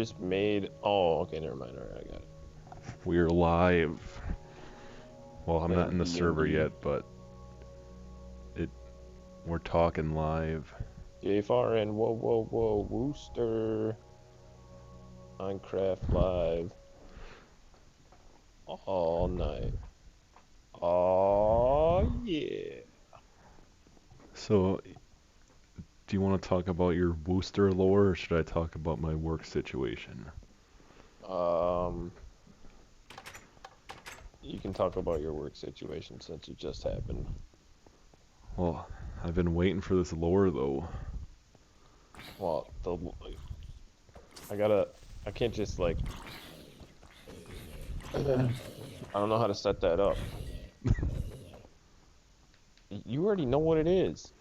just made. Oh, okay, never mind. All right, I got it. We're live. Well, I'm not Playing in the server D&D. yet, but it we're talking live. jFar and whoa, Wooster. Minecraft Live. All night. Oh, yeah. So, do you want to talk about your booster lore, or should I talk about my work situation? Um, you can talk about your work situation since it just happened. Well, I've been waiting for this lore though. Well, I gotta. I can't just like. I don't know how to set that up. You already know what it is.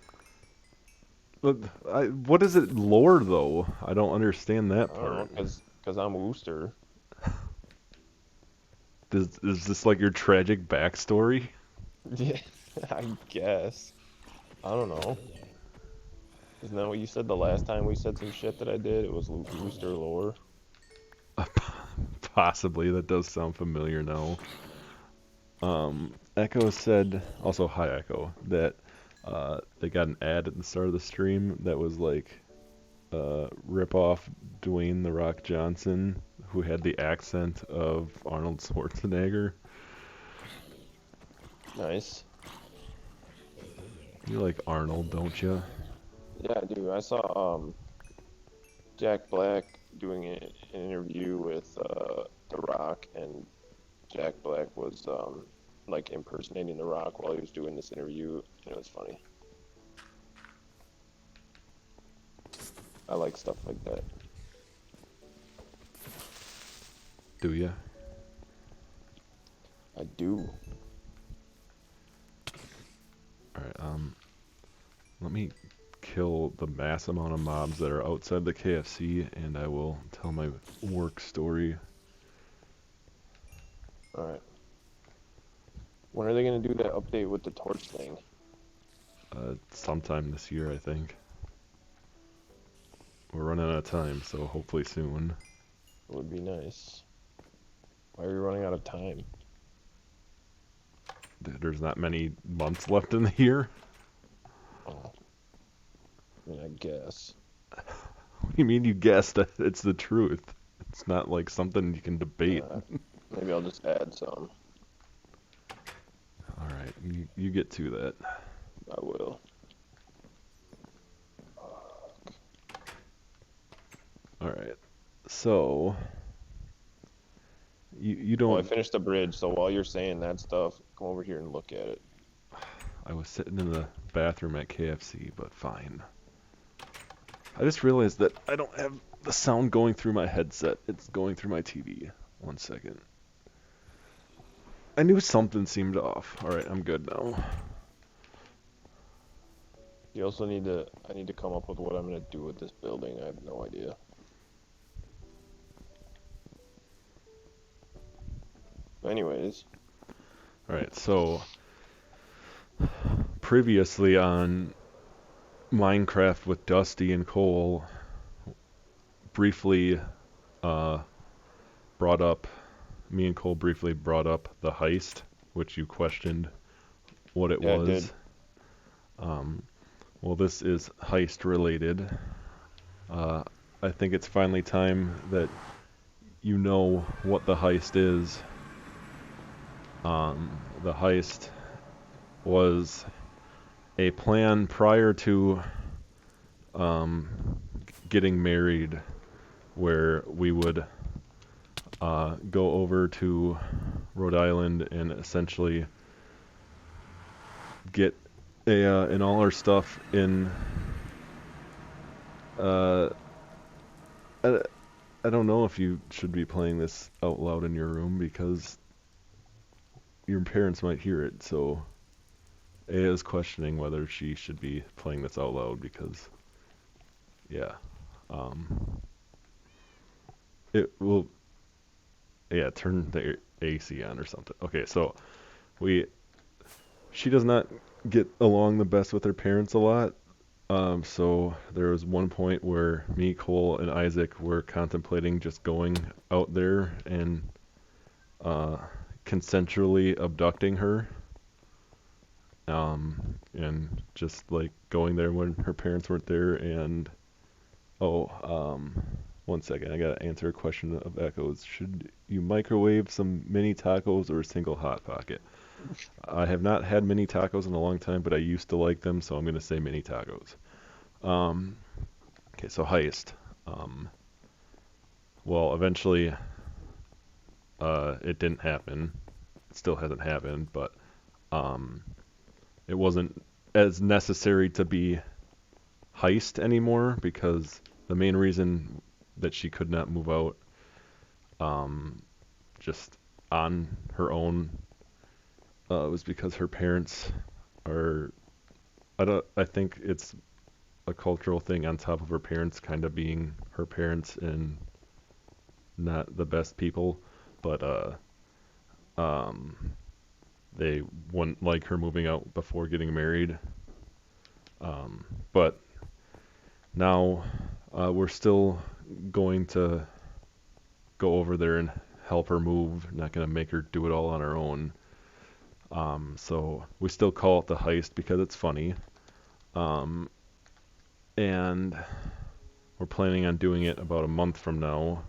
But what is it lore though? I don't understand I that don't know, part. cause I'm Wooster. Is this like your tragic backstory? Yeah, I guess. I don't know. Isn't that what you said the last time we said some shit that I did? It was Wooster lore. Possibly, that does sound familiar now. Echo said, also hi Echo, that they got an ad at the start of the stream that was like rip off Dwayne the Rock Johnson, who had the accent of Arnold Schwarzenegger. Nice. You like Arnold, don't you? Yeah, dude. I saw Jack Black doing an interview with The Rock, and Jack Black was like impersonating The Rock while he was doing this interview, and it was funny. I like stuff like that. Do you? I do. Alright, let me kill the mass amount of mobs that are outside the KFC, and I will tell my work story. All right. When are they gonna do that update with the torch thing? Sometime this year, I think. We're running out of time, so hopefully soon. It would be nice. Why are we running out of time? There's not many months left in the year. Oh, I mean, I guess. What do you mean you guessed? It's the truth. It's not like something you can debate. Uh, Maybe I'll just add some. Alright, you get to that. I will. Alright, so you Well, I don't. finished the bridge, so while you're saying that stuff, come over here and look at it. I was sitting in the bathroom at KFC, but fine. I just realized that I don't have the sound going through my headset. It's going through my TV. One second. I knew something seemed off. Alright, I'm good now. You also I need to come up with what I'm gonna do with this building. I have no idea. Anyways, Alright, so previously on Minecraft with Dusty and Cole, briefly uh, brought up, me and Cole briefly brought up the heist, which you questioned what it yeah, I did. was. Well, this is heist related. Uh, I think it's finally time that you know what the heist is. The heist was a plan prior to um, getting married, where we would go over to Rhode Island and essentially get and all our stuff in. Uh, I, I don't know if you should be playing this out loud in your room because your parents might hear it. So Aya is questioning whether she should be playing this out loud because, yeah, um, it will. Yeah, turn the AC on or something. Okay, so we she does not get along the best with her parents a lot, So there was one point where me, Cole, and Isaac were contemplating just going out there and uh, consensually abducting her. And just like going there when her parents weren't there. And oh, one second, I gotta answer a question of Echoes. Should you microwave some mini tacos or a single hot pocket? I have not had mini tacos in a long time, but I used to like them, so I'm gonna say mini tacos. Um, okay, so heist. Um, well, eventually, it didn't happen. It still hasn't happened, but um, it wasn't as necessary to be heist anymore because the main reason that she could not move out um, just on her own was because her parents are I think it's a cultural thing on top of her parents kind of being her parents and not the best people, but um they wouldn't like her moving out before getting married. But now we're still going to go over there and help her move. Not going to make her do it all on her own. So we still call it the heist because it's funny. Um, and we're planning on doing it about a month from now.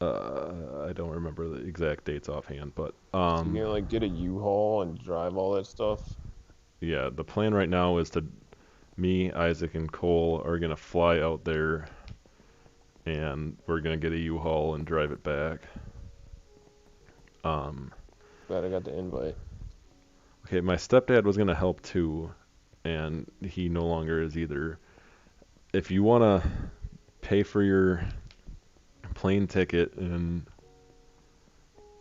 I don't remember the exact dates offhand, but So you're gonna like get a U-Haul and drive all that stuff? yeah, the plan right now is to me, Isaac, and Cole are gonna fly out there, and we're gonna get a U-Haul and drive it back. Um, Glad I got the invite. okay, my stepdad was gonna help too, and he no longer is either. If you wanna pay for your plane ticket and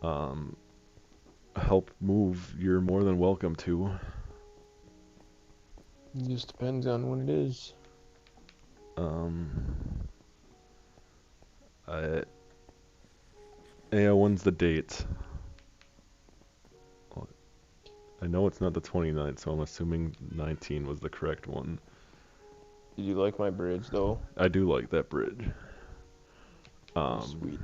um, help move, you're more than welcome to. It just depends on when it is. Um, I, yeah, when's the date? I know it's not the 29th, so I'm assuming 19 was the correct one. Did you like my bridge though? I do like that bridge. Sweet.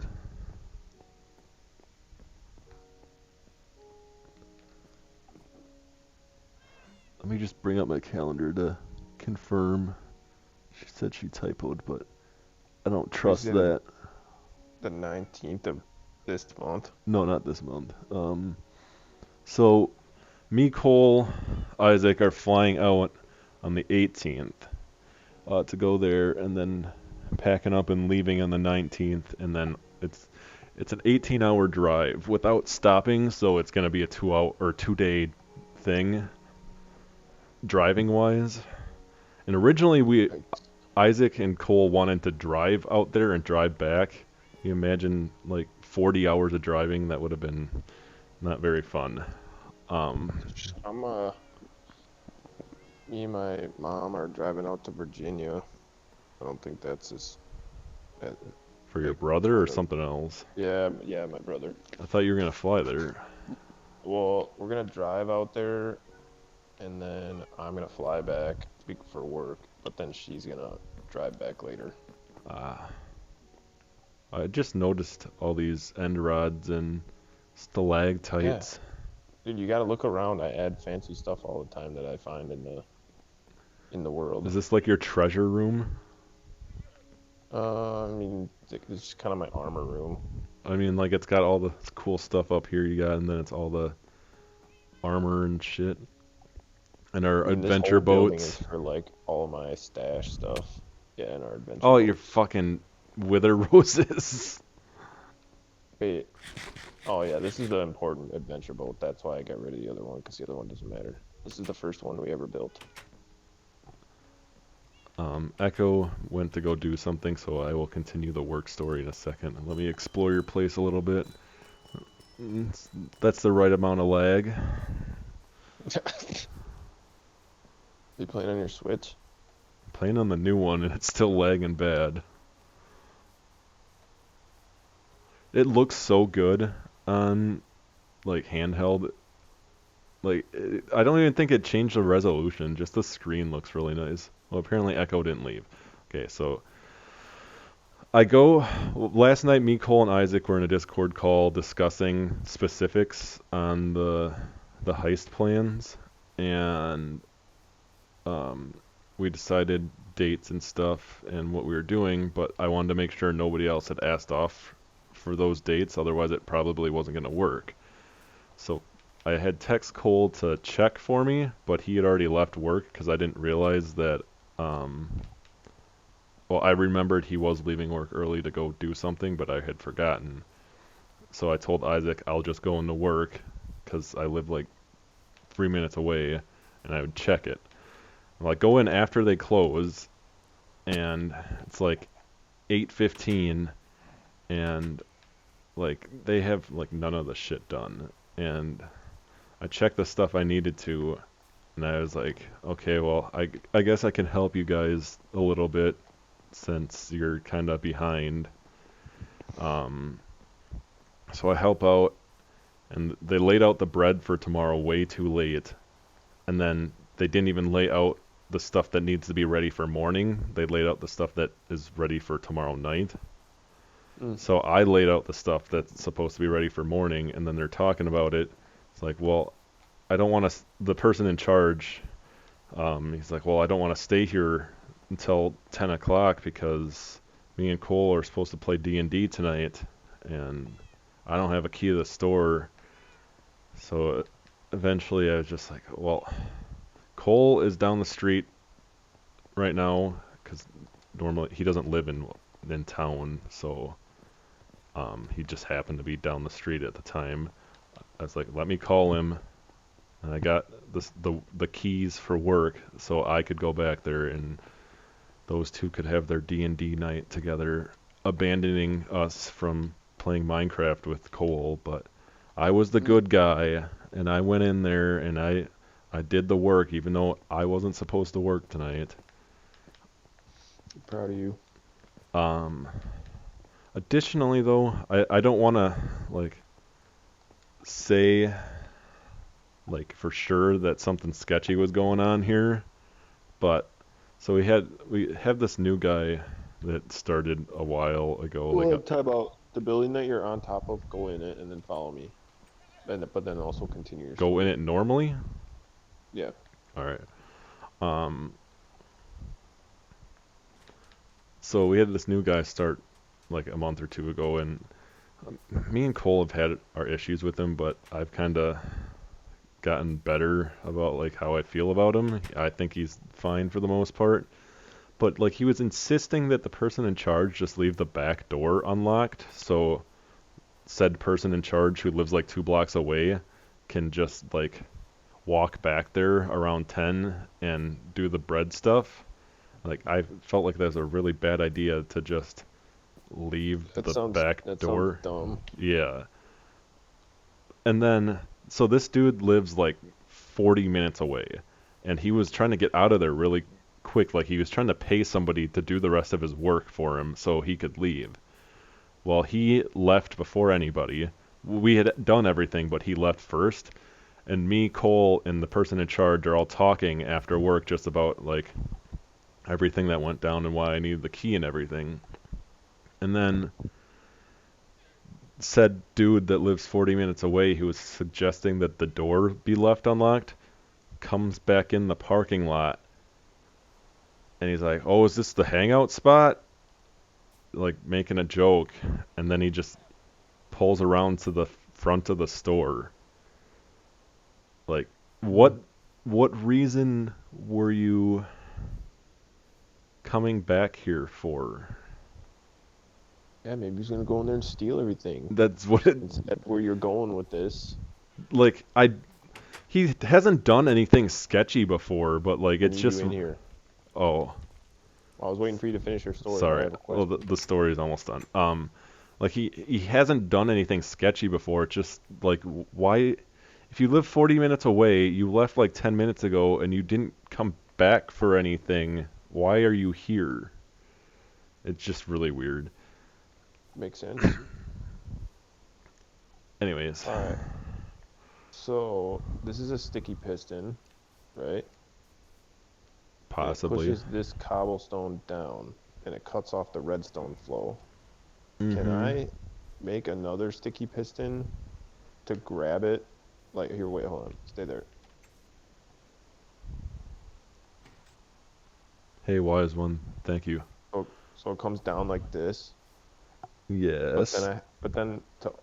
Let me just bring up my calendar to confirm. She said she typoed, but I don't trust Is it that. the 19th of this month? No, not this month. So me, Cole, Isaac are flying out on the 18th to go there, and then packing up and leaving on the 19th, and then it's an 18-hour drive without stopping, so it's gonna be a 2 hour or 2 day thing driving wise. And originally Isaac and Cole wanted to drive out there and drive back. You imagine like 40 hours of driving, that would have been not very fun. I'm Me and my mom are driving out to Virginia. I don't think that's as that, For your like brother or kind of. something else? Yeah, my brother. I thought you were gonna fly there. Well, we're gonna drive out there, and then I'm gonna fly back for work. But then she's gonna drive back later. Ah, I just noticed all these end rods and Yeah, stalactites. dude, you gotta look around. I add fancy stuff all the time that I find in the world. Is this like your treasure room? I mean, it's just kind of my armor room. I mean, like it's got all the cool stuff up here you got, and then it's all the armor and shit. And our I mean, this whole adventure building is boats. for like all my stash stuff. Yeah, and our adventure Oh, your boats. fucking wither roses. Wait. Oh yeah, this is the important adventure boat. That's why I got rid of the other one, because the other one doesn't matter. This is the first one we ever built. Echo went to go do something, so I will continue the work story in a second. Let me explore your place a little bit. That's the right amount of lag. You playing on your Switch? Playing on the new one, and it's still lagging bad. It looks so good on like handheld. Like, I don't even think it changed the resolution. Just the screen looks really nice. Well, apparently Echo didn't leave. Okay, so I go. Last night, me, Cole, and Isaac were in a Discord call discussing specifics on the heist plans, and um, we decided dates and stuff and what we were doing. But I wanted to make sure nobody else had asked off for those dates, otherwise it probably wasn't going to work. So I had text Cole to check for me, but he had already left work because I didn't realize that. Well, I remembered he was leaving work early to go do something, but I had forgotten. So I told Isaac I'll just go into work because I live like 3 minutes away, and I would check it. Well, I go in after they close, and it's like 8:15, and like they have like none of the shit done. And I checked the stuff I needed to, and I was like, okay, well, I guess I can help you guys a little bit since you're kind of behind. Um, so I help out, and they laid out the bread for tomorrow way too late, and then they didn't even lay out the stuff that needs to be ready for morning. They laid out the stuff that is ready for tomorrow night. So I laid out the stuff that's supposed to be ready for morning, and then they're talking about it. It's like, well, I don't want to. The person in charge, he's like, well, I don't want to stay here until 10 o'clock because me and Cole are supposed to play D&D tonight, and I don't have a key to the store. So eventually I was just like, well, Cole is down the street right now because normally he doesn't live in town, so he just happened to be down the street at the time. I was like, let me call him, and I got the keys for work so I could go back there and those two could have their D&D night together, abandoning us from playing Minecraft with Cole. But I was the good guy, and I went in there and I did the work even though I wasn't supposed to work tonight. I'm proud of you. Additionally though, I don't want to like say like for sure that something sketchy was going on here, but so we have this new guy that started a while ago. Well, talk about the building that you're on top of. Go in it and then follow me, but then also continue your Go story. in it normally. Yeah. All right. So we had this new guy start like a month or two ago, and me and Cole have had our issues with him, but I've kind of gotten better about like how I feel about him. I think he's fine for the most part. But like he was insisting that the person in charge just leave the back door unlocked, so said person in charge who lives like 2 blocks away can just like walk back there around 10 and do the bread stuff. Like I felt like that was a really bad idea to just leave the back door. Sounds dumb. Yeah. And then so this dude lives like 40 minutes away, and he was trying to get out of there really quick. Like he was trying to pay somebody to do the rest of his work for him so he could leave. Well, he left before anybody. We had done everything, but he left first. And me, Cole, and the person in charge are all talking after work just about like everything that went down and why I needed the key and everything. And then said dude that lives 40 minutes away who was suggesting that the door be left unlocked comes back in the parking lot, and he's like, oh, is this the hangout spot? Like making a joke, and then he just pulls around to the front of the store. Like, what reason were you coming back here for? Yeah, maybe he's gonna go in there and steal everything. That's what it... That's where you're going with this. Like, he hasn't done anything sketchy before, but like it's just in here. Oh, I was waiting for you to finish your story. sorry. Well, the story is almost done. Like he hasn't done anything sketchy before. It's just like, why? If you live 40 minutes away, you left like 10 minutes ago, and you didn't come back for anything. Why are you here? It's just really weird. Makes sense. Anyways. All right. So this is a sticky piston, right? And it Possibly. pushes this cobblestone down, and it cuts off the redstone flow. Can Mm-hmm. I make another sticky piston to grab it? Like, here, wait, hold on. Stay there. Hey, wise one. Thank you. So it comes down like this, Yes. but then to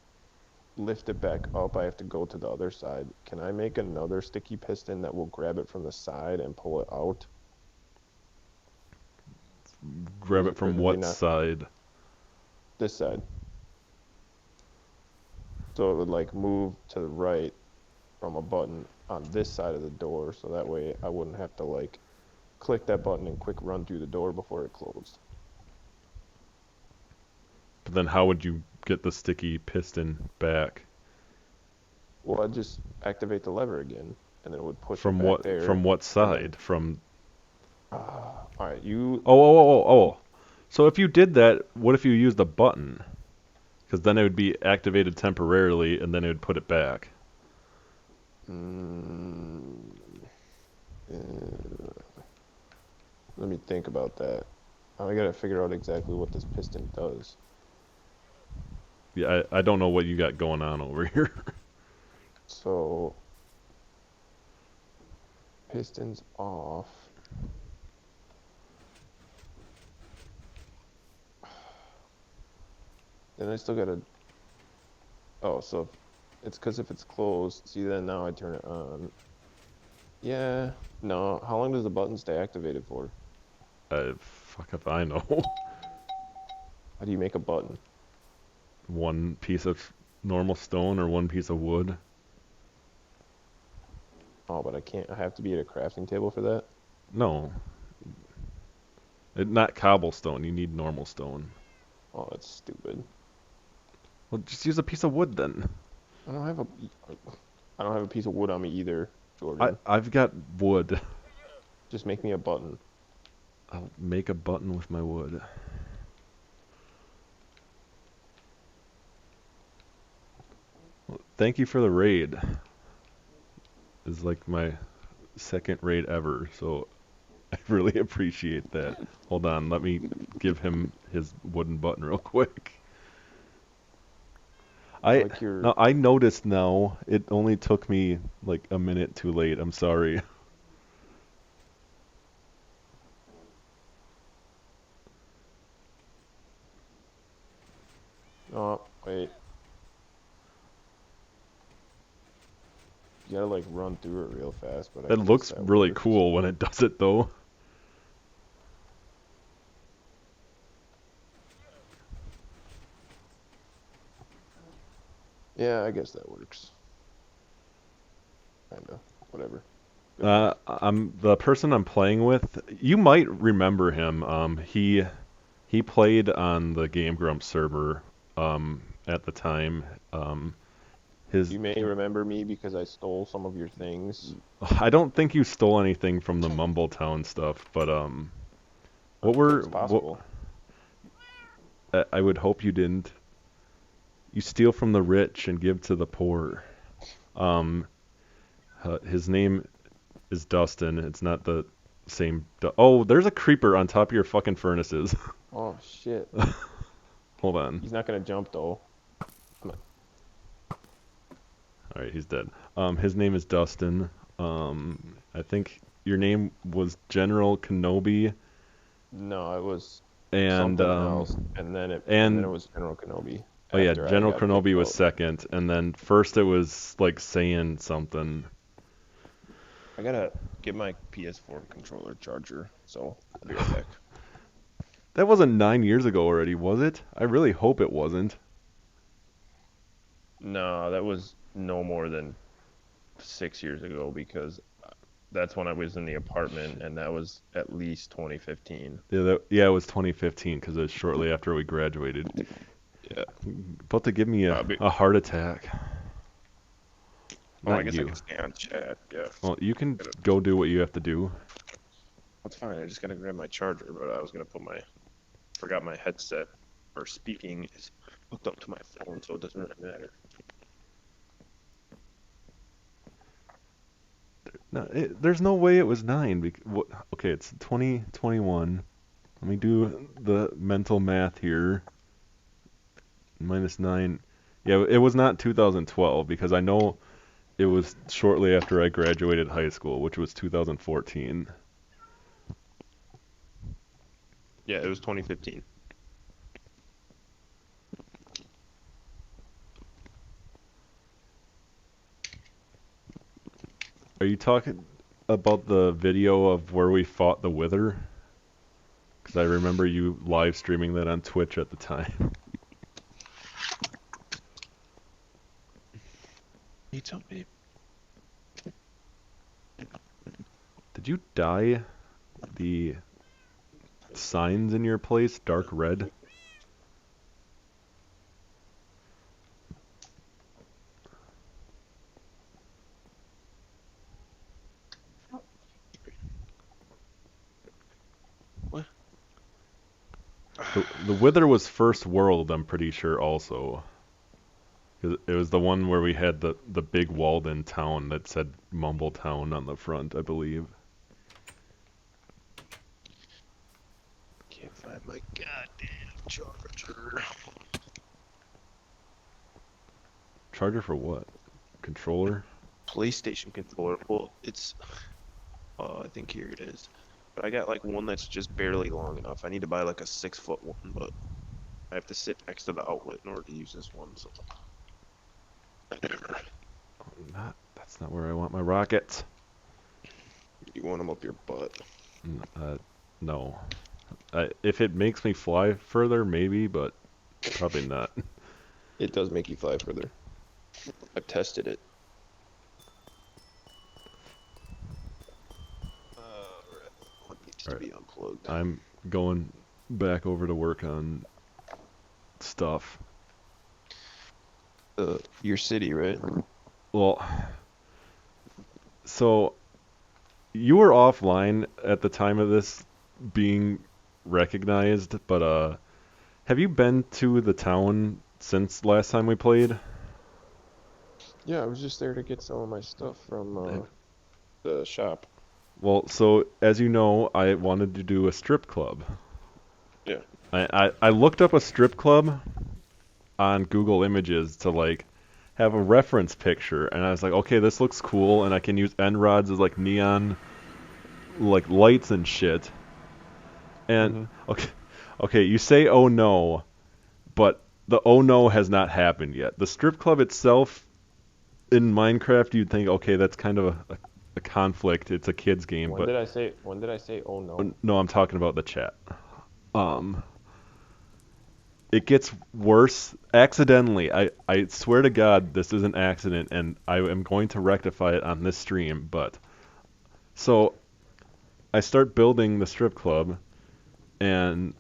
lift it back up, I have to go to the other side. Can I make another sticky piston that will grab it from the side and pull it out? Grab it Or from do they what not? side? This side. So it would like move to the right from a button on this side of the door, so that way I wouldn't have to like click that button and quick run through the door before it closed. But then how would you get the sticky piston back? Well, I'd just activate the lever again, and then it would push it From back what there, from what and then, side? From all right, you, oh. So if you did that, what if you used a button? Because then it would be activated temporarily, and then it would put it back. mm, uh, let me think about that. I gotta figure out exactly what this piston does. Yeah, I don't know what you got going on over here. So, piston's off. Then I still gotta, oh, so it's because if it's closed, see then now I turn it on. Yeah, no, how long does the button stay activated for? Fuck if I know. How do you make a button? One piece of normal stone or one piece of wood. Oh, but I have to be at a crafting table for that? No, not cobblestone. You need normal stone. Oh, that's stupid. Well, just use a piece of wood then. I don't have a, I don't have a piece of wood on me either, I Jordan. I've got wood. Just make me a button. I'll make a button with my wood. Well, thank you for the raid. It's like my second raid ever, so I really appreciate that. Hold on, let me give him his wooden button real quick. I I like your, Now I noticed now it only took me like a minute too late. I'm sorry. oh, wait. You gotta like run through it real fast, but I It guess looks that really works. cool when it does it though. Yeah, I guess that works. Kinda. Whatever. Good enough. I'm the person I'm playing with. You might remember him. He played on the Game Grumps server at the time. His You may remember me because I stole some of your things. I don't think you stole anything from the Mumbletown stuff, but It's what possible. I would hope you didn't. You steal from the rich and give to the poor. Um, his name is Dustyn. It's not the same. Oh, there's a creeper on top of your fucking furnaces. Oh shit. Hold on. He's not gonna jump though. I'm not- All right, he's dead. His name is Dustyn. I think your name was General Kenobi, No, it was and something else, and then it and was General Kenobi oh yeah, after I General got kicked Kenobi was out. second, and then first it was like saying something. I gotta get my PS4 controller charger, so I'll be right back. That wasn't 9 years ago already, was it? I really hope it wasn't. No, that was no more than 6 years ago because that's when I was in the apartment, and that was at least 2015. Yeah, it was 2015 because it was shortly after we graduated. Yeah. About to give me Uh, be- a heart attack. oh, I Not guess I you. can stay on chat. Yeah. Well, you can Gotta- go do what you have to do. That's fine. I just gotta grab my charger, but I was gonna forgot my headset or speaking is hooked up to my phone, so it doesn't really matter. No, there's no way it was 9. Okay, it's 2021. Let me do the mental math here. Minus 9. Yeah, it was not 2012 because I know it was shortly after I graduated high school, which was 2014. Yeah, it was 2015. Are you talking about the video of where we fought the Wither? Because I remember you live streaming that on Twitch at the time. You tell me. Did you dye the signs in your place dark red? What? The Wither was first world, I'm pretty sure, also. It was the one where we had the big walled-in town that said Mumble Town on the front, I believe. Can't find my goddamn charger. Charger for what? Controller? PlayStation controller. Well, it's. I think here it is. But I got like one that's just barely long enough. I need to buy like a 6-foot one, but I have to sit next to the outlet in order to use this one. So. That's not where I want my rockets. You want them up your butt? No. If it makes me fly further, maybe, but probably not. It does make you fly further. I've tested it. What needs to be unplugged? I'm going back over to work on stuff. Your city, right? Well, so you were offline at the time of this being recognized, but have you been to the town since last time we played? Yeah, I was just there to get some of my stuff from the shop. Well, so as you know, I wanted to do a strip club. Yeah. I looked up a strip club on Google Images to like have a reference picture, and I was like, okay, this looks cool, and I can use end rods as like neon like lights and shit. And okay, you say oh no, but the oh no has not happened yet. The strip club itself in Minecraft, you'd think, okay, that's kind of a conflict. It's a kid's game, When but did I say? When did I say? Oh no. no, I'm talking about the chat. It gets worse accidentally. I swear to God, this is an accident, and I am going to rectify it on this stream. But so I start building the strip club, and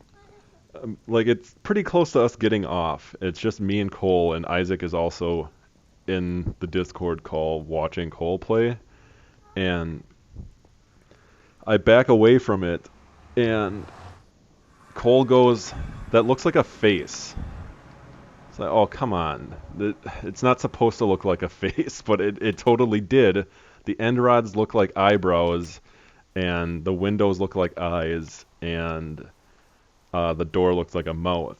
like it's pretty close to us getting off. It's just me and Cole, and Isaac is also in the Discord call watching Cole play, and I back away from it, and Cole goes, "That looks like a face." It's like, oh, come on. It's not supposed to look like a face, but it totally did. The end rods look like eyebrows, and the windows look like eyes, and the door looks like a mouth.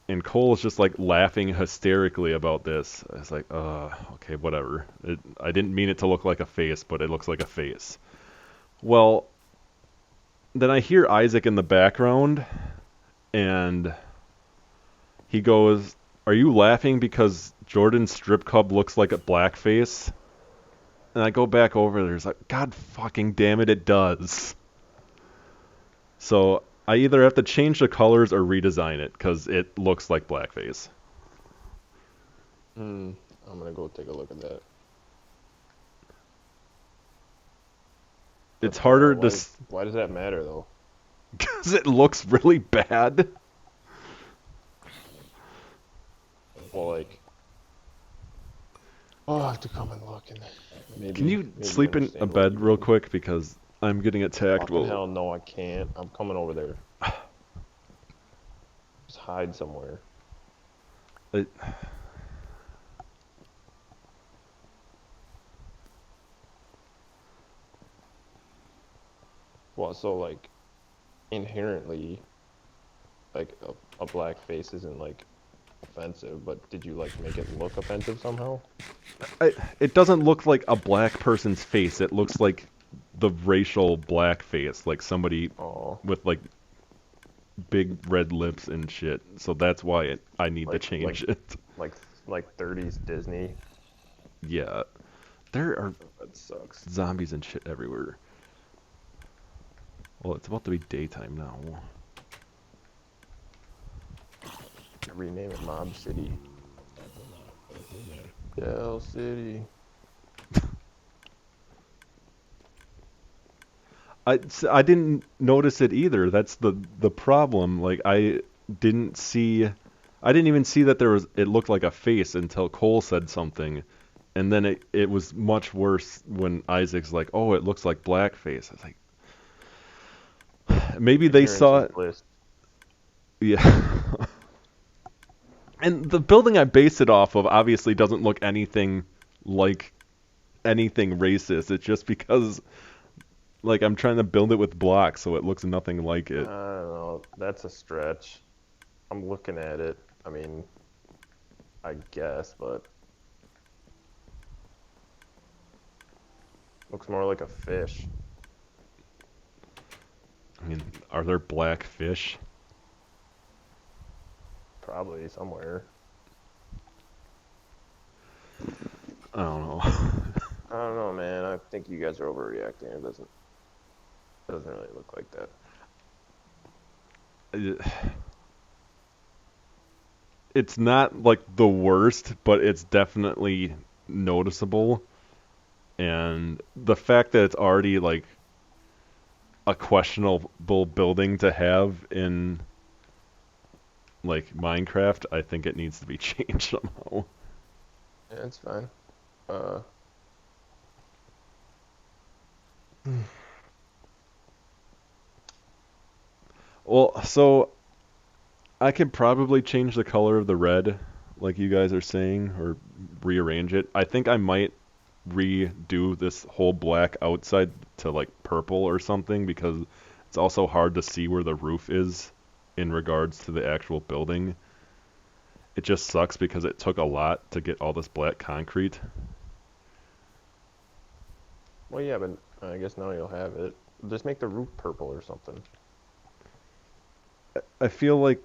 And Cole is just like laughing hysterically about this. It's like, okay, whatever. I didn't mean it to look like a face, but it looks like a face. Well, then I hear Isaac in the background, and he goes, "Are you laughing because Jordan's strip club looks like a blackface?" And I go back over there. It's like, God fucking damn it, it does. So I either have to change the colors or redesign it because it looks like blackface. I'm gonna go take a look at that. It's harder why, to... Why does that matter, though? Because it looks really bad. Well, like... Oh, I have to come and look and maybe... Can you maybe sleep in a understand what bed you real mean. quick? Because I'm getting attacked. Fucking hell no, I can't. I'm coming over there. Just hide somewhere. Well, so like inherently, like a black face isn't like offensive, but did you like make it look offensive somehow? It doesn't look like a black person's face. It looks like the racial black face, like somebody Oh, with like big red lips and shit. So that's why I need to like like change it. like like 30s Disney. Yeah, there are That sucks. zombies and shit everywhere. Well, it's about to be daytime now. Rename it Mob City. Hell City. I didn't notice it either. That's the problem. Like didn't see I didn't even see that it looked like a face until Cole said something. And then it was much worse when Isaac's like, "Oh, it looks like blackface." I was like, maybe they Ignorance saw is it. bliss. Yeah. And the building I base it off of obviously doesn't look anything like anything racist. It's just because like I'm trying to build it with blocks so it looks nothing like I it. don't know. That's a stretch. I'm looking at it. I mean, I guess, but looks more like a fish. I mean, are there black fish? Probably somewhere. I don't know. I don't know, man. I think you guys are overreacting. It doesn't really look like that. It's not like the worst, but it's definitely noticeable. And the fact that it's already like a questionable building to have in like Minecraft, I think it needs to be changed somehow. Yeah, it's fine. Uh, Well, so I could probably change the color of the red, like you guys are saying, or rearrange it. I think I might redo this whole black outside to like purple or something because it's also hard to see where the roof is in regards to the actual building. It just sucks because it took a lot to get all this black concrete. well, yeah, but I guess now you'll have it. Just make the roof purple or something. I feel like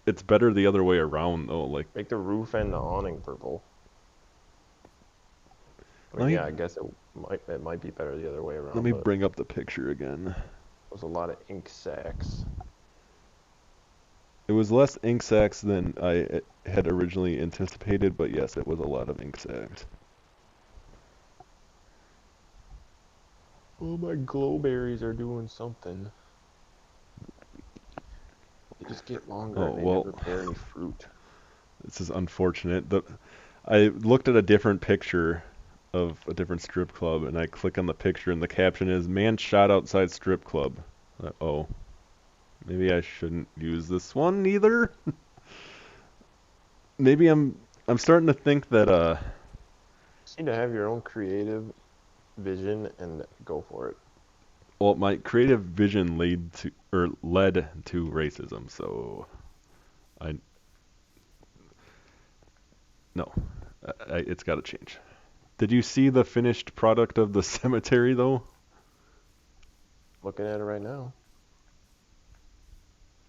it's better the other way around though. Like Make the roof and the awning purple. I let mean, me yeah, I guess it might be better the other way let around, me but bring up the picture again. there's a lot of ink sacs. It was less ink sacs than I had originally anticipated, but yes, it was a lot of ink sacs. Oh, my glowberries are doing something. They just get longer Oh, and they well, never bear any fruit. this is unfortunate. I looked at a different picture of a different strip club, and I click on the picture, and the caption is "Man shot outside strip club." Oh, maybe I shouldn't use this one either. Maybe I'm starting to think that Just need to have your own creative vision and go for it. well, my creative vision led to racism, so I no, it's got to change. Did you see the finished product of the cemetery though? Looking at it right now.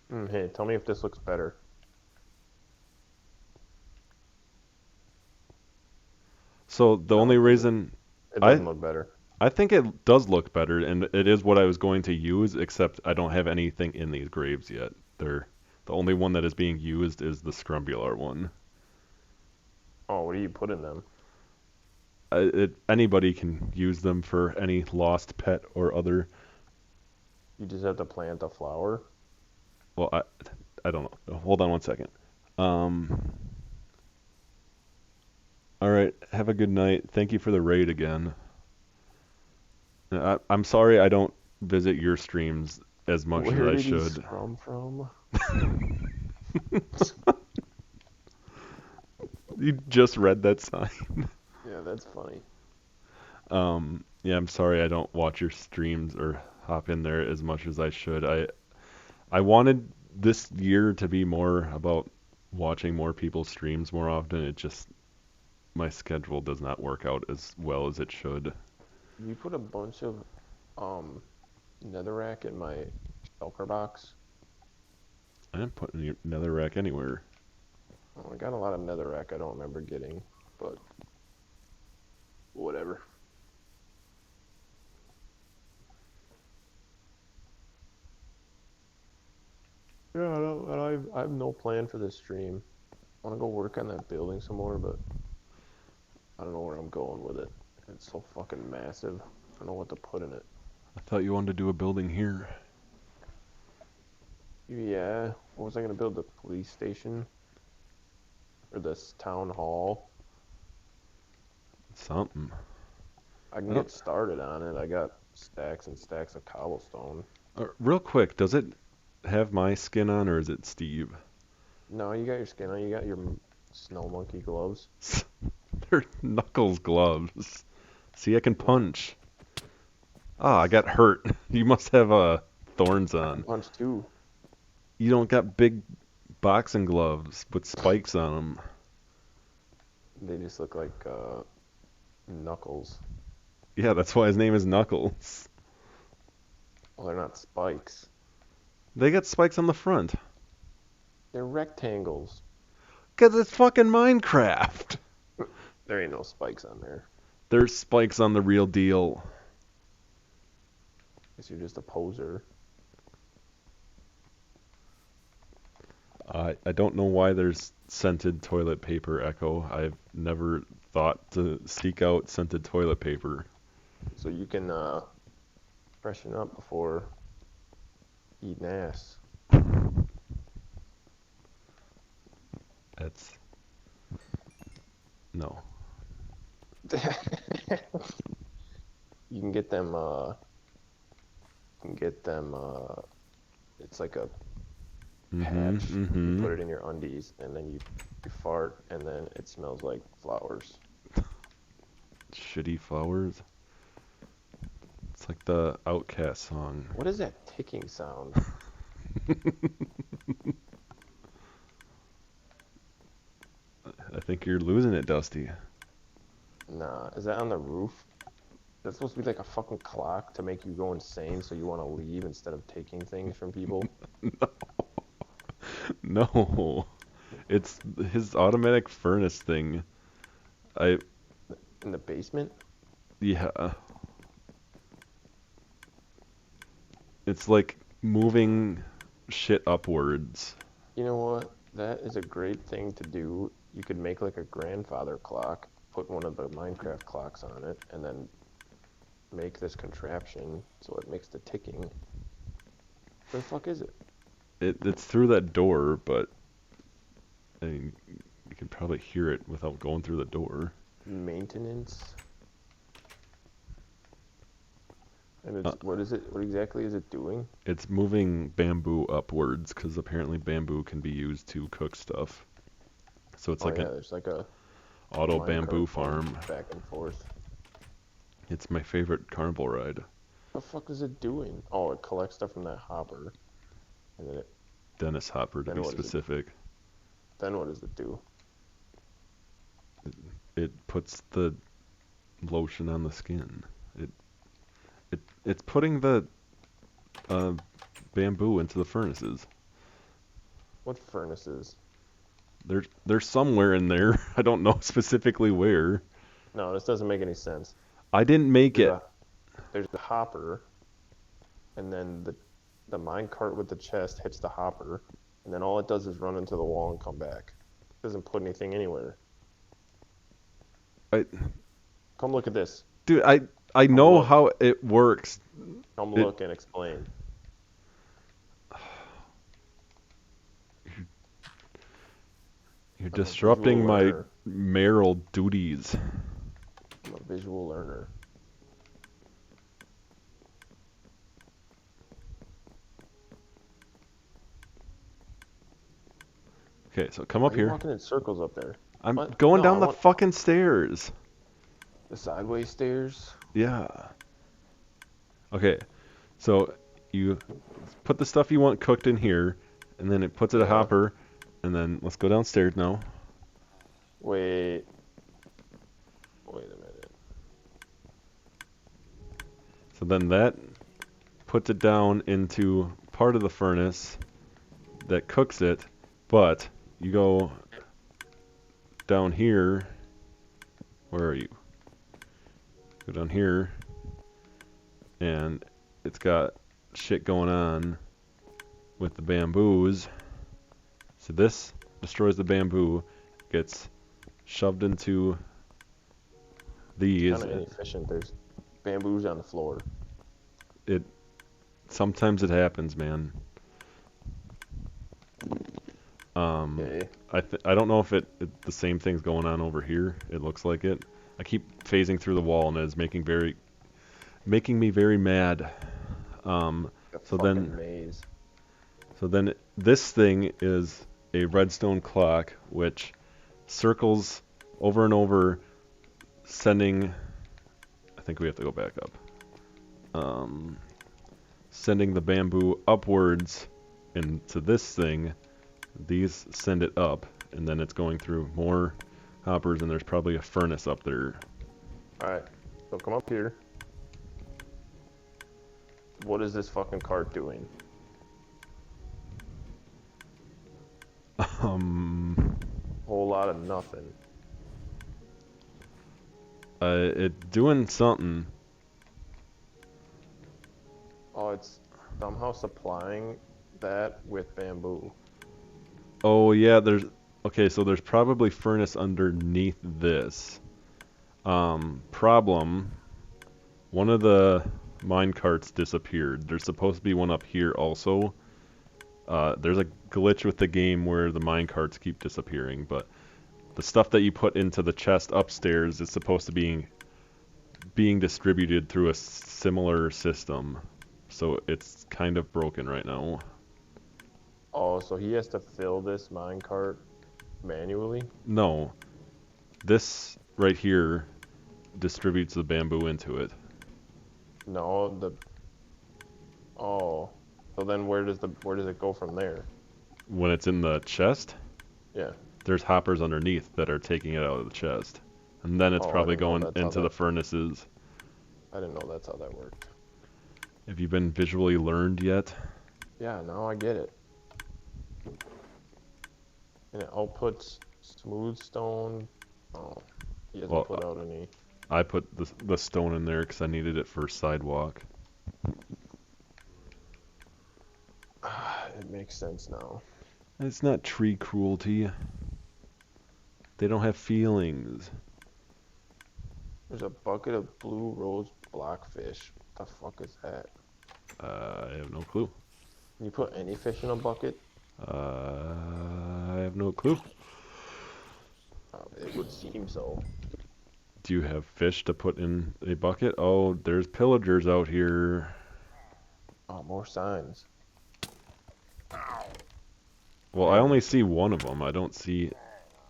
Hey, tell me if this looks better. So the No, only it doesn't. reason It I doesn't look better. I think it does look better, and it is what I was going to use, except I don't have anything in these graves yet. The only one that is being used is the scrumbular one. Oh, what do you put in them? Anybody can use them for any lost pet or other. You just have to plant a flower. Well, I don't know. Hold on one second. Um, all right. Have a good night. Thank you for the raid again. I'm sorry I don't visit your streams as much as Where I did he should. scrum from? You just read that sign. Yeah, that's funny. Yeah, I'm sorry I don't watch your streams or hop in there as much as I should. I wanted this year to be more about watching more people's streams more often. It just my schedule does not work out as well as it should. You put a bunch of netherrack in my shulker box. I didn't put any netherrack anywhere. Oh, I got a lot of netherrack I don't remember getting, but whatever. Yeah, I have no plan for this stream. I want to go work on that building some more, but I don't know where I'm going with it. It's so fucking massive. I don't know what to put in it. I thought you wanted to do a building here. Yeah, what was I gonna build? The police station? Or this town hall? Something. I can get started on it. I got stacks and stacks of cobblestone. Real quick, does it have my skin on or is it Steve? No, you got your skin on. You got your snow monkey gloves. They're Knuckles gloves. See, I can punch. Ah, I got hurt. You must have thorns on. Punch too. You don't got big boxing gloves with spikes on them. They just look like knuckles. Yeah, that's why his name is Knuckles. Well, they're not spikes. They got spikes on the front. They're rectangles. 'Cause it's fucking Minecraft. There ain't no spikes on there. There's spikes on the real deal. Guess you're just a poser. I don't know why there's scented toilet paper, Echo. I've never thought to seek out scented toilet paper. So you can freshen up before eating ass. That's... No. You can get them, it's like a patch. You put it in your undies, and then you fart, and then it smells like flowers. Shitty flowers. It's like the Outcast song. What is that ticking sound? I think you're losing it, Dusty. Nah, is that on the roof? That's supposed to be like a fucking clock to make you go insane so you want to leave instead of taking things from people? No. It's his automatic furnace thing. In the basement? Yeah. It's like moving shit upwards. You know what? That is a great thing to do. You could make like a grandfather clock, put one of the Minecraft clocks on it, and then make this contraption so it makes the ticking. Where the fuck is it? It's through that door, but I mean, you can probably hear it without going through the door. Maintenance. And it's, what is it? What exactly is it doing? It's moving bamboo upwards because apparently bamboo can be used to cook stuff. So it's there's like a auto bamboo farm. Back and forth. It's my favorite carnival ride. What the fuck is it doing? Oh, it collects stuff from that hopper. And then Dennis Hopper to be specific. Then what does it do? It puts the lotion on the skin. It's putting the bamboo into the furnaces. What furnaces? There's somewhere in there. I don't know specifically where. No, this doesn't make any sense. I didn't make it. There's the hopper, and then the minecart with the chest hits the hopper, and then all it does is run into the wall and come back. It doesn't put anything anywhere. Come look at this. Dude, I know how it works. Come look and explain. You're disrupting my mayoral duties. I'm a visual learner. Okay, so come up here. You're walking in circles up there. I'm going down the fucking stairs. The sideways stairs? Yeah. Okay, So you put the stuff you want cooked in here, and then it puts it a Yeah. hopper, and then let's go downstairs now. Wait a minute. So then that puts it down into part of the furnace that cooks it, but you go down here. Where are you? Go down here, and it's got shit going on with the bamboos. So this destroys the bamboo, gets shoved into these. Kind of inefficient. There's bamboos on the floor. Sometimes it happens, man. Okay. I don't know if the same thing's going on over here. It looks like it. I keep phasing through the wall, and it's making me very mad. So then Maze. So then this thing is a redstone clock which circles over and over, sending, I think we have to go back up, sending the bamboo upwards into this thing. These send it up, and then it's going through more hoppers, and there's probably a furnace up there. Alright, so come up here. What is this fucking cart doing? Whole lot of nothing. It doing something. Oh, it's somehow supplying that with bamboo. Oh yeah, so there's probably furnace underneath this. Problem, one of the mine carts disappeared. There's supposed to be one up here also. There's a glitch with the game where the mine carts keep disappearing, but the stuff that you put into the chest upstairs is supposed to be being distributed through a similar system. So it's kind of broken right now. Oh, so he has to fill this minecart manually? No. This right here distributes the bamboo into it. No, oh. So then where does it go from there? When it's in the chest, Yeah. there's hoppers underneath that are taking it out of the chest. And then it's Oh, I probably didn't know going that's how into the that- furnaces. I didn't know that's how that worked. Have you been visually learned yet? Yeah, now I get it. And it outputs smooth stone. Oh, he hasn't Well, put out any. I put the stone in there because I needed it for sidewalk. It makes sense now. It's not tree cruelty. They don't have feelings. There's a bucket of blue rose blockfish. What the fuck is that? I have no clue. Can you put any fish in a bucket? I have no clue. It would seem so. Do you have fish to put in a bucket? Oh, there's pillagers out here. Oh, more signs. Well, I only see one of them. I don't see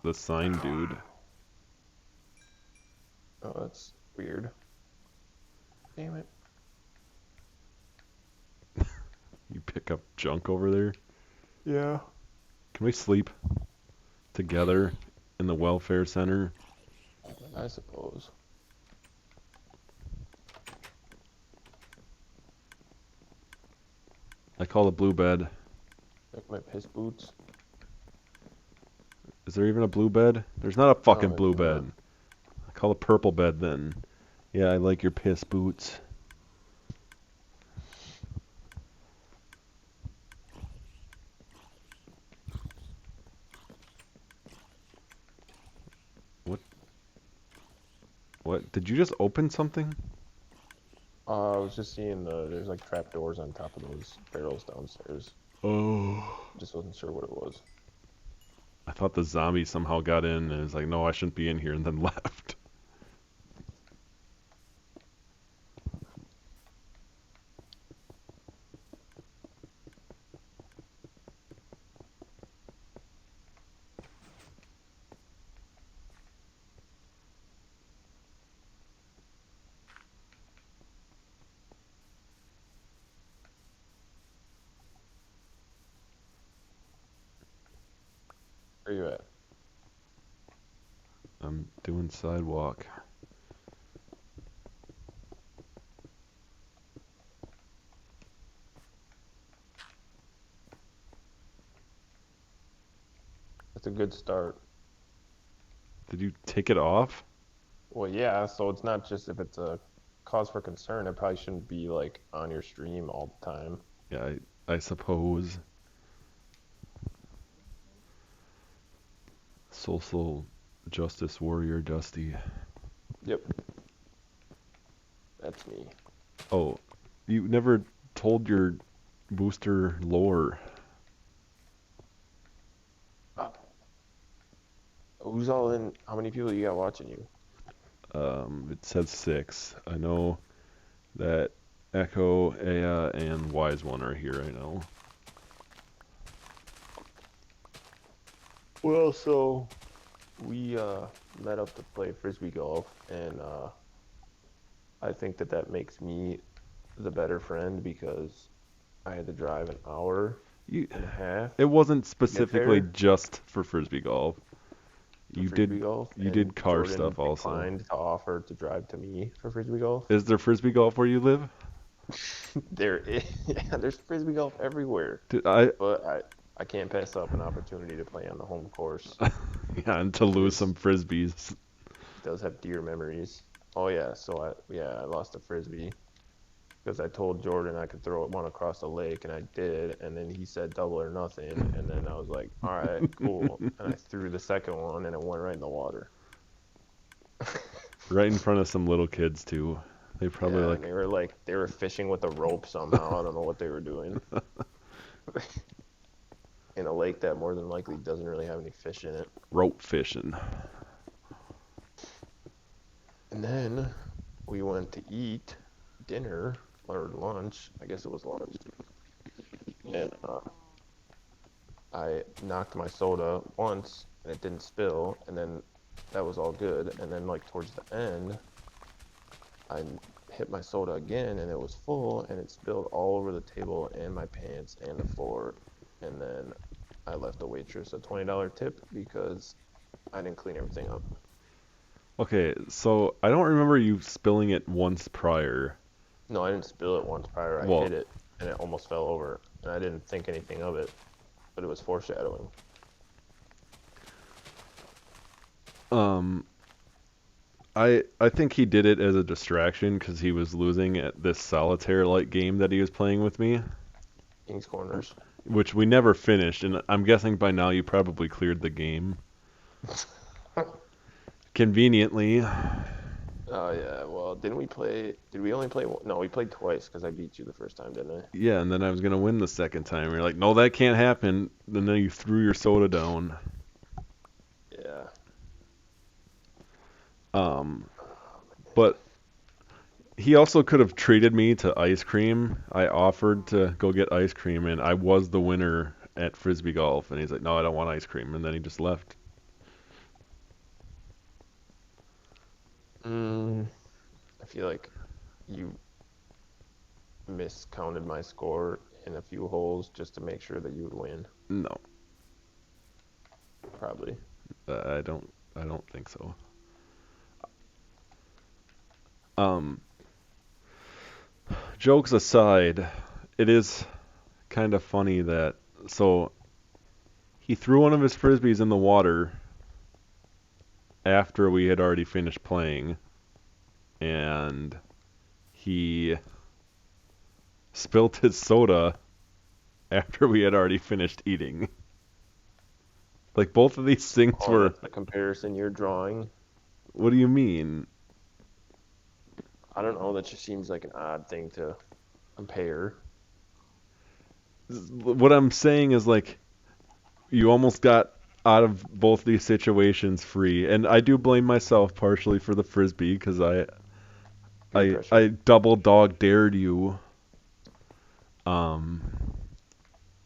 the sign dude. Oh, that's weird. Damn it. You pick up junk over there? Yeah. Can we sleep together in the welfare center? I suppose. I call a blue bed. Like my piss boots. Is there even a blue bed? There's not a fucking No, blue it's not. bed. I call a purple bed then. Yeah, I like your piss boots. What? Did you just open something? I was just seeing there's like trapdoors on top of those barrels downstairs. Oh. Just wasn't sure what it was. I thought the zombie somehow got in and was like, no, I shouldn't be in here, and then left. Where you at? I'm doing sidewalk. That's a good start. Did you take it off? Well, yeah, so it's not just if it's a cause for concern, it probably shouldn't be like on your stream all the time. Yeah, I suppose. Social justice warrior Dusty. Yep, that's me. Oh, you never told your booster lore. Uh, Who's all in? How many people you got watching you? It says 6. I know that Echo, Aya, and Wise One are here right now. Well, so we met up to play frisbee golf, and I think that makes me the better friend because I had to drive an hour You, and a half it wasn't to get specifically there just for frisbee golf. for You frisbee did golf, you and did car Jordan stuff also. declined to offer to drive to me for frisbee golf. Is there frisbee golf where you live? There is, yeah, there's frisbee golf everywhere, Did I but I can't pass up an opportunity to play on the home course. yeah, and to It lose is some frisbees. does have dear memories. Oh yeah, so I lost a frisbee because I told Jordan I could throw one across the lake, and I did, and then he said double or nothing, and then I was like, all right, cool, and I threw the second one, and it went right in the water. Right in front of some little kids too. They probably Yeah, and like they were fishing with a rope somehow. I don't know what they were doing in a lake that more than likely doesn't really have any fish in it. rope fishing. And then we went to eat dinner or lunch. I guess it was lunch. And I knocked my soda once and it didn't spill, and then that was all good. And then like towards the end, I hit my soda again and it was full and it spilled all over the table and my pants and the floor. And then I left the waitress a $20 tip because I didn't clean everything up. Okay, so I don't remember you spilling it once prior. No, I didn't spill it once prior. I Well, hit it and it almost fell over, and I didn't think anything of it, but it was foreshadowing. um, I think he did it as a distraction because he was losing at this solitaire-like game that he was playing with me, King's Corners. which we never finished, and I'm guessing by now you probably cleared the game. Conveniently. Oh yeah, well, didn't we play? Did we only play one? No, we played twice because I beat you the first time, didn't I? Yeah, and then I was gonna win the second time. You're like, no, that can't happen. And then you threw your soda down. Yeah. But he also could have treated me to ice cream. I offered to go get ice cream, and I was the winner at frisbee golf. And he's like, no, I don't want ice cream. And then he just left. I feel like you miscounted my score in a few holes just to make sure that you would win. No, Probably. I don't think so. Jokes aside, it is kind of funny that so he threw one of his frisbees in the water after we had already finished playing, and he spilt his soda after we had already finished eating. Like both of these things Oh, were. that's the comparison you're drawing. What do you mean? I don't know. That just seems like an odd thing to compare. What I'm saying is like you almost got out of both these situations free, and I do blame myself partially for the frisbee because Peer pressure. I double dog dared you.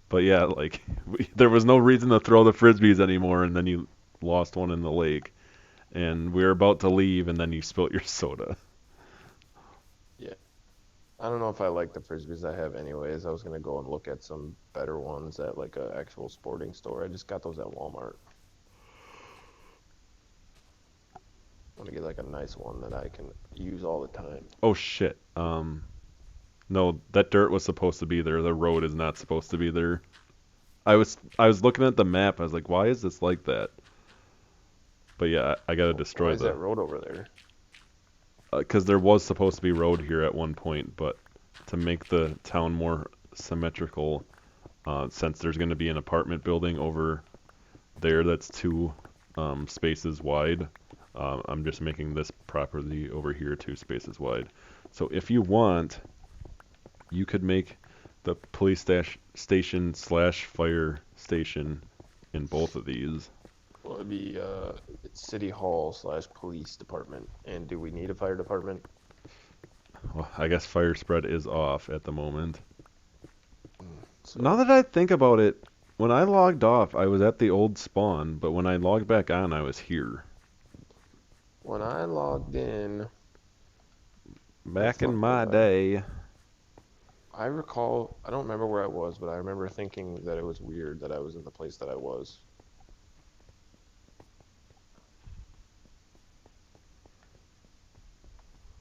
But yeah, like there was no reason to throw the frisbees anymore, and then you lost one in the lake, and we were about to leave, and then you spilt your soda. Yeah. I don't know if I like the frisbees I have anyways. I was gonna go and look at some better ones at like a actual sporting store. I just got those at Walmart. want to get like a nice one that I can use all the time. Oh shit. No, that dirt was supposed to be there. The road is not supposed to be there. I was looking at the map. I was like, why is this like that? But yeah, I gotta Why destroy is that road over there? because there was supposed to be road here at one point, but to make the town more symmetrical, since there's going to be an apartment building over there that's two spaces wide, I'm just making this property over here 2 spaces wide. So if you want, you could make the police station slash fire station in both of these. Well, it'd be it's City Hall slash Police Department. And do we need a fire department? Well, I guess fire spread is off at the moment. Now So that I think about it, when I logged off, I was at the old spawn, but when I logged back on, I was here. when I logged in, where the Back in fuck was my I? day. I recall, I don't remember where I was, but I remember thinking that it was weird that I was in the place that I was.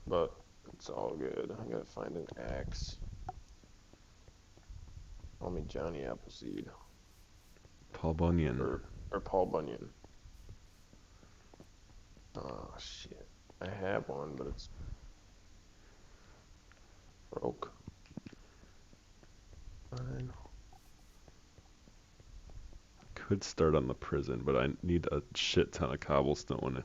But it's all good. I gotta find an axe. Call me Johnny Appleseed Paul Bunyan. or Paul Bunyan. Oh shit. I have one, but it's broke. Fine. Could start on the prison, but I need a shit ton of cobblestone.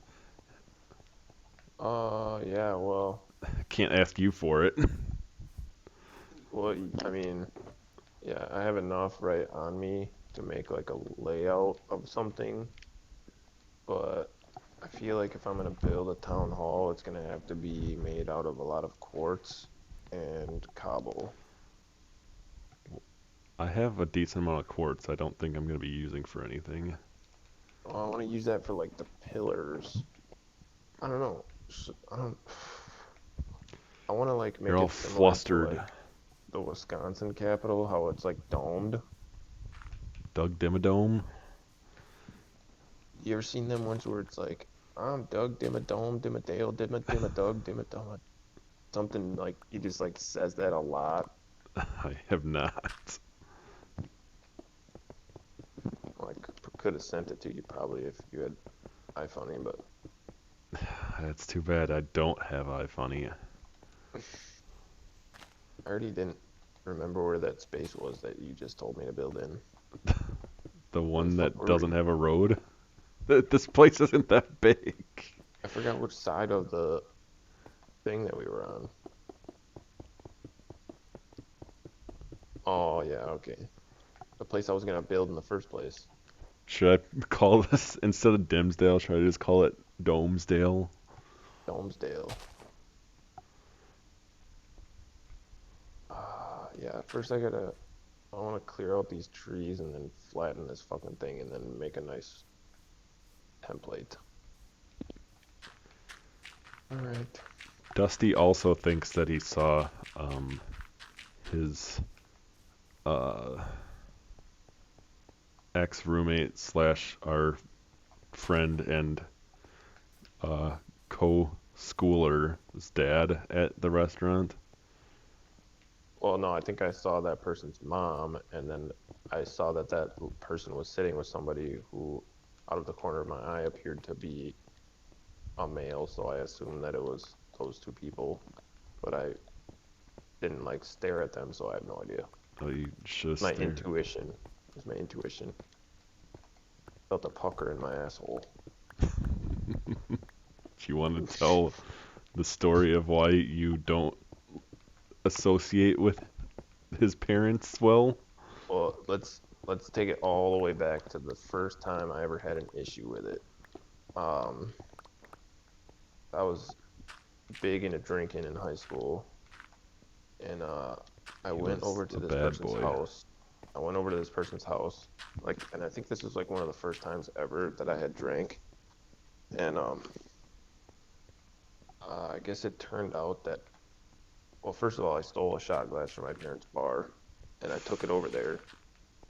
Yeah, well, I can't ask you for it. I mean, yeah, I have enough right on me to make like a layout of something, but I feel like if I'm gonna build a town hall, it's gonna have to be made out of a lot of quartz and cobble. I have a decent amount of quartz I don't think I'm going to be using for anything. Oh, I want to use that for like the pillars. I don't know. I don't. I want to like You're make all it similar to flustered. like the Wisconsin Capitol, how it's like domed. Doug Dimmadome. You ever seen them ones where it's like, I'm Doug Dimmadome, Dimmadale, Dimmadug, Dimmadome. Something like he just like says that a lot. I have not. Like could have sent it to you probably if you had iPhone, but That's too bad I don't have iFunny. I already didn't remember where that space was that you just told me to build in. The Where the one fuck that were doesn't we? have a road. This place isn't that big. I forgot which side of the thing that we were on. Oh yeah, okay. The place I was gonna build in the first place. Should I call this, instead of Dimsdale, should I just call it Domesdale? Domesdale. Yeah, first I wanna clear out these trees and then flatten this fucking thing and then make a nice template. Alright. Dusty also thinks that he saw his uh, ex-roommate slash our friend and co-schooler's dad at the restaurant. Well, no, I think I saw that person's mom, and then I saw that person was sitting with somebody who, out of the corner of my eye, appeared to be a male, so I assumed that it was those two people, but I didn't like stare at them, so I have no idea. Oh, you should My stare. intuition. It was my intuition. Felt a pucker in my asshole. If you want to tell the story of why you don't associate with his parents well. Well, let's take it all the way back to the first time I ever had an issue with it. Um, I was big into drinking in high school, and I He went was over to a this bad person's boy. house. I went over to this person's house, like, and I think this was like one of the first times ever that I had drank. And I guess it turned out that, well, first of all, I stole a shot glass from my parents' bar, and I took it over there,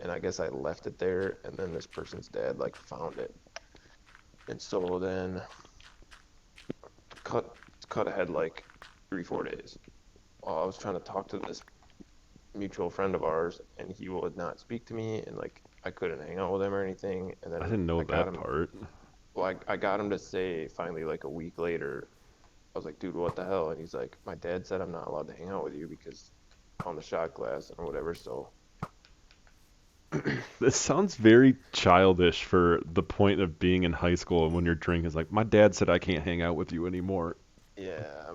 and I guess I left it there, and then this person's dad like found it, and so then it's cut ahead like 3 4 days. I was trying to talk to this mutual friend of ours, and he would not speak to me, and like I couldn't hang out with him or anything. And I then didn't know I got that him. part. Well, I got him to say finally like a week later. I was like, dude, what the hell? And he's like, my dad said I'm not allowed to hang out with you because on the shot glass and whatever. So This sounds very childish for the point of being in high school when you're drinking. It's like, my dad said I can't hang out with you anymore. yeah,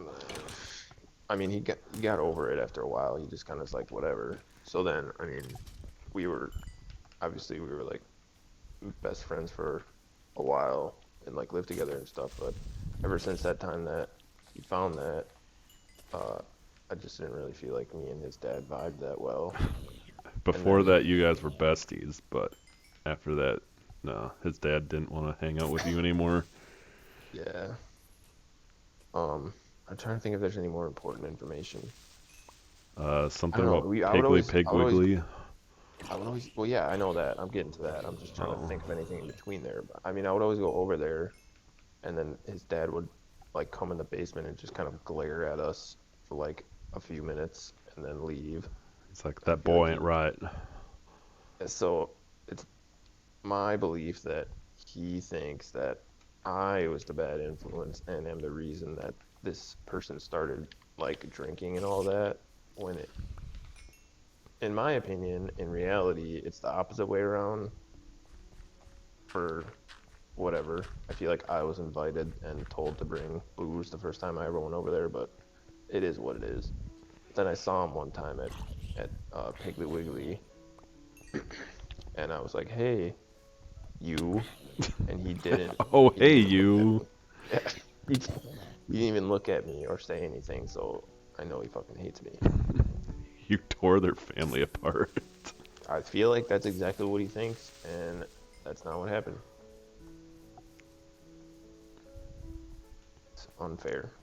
I mean, he got over it after a while. He just kind of was like, whatever. So then, I mean, we were obviously we were like best friends for a while and like lived together and stuff. But ever since that time that he found that, uh, I just didn't really feel like me and his dad vibed that well. And Before then, that, you guys were besties, but after that, no, his dad didn't want to hang out with you anymore. yeah, I'm trying to think if there's any more important information. I Something don't know. about Piggly Pig Wiggly. Well, yeah, I know that. I'm getting to that. I'm just trying to Oh, think of anything in between there. But I mean, I would always go over there, and then his dad would like come in the basement and just kind of glare at us for like a few minutes and then leave. it's like I that feel like boy ain't right. so it's my belief that he thinks that I was the bad influence and am the reason that this person started like drinking and all that. When it, in my opinion, in reality, it's the opposite way around for whatever. I feel like I was invited and told to bring booze the first time I ever went over there, but it is what it is. Then I saw him one time at Piggly Wiggly, and I was like, "Hey, you," and he didn't. Oh, He hey, didn't even look at you. me. He didn't even look at me or say anything, so I know he fucking hates me. You tore their family apart. I feel like that's exactly what he thinks, and that's not what happened. It's unfair.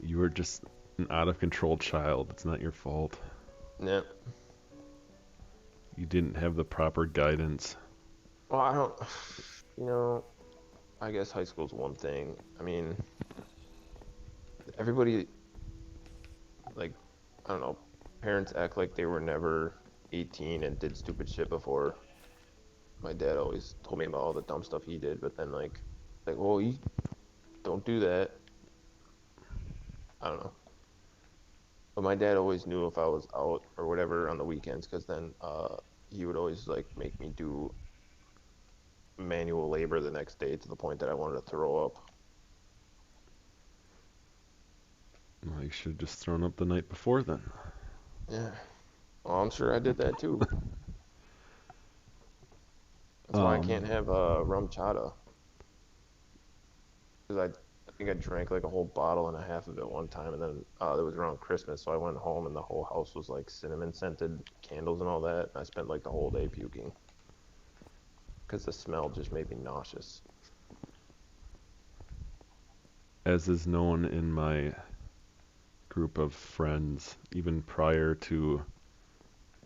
You were just an out of control child. It's not your fault. Yeah. You didn't have the proper guidance. Well, I don't. You know, I guess high school's one thing. I mean, everybody like I don't know, parents act like they were never 18 and did stupid shit before. My dad always told me about all the dumb stuff he did, but then like, well, you don't do that. I don't know. But my dad always knew if I was out or whatever on the weekends, because then he would always like make me do manual labor the next day to the point that I wanted to throw up. Well, you should have just thrown up the night before then. Yeah. Well, I'm sure I did that too. That's why I can't Um, have rum chata. Because I think I drank like a whole bottle and a half of it one time, and then it was around Christmas, so I went home and the whole house was like cinnamon scented candles and all that. And I spent like the whole day puking because the smell just made me nauseous. as is known in my group of friends, even prior to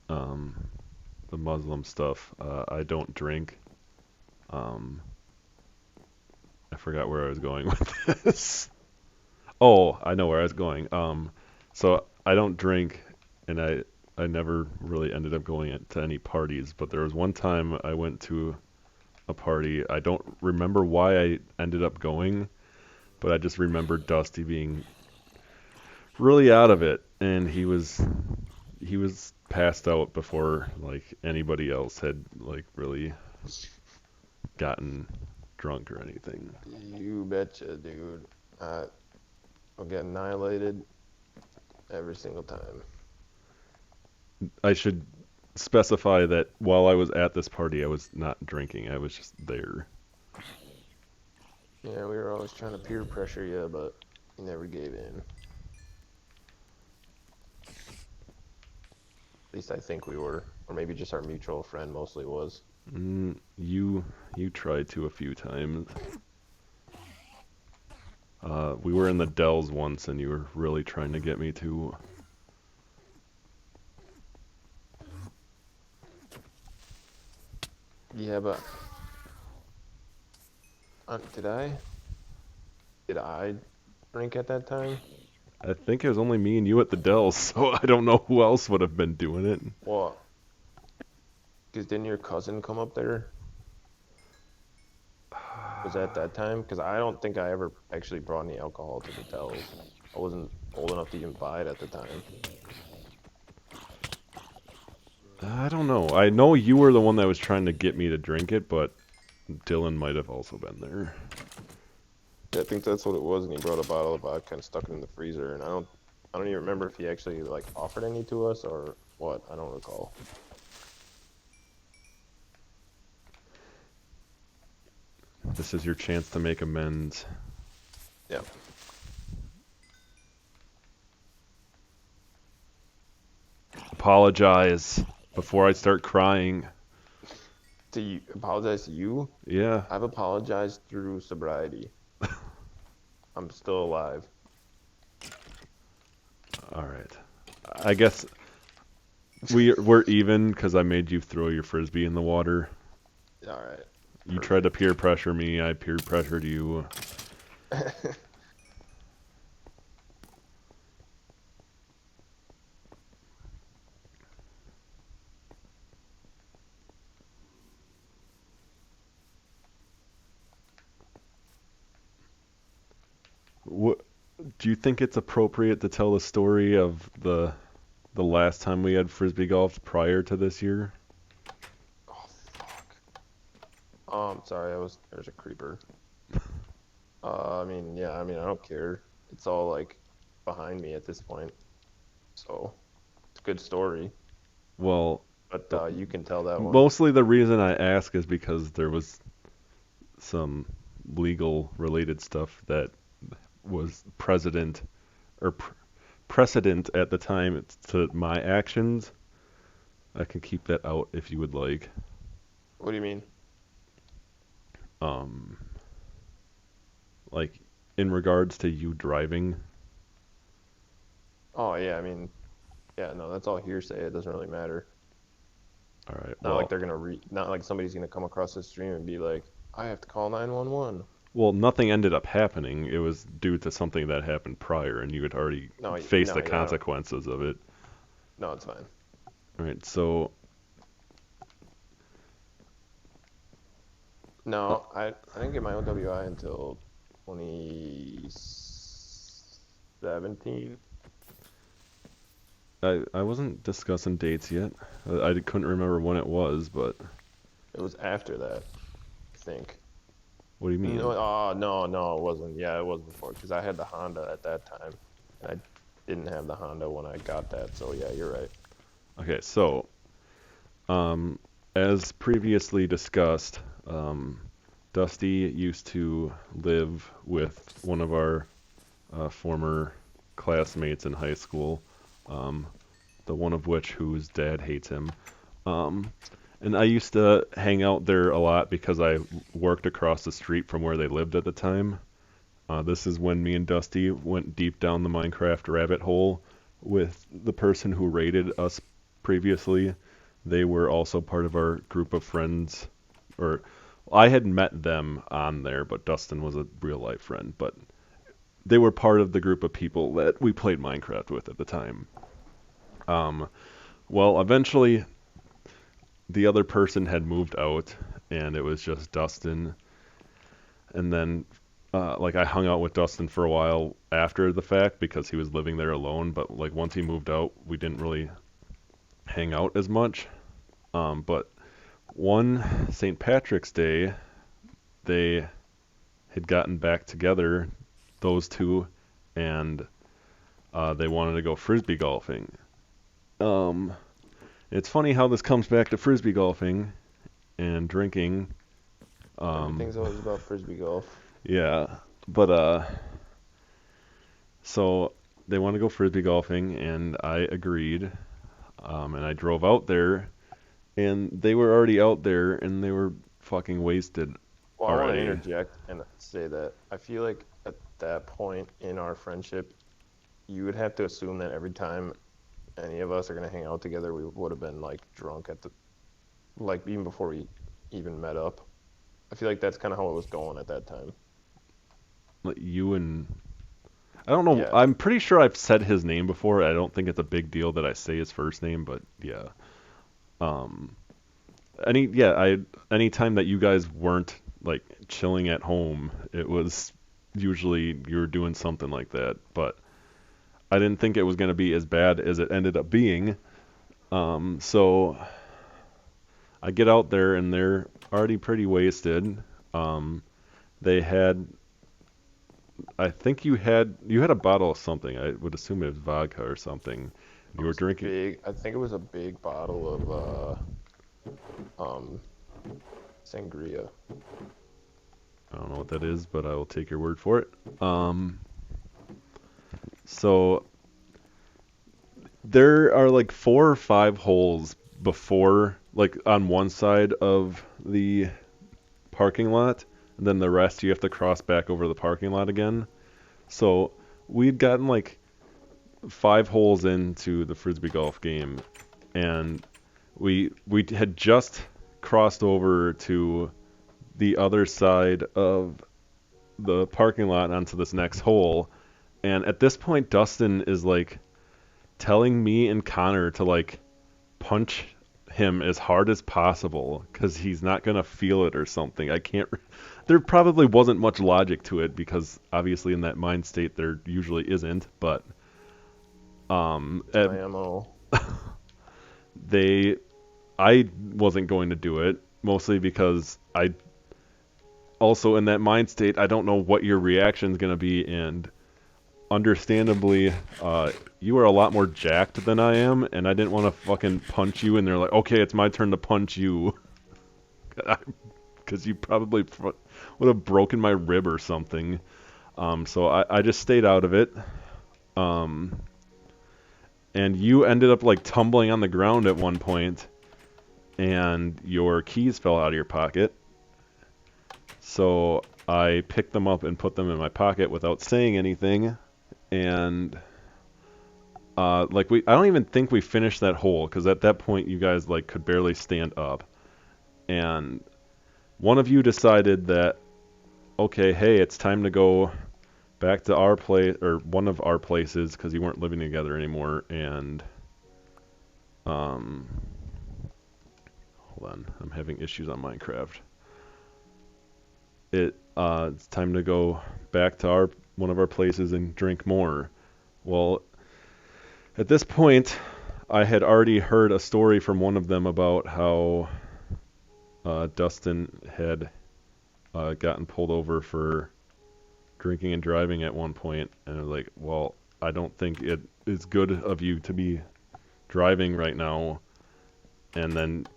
um, the Muslim stuff, I don't drink. Um, I forgot where I was going with this. Oh, I know where I was going. So I don't drink, and I never really ended up going to any parties. But there was one time I went to a party. I don't remember why I ended up going, but I just remember Dusty being really out of it, and he was passed out before like anybody else had like really gotten drunk or anything. You betcha, dude. I'll get annihilated every single time. I should specify that while I was at this party, I was not drinking. I was just there. Yeah, we were always trying to peer pressure you, but you never gave in. At least I think we were, or maybe just our mutual friend mostly was. You tried to a few times. We were in the Dells once, and you were really trying to get me to. Yeah, but Did I? Did I drink at that time? I think it was only me and you at the Dells, so I don't know who else would have been doing it. Well, because didn't your cousin come up there? Was that that time? Because I don't think I ever actually brought any alcohol to the Dells. I wasn't old enough to even buy it at the time. I don't know. I know you were the one that was trying to get me to drink it, but Dylan might have also been there. Yeah, I think that's what it was, and he brought a bottle of vodka and stuck it in the freezer, and I don't even remember if he actually like offered any to us or what. I don't recall. This is your chance to make amends. Yeah. Apologize before I start crying. To you, apologize to you? Yeah. I've apologized through sobriety. I'm still alive. All right. I guess we're even because I made you throw your frisbee in the water. All right. You tried to peer pressure me. I peer pressured you. What do you think it's appropriate to tell the story of the last time we had frisbee golf prior to this year? Oh fuck. Sorry, there's a creeper. I mean, yeah, I mean, I don't care. It's all like behind me at this point, so it's a good story. Well, But you can tell that one. mostly the reason I ask is because there was some legal related stuff that was precedent at the time to my actions. I can keep that out if you would like. What do you mean? Um, like in regards to you driving. Oh yeah, I mean, yeah, no, that's all hearsay. It doesn't really matter. All right. Not like Well, they're gonna not like somebody's gonna come across the stream and be like, I have to call 911. nothing ended up happening. It was due to something that happened prior, and you had already No, faced no, the yeah, consequences of it. no, it's fine. All right. So, uh, No, I didn't get my OWI until 2017. I wasn't discussing dates yet. I couldn't remember when it was, but It was after that, I think. what do you mean? No, no, it wasn't. Yeah, it was before because I had the Honda at that time, and I didn't have the Honda when I got that. So yeah, you're right. Okay. So, um, as previously discussed, Dusty used to live with one of our former classmates in high school, um, the one of which whose dad hates him. Um, and I used to hang out there a lot because I worked across the street from where they lived at the time. This is when me and Dusty went deep down the Minecraft rabbit hole with the person who raided us previously. They were also part of our group of friends, or I had met them on there, but Dustyn was a real life friend. But they were part of the group of people that we played Minecraft with at the time. Um, well, eventually the other person had moved out, and it was just Dustyn. And then, like, I hung out with Dustyn for a while after the fact because he was living there alone. But like once he moved out, we didn't really hang out as much. But one St. Patrick's Day, they had gotten back together, those two, and they wanted to go frisbee golfing. Um, it's funny how this comes back to frisbee golfing and drinking. Everything's always about frisbee golf. Yeah, but so they want to go frisbee golfing, and I agreed. And I drove out there, and they were already out there, and they were fucking wasted Well, I want to already. interject and say that I feel like at that point in our friendship, you would have to assume that every time any of us are gonna hang out together, we would have been like drunk at the like even before we even met up. I feel like that's kind of how it was going at that time. Like you and I don't know. Yeah. I'm pretty sure I've said his name before. I don't think it's a big deal that I say his first name, but yeah. Um, any time that you guys weren't like chilling at home, it was usually you were doing something like that. But I didn't think it was going to be as bad as it ended up being. So I get out there and they're already pretty wasted. Um, they had, I think you had a bottle of something. I would assume it was vodka or something. It You were was drinking. big. I think it was a big bottle of sangria. I don't know what that is, but I will take your word for it. So there are like 4 or 5 holes before, like on one side of the parking lot, and then the rest you have to cross back over the parking lot again. So we'd gotten like 5 holes into the frisbee golf game, and we had just crossed over to the other side of the parking lot onto this next hole. And at this point, Dustyn is like telling me and Connor to like punch him as hard as possible because he's not gonna feel it or something. I can't. There probably wasn't much logic to it because obviously in that mind state there usually isn't. But at, Ammo. I wasn't going to do it mostly because I also in that mind state I don't know what your reaction's gonna be, and understandably, you are a lot more jacked than I am, and I didn't want to fucking punch you, and they're like, okay, it's my turn to punch you. Because you probably would have broken my rib or something. So I just stayed out of it. And you ended up like tumbling on the ground at one point, and your keys fell out of your pocket. So I picked them up and put them in my pocket without saying anything. And I don't even think we finished that hole because at that point you guys like could barely stand up. And one of you decided that, okay, hey, it's time to go back to our place or one of our places because you weren't living together anymore. And hold on, I'm having issues on Minecraft. It's time to go back to one of our places and drink more. Well, at this point, I had already heard a story from one of them about how Dustyn had gotten pulled over for drinking and driving at one point, and I was like, well, I don't think it is good of you to be driving right now. And then,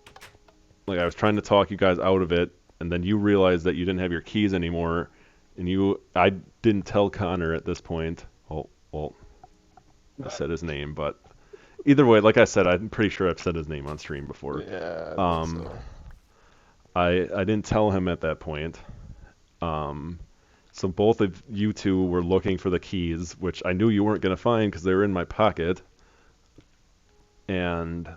like, I was trying to talk you guys out of it, and then you realized that you didn't have your keys anymore, and I didn't tell Connor at this point. Oh, well, I said his name, but either way, like I said, I'm pretty sure I've said his name on stream before. Yeah. I think so. I didn't tell him at that point. So both of you two were looking for the keys, which I knew you weren't going to find because they were in my pocket. And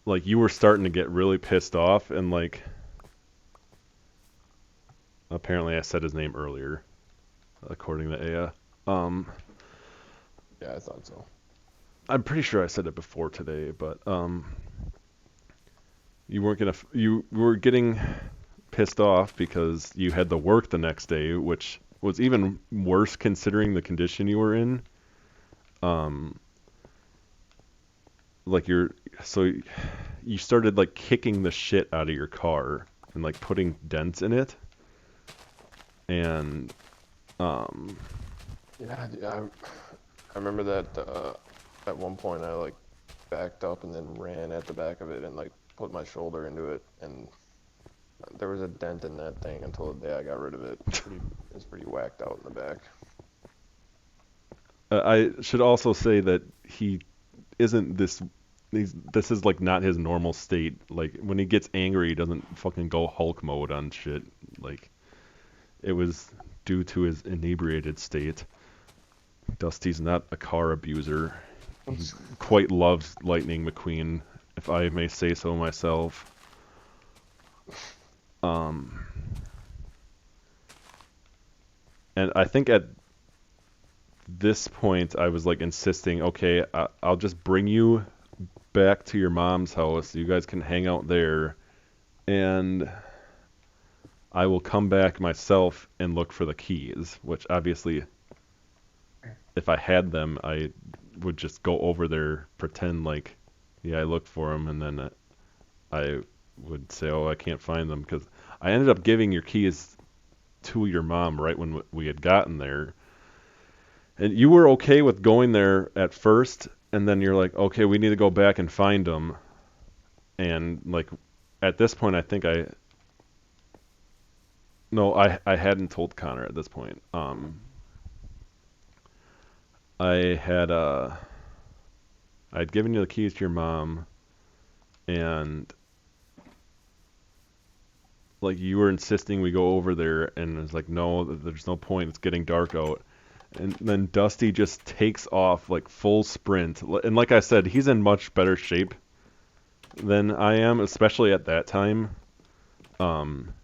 like you were starting to get really pissed off, and like apparently I said his name earlier, according to Aya. Yeah, I thought so. I'm pretty sure I said it before today, but you were getting pissed off because you had to work the next day, which was even worse considering the condition you were in. So you started like kicking the shit out of your car and like putting dents in it. And Yeah, I remember that at one point I like backed up and then ran at the back of it and like put my shoulder into it, and there was a dent in that thing until the day I got rid of it. It's pretty whacked out in the back. I should also say that he isn't this. This is like not his normal state. Like when he gets angry, he doesn't fucking go Hulk mode on shit. Like it was due to his inebriated state. Dusty's not a car abuser. He quite loves Lightning McQueen, if I may say so myself. Um, and I think at this point I was like insisting, okay, I'll just bring you back to your mom's house. You guys can hang out there, and I will come back myself and look for the keys, which obviously, if I had them, I would just go over there, pretend like, yeah, I looked for them, and then I would say, oh, I can't find them, because I ended up giving your keys to your mom right when we had gotten there. And you were okay with going there at first, and then you're like, okay, we need to go back and find them. And like at this point, I think no, I hadn't told Connor at this point. I had I'd given you the keys to your mom, and like you were insisting we go over there, and it's like, no, there's no point. It's getting dark out. And then Dusty just takes off like full sprint. And like I said, he's in much better shape than I am, especially at that time. Um,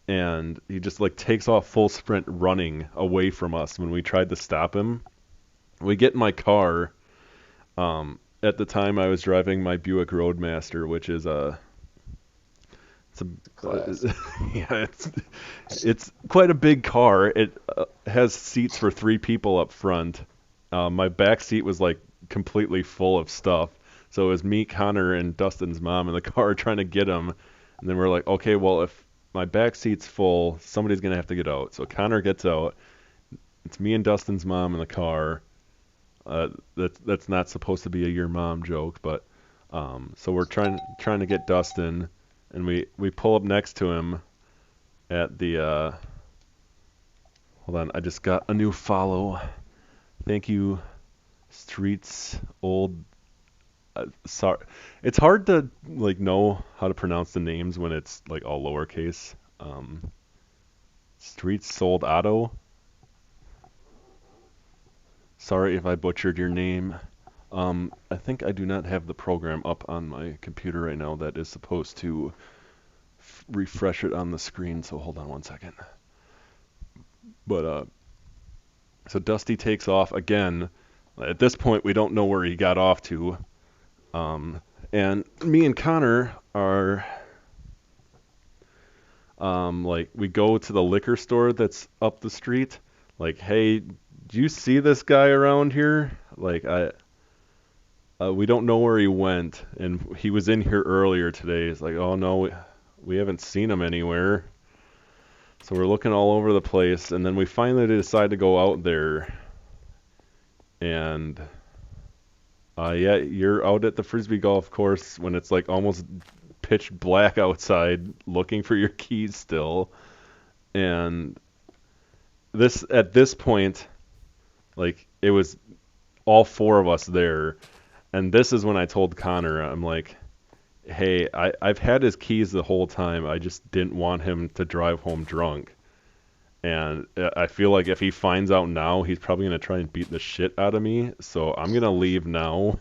and he just like takes off full sprint running away from us when we tried to stop him. We get in my car. At the time I was driving my Buick Roadmaster, which is it's a Class. yeah, it's quite a big car. It has seats for 3 people up front. My back seat was like completely full of stuff. So it was me, Connor, and Dustin's mom in the car trying to get him. And then we're like, okay, well, if my back seat's full, somebody's gonna have to get out. So Connor gets out. It's me and Dustin's mom in the car. That's not supposed to be a your mom joke, but so we're trying to get Dustin, and we pull up next to him at the hold on, I just got a new follow. Thank you, Streets Old. Sorry, it's hard to like know how to pronounce the names when it's like all lowercase. Streets Sold Auto. Sorry if I butchered your name. I think I do not have the program up on my computer right now that is supposed to refresh it on the screen, so hold on one second. But so Dusty takes off again. At this point, we don't know where he got off to. And me and Connor are like we go to the liquor store that's up the street. Like, hey, do you see this guy around here? Like, we don't know where he went, and he was in here earlier today. It's like, oh no, we haven't seen him anywhere. So we're looking all over the place, and then we finally decide to go out there. And yeah, you're out at the Frisbee golf course when it's like almost pitch black outside, looking for your keys still. And at this point, like it was all 4 of us there. And this is when I told Connor, I'm like, hey, I've had his keys the whole time. I just didn't want him to drive home drunk. And I feel like if he finds out now, he's probably going to try and beat the shit out of me. So I'm going to leave now.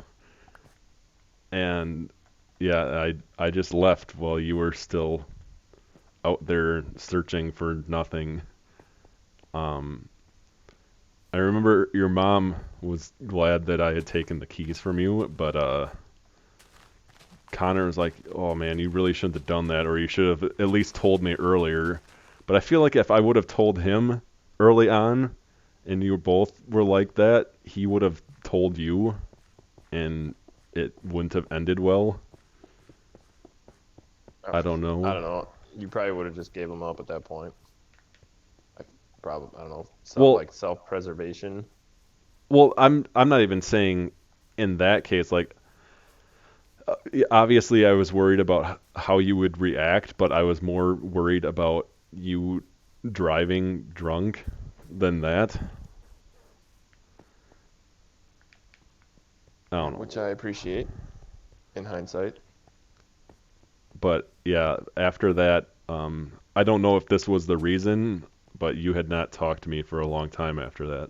And yeah, I just left while you were still out there searching for nothing. I remember your mom was glad that I had taken the keys from you, but Connor was like, oh man, you really shouldn't have done that, or you should have at least told me earlier. But I feel like if I would have told him early on, and you both were like that, he would have told you, and it wouldn't have ended well. I don't know. I don't know. You probably would have just gave him up at that point. Like, probably, I don't know. Well, Like self-preservation. well, I'm not even saying in that case, like, obviously I was worried about how you would react, but I was more worried about you driving drunk than that. I don't know. Which I appreciate in hindsight. But yeah, after that, I don't know if this was the reason, but you had not talked to me for a long time after that.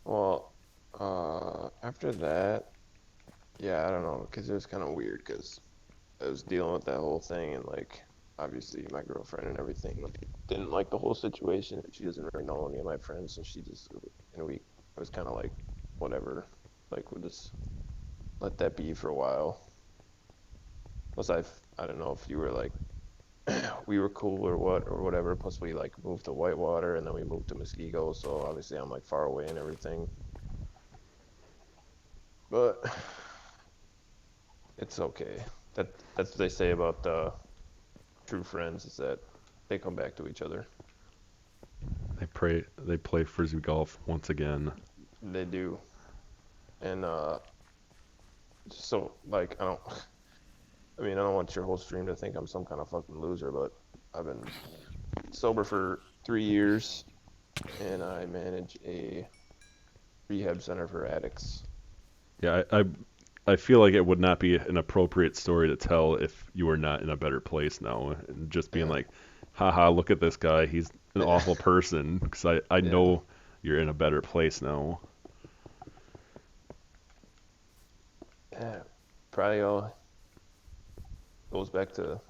Well, after that, yeah, I don't know, because it was kind of weird, because I was dealing with that whole thing, and like obviously my girlfriend and everything like, didn't like the whole situation. She doesn't really know any of my friends, and she just in a week it was kind of like whatever. Like we'll just let that be for a while. Plus I don't know if you were like we were cool or what or whatever. Plus we like moved to Whitewater and then we moved to Muskego, so obviously I'm like far away and everything. But it's okay. That's what they say about true friends is that they come back to each other. They play frisbee golf once again. They do. And so like I don't want your whole stream to think I'm some kind of fucking loser, but I've been sober for 3 years and I manage a rehab center for addicts. Yeah, I feel like it would not be an appropriate story to tell if you were not in a better place now, and just being Yeah. like, haha, look at this guy, he's an awful person, because I Yeah. know you're in a better place now. Yeah. Probably all goes back to,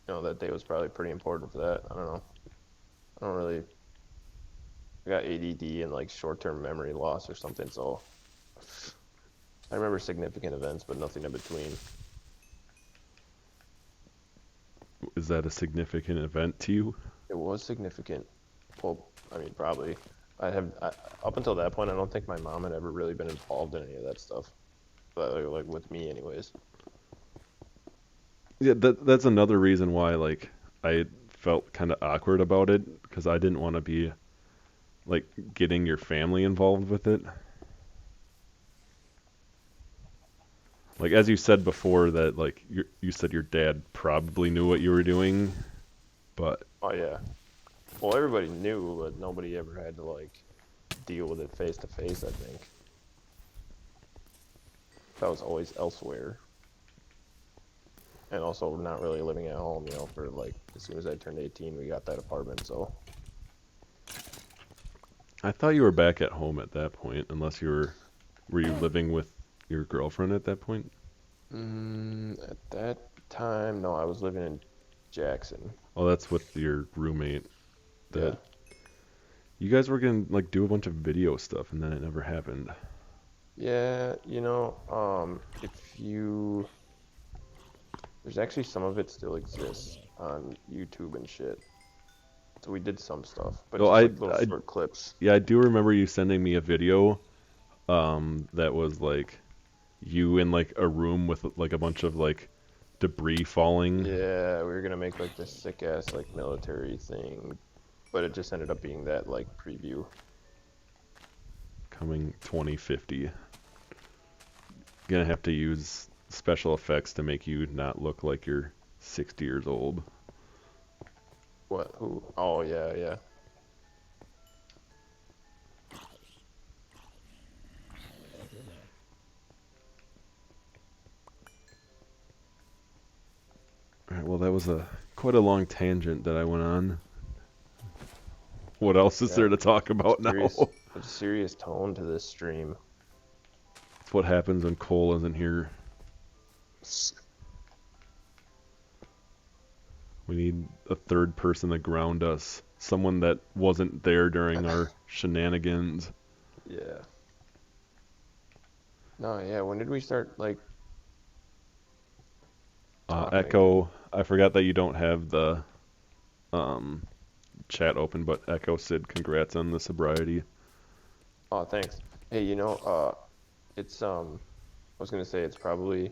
that day was probably pretty important for that. I don't know. I don't really, I got ADD and like short-term memory loss or something, so I remember significant events, but nothing in between. Is that a significant event to you? It was significant. Well, probably. Up until that point, I don't think my mom had ever really been involved in any of that stuff. But like with me, anyways. Yeah, that's another reason why like I felt kind of awkward about it, because I didn't want to be like getting your family involved with it. Like as you said before that like you said your dad probably knew what you were doing, but Oh yeah. Well, everybody knew, but nobody ever had to like deal with it face to face. I think that was always elsewhere, and also not really living at home. For like as soon as I turned 18, we got that apartment. So I thought you were back at home at that point, unless were you living with your girlfriend at that point? at that time, no, I was living in Jackson. Oh, that's with your roommate. Yeah. That you guys were gonna like do a bunch of video stuff, and then it never happened. Yeah, if you there's actually some of it still exists on YouTube and shit. So we did some stuff, but Oh, just like little short clips. yeah, I do remember you sending me a video, that was like you in like a room with like a bunch of like debris falling. Yeah, we were gonna make like this sick ass like military thing, but it just ended up being that like preview. Coming 2050. Gonna have to use special effects to make you not look like you're 60 years old. What? Who? Oh yeah, yeah. All right, well, that was quite a long tangent that I went on. What else is Yeah. there to talk about now? A serious tone to this stream. That's what happens when Cole isn't here. We need a third person to ground us. Someone that wasn't there during our shenanigans. Yeah. No, yeah. When did we start like talking Echo, again? I forgot that you don't have the um, chat open, but Echo said congrats on the sobriety. Oh, thanks. Hey, it's I was gonna say it's probably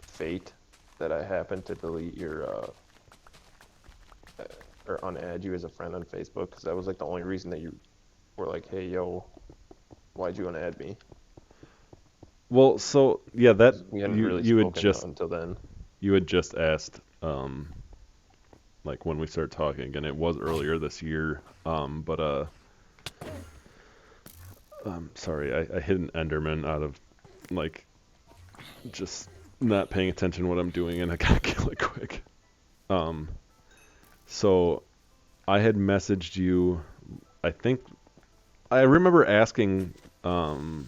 fate that I happened to delete your or unadd you as a friend on Facebook because that was like the only reason that you were like, hey, yo, why'd you unadd me? Well, so yeah, that 'Cause we hadn't you really you had spoken just until then. asked like when we started talking, and it was earlier this year. Sorry, I hit an Enderman out of like just not paying attention to what I'm doing, and I gotta kill it quick. Um, so I had messaged you. I think I remember asking Connor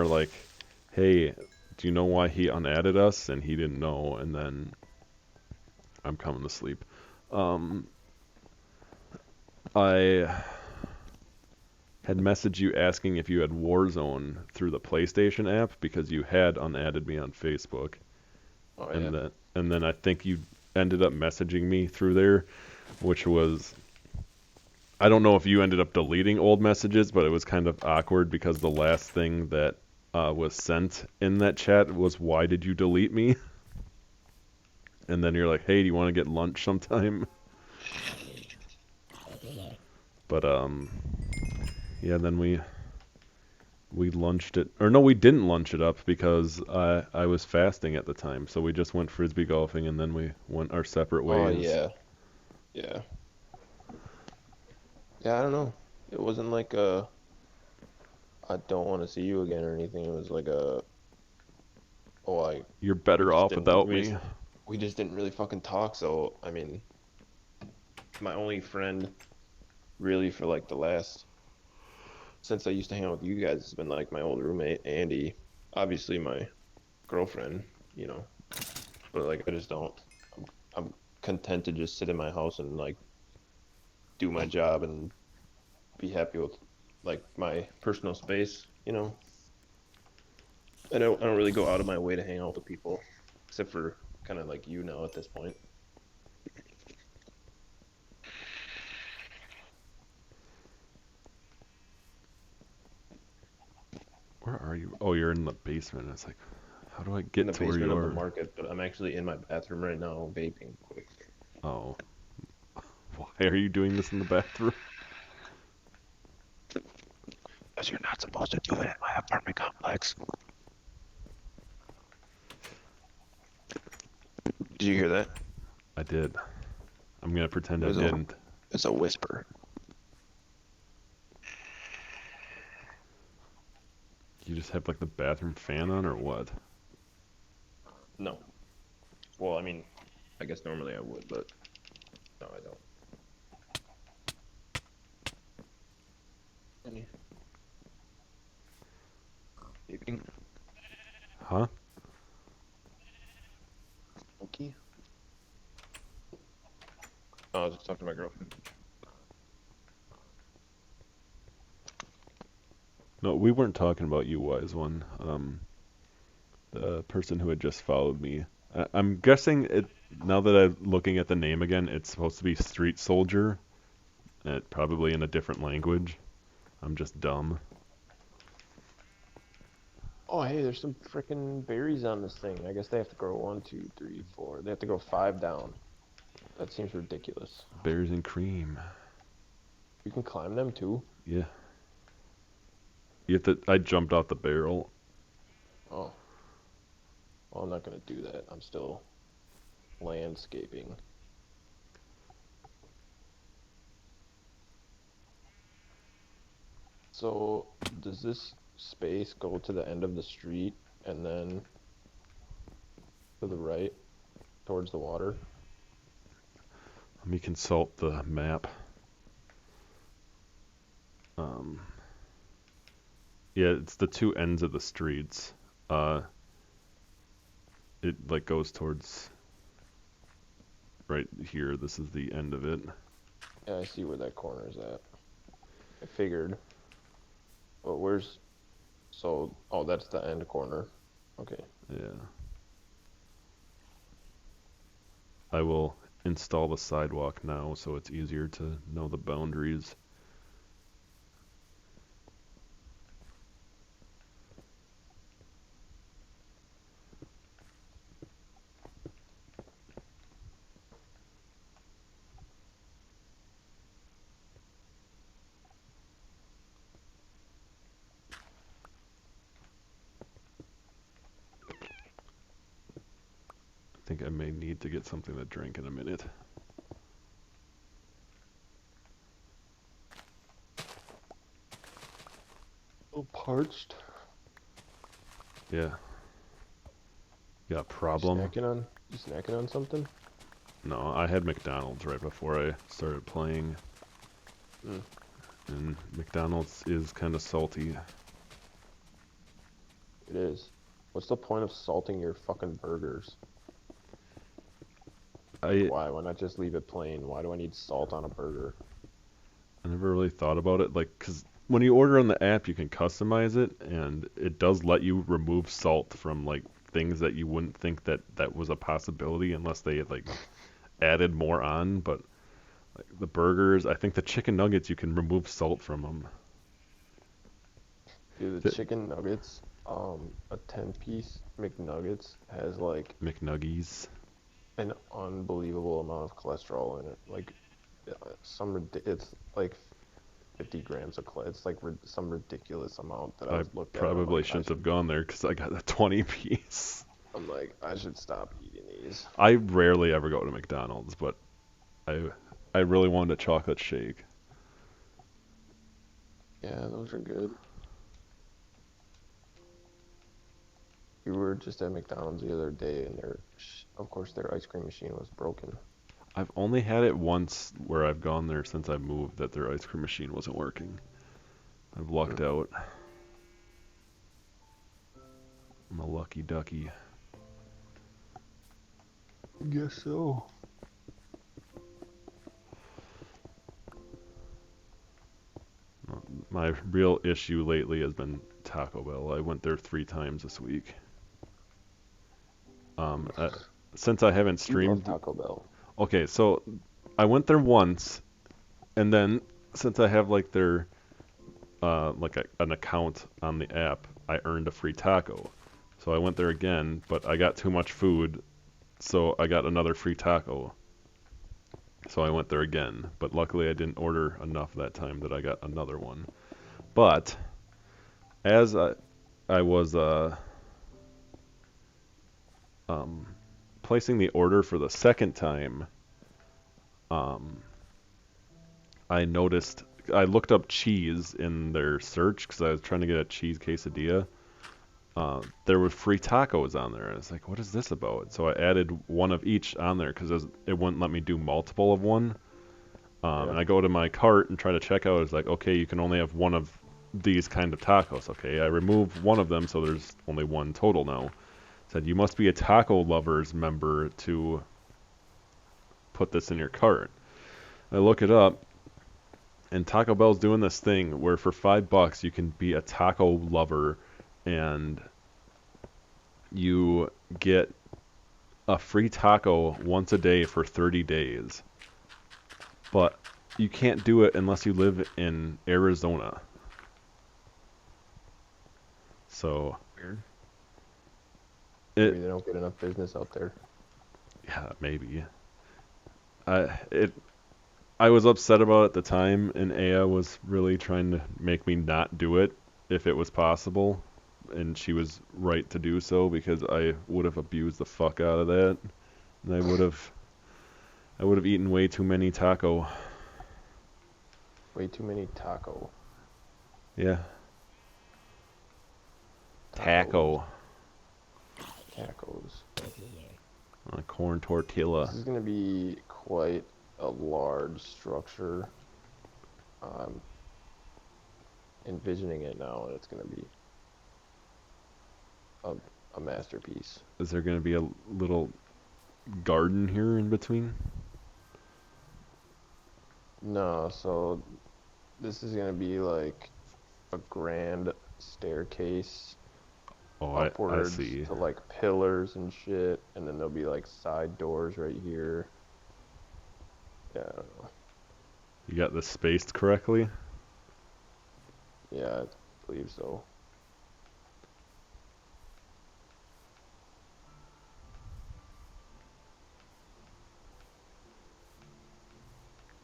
like, "Hey, do you know why he unadded us? And he didn't know, and then I'm coming to sleep. I had messaged you asking if you had Warzone through the PlayStation app because you had unadded me on Facebook. Oh, and yeah. then I think you ended up messaging me through there, which was, I don't know if you ended up deleting old messages, but it was kind of awkward because the last thing that was sent in that chat was, "Why did you delete me?" And then you're like, "Hey, do you want to get lunch sometime?" But yeah, then we lunched it, or no, we didn't lunch it up because I was fasting at the time, so we just went frisbee golfing and then we went our separate Oh, ways. yeah. Yeah. Yeah, I don't know. It wasn't like a I don't want to see you again or anything. It was like a oh I You're we better just off didn't without me. we just didn't really fucking talk. So I mean, my only friend really for like the last since I used to hang out with you guys has been like my old roommate Andy. Obviously my girlfriend, you know. But like I just don't. I'm content to just sit in my house and like do my job and be happy with like my personal space, you know. I don't really go out of my way to hang out with people, except for kind of like you now at this point. Where are you? Oh, you're in the basement. It's like, how do I In get the to where basement you of the are? market, but I'm actually in my bathroom right now vaping quick. Oh, why are you doing this in the bathroom? Because you're not supposed to do it at my apartment complex. Did you hear that? I did. I'm gonna pretend It I was a didn't. it's a whisper. You just have like the bathroom fan on or what? No. Well, I mean, I guess normally I would, but no, I don't. Any vaping? Huh? Okay. Oh, I was just talking to my girlfriend. No, we weren't talking about you, wise one. The person who had just followed me. I'm guessing it. Now that I'm looking at the name again, it's supposed to be Street Soldier. Probably in a different language. I'm just dumb. Oh, hey, there's some freaking berries on this thing. I guess they have to grow one, two, three, four. They have to grow five down. That seems ridiculous. Bears and cream. You can climb them too? Yeah. You have to. I jumped out the barrel. Oh, well, I'm not gonna do that. I'm still landscaping. So, does this space go to the end of the street and then to the right towards the water? Let me consult the map. Um, yeah, it's the two ends of the streets. Uh, it like goes towards right here. This is the end of it. Yeah, I see where that corner is at. I figured. But where's... So, oh, that's the end corner. Okay. Yeah. I will install the sidewalk now so it's easier to know the boundaries. I think I may need to get something to drink in a minute. Oh, parched. Yeah. Got a You problem? snacking on? You snacking on something? No, I had McDonald's right before I started playing, Hmm. and McDonald's is kind of salty. It is. What's the point of salting your fucking burgers? I Why? Why not just leave it plain? Why do I need salt on a burger? I never really thought about it, like, 'cause when you order on the app, you can customize it, and it does let you remove salt from like things that you wouldn't think that was a possibility unless they had, like added more on. But like the burgers, I think the chicken nuggets, you can remove salt from them. Dude, the chicken nuggets, a 10-piece McNuggets has like McNuggies. an unbelievable amount of cholesterol in it. Like it's like 50 grams of it's like some ridiculous amount that I I was looked at. And I'm probably like, shouldn't have gone there because I got a 20 piece. I'm like, I should stop eating these. I rarely ever go to McDonald's, but I I really wanted a chocolate shake. Yeah, those are good. We were just at McDonald's the other day, and of course, their ice cream machine was broken. I've only had it once where I've gone there since I moved that their ice cream machine wasn't working. I've lucked out. I'm a lucky ducky. Guess so. My real issue lately has been Taco Bell. I went there 3 times this week. Um, uh, since I haven't You love streamed. Taco Bell. Okay, so I went there once, and then since I have like their an account on the app, I earned a free taco. So I went there again, but I got too much food, so I got another free taco. So I went there again, but luckily I didn't order enough that time that I got another one. But as I was placing the order for the second time, I noticed I looked up cheese in their search because I was trying to get a cheese quesadilla. There were free tacos on there. I was like, what is this about? So I added one of each on there because it wouldn't let me do multiple of one. And I go to my cart and try to check out. It's like, okay, you can only have one of these kind of tacos. Okay, I remove one of them, so there's only one total now. It said you must be a Taco Lovers member to put this in your cart. I look it up, and Taco Bell's doing this thing where for $5 you can be a taco lover, and you get a free taco once a day for 30 days. But you can't do it unless you live in Arizona. So Weird. Maybe they don't get enough business out there. Yeah, maybe. I was upset about it at the time, and Aya was really trying to make me not do it if it was possible, and she was right to do so because I would have abused the fuck out of that, and I would have eaten way too many taco. Way too many taco. Yeah. Taco. Tacos. On a corn tortilla. This is going to be quite a large structure. I'm envisioning it now, and it's going to be a masterpiece. Is there going to be a little garden here in between? No, so this is going to be like a grand staircase Oh, upwards I see. to like pillars and shit, and then there'll be like side doors right here. Yeah, I don't know. You got this spaced correctly? Yeah, I believe so.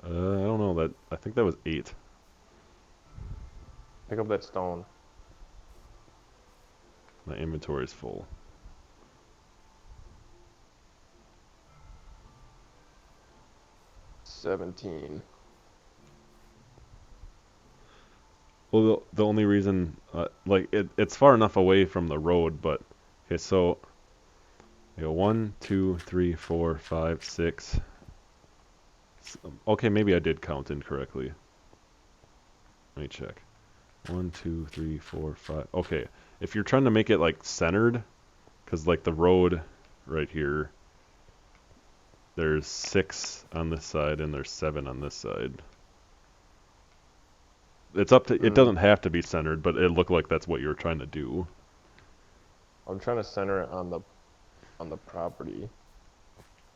I don't know. I think that was 8. Pick up that stone. My inventory is full. $17. Well, the only reason, it's far enough away from the road, but okay. So, you go 1, 2, 3, 4, 5, 6. Okay, maybe I did count incorrectly. Let me check. 1, 2, 3, 4, 5. Okay, if you're trying to make it like centered, Because like the road right here, there's 6 on this side and there's 7 on this side. It's up to. It doesn't have to be centered, but it looked like that's what you were trying to do. I'm trying to center it on the property.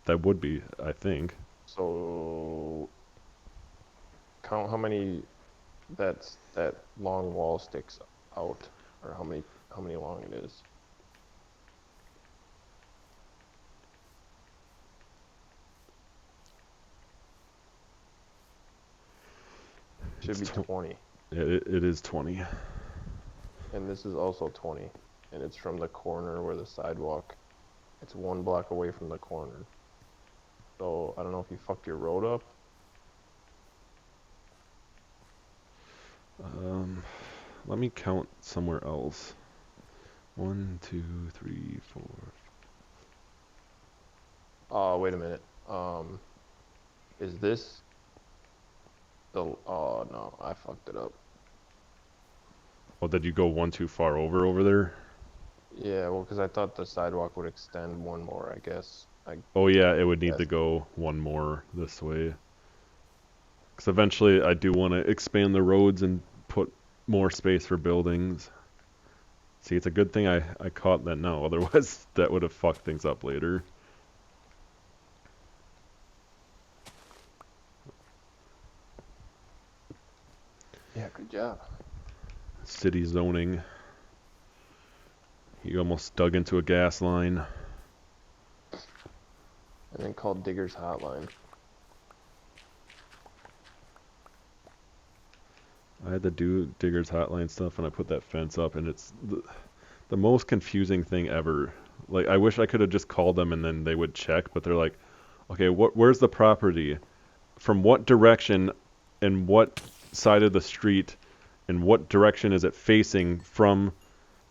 That would be, I think. So count how many that long wall sticks out, or how many long it is. Should be 20. It is 20. And this is also 20. And it's from the corner where the sidewalk. It's 1 block away from the corner. So I don't know if you fucked your road up. Let me count somewhere else. 1, 2, 3, 4. Oh, wait a minute. Is this the? Oh no, I fucked it up. Oh, did you go one too far over there? Yeah, well, because I thought the sidewalk would extend 1 more. I guess. Oh yeah, it would need Yes. to go 1 more this way. Because eventually I do want to expand the roads and put more space for buildings. See, it's a good thing I caught that now. Otherwise, that would have fucked things up later. Yeah, good job. City zoning. You almost dug into a gas line. And then called Digger's Hotline. I had to do Digger's Hotline stuff, and I put that fence up, and it's the most confusing thing ever. Like, I wish I could have just called them, and then they would check, but they're like, okay, where's the property? From what direction, and what side of the street, and what direction is it facing from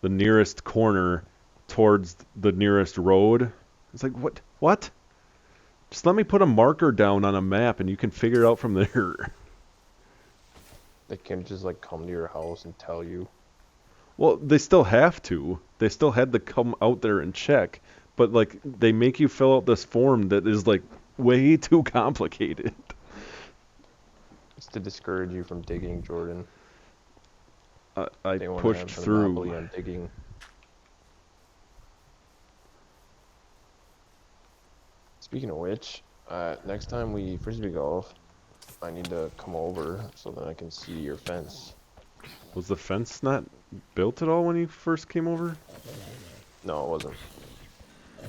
the nearest corner towards the nearest road? It's like, what? Just let me put a marker down on a map, and you can figure it out from there. They can just like come to your house and tell you. Well, they still have to. They still had to come out there and check. But, like, they make you fill out this form that is, like, way too complicated. It's to discourage you from digging, Jordan. I They want to pushed have the through. monopoly on digging. Speaking of which, next time we frisbee golf, I need to come over so that I can see your fence. Was the fence not built at all when you first came over? No, it wasn't.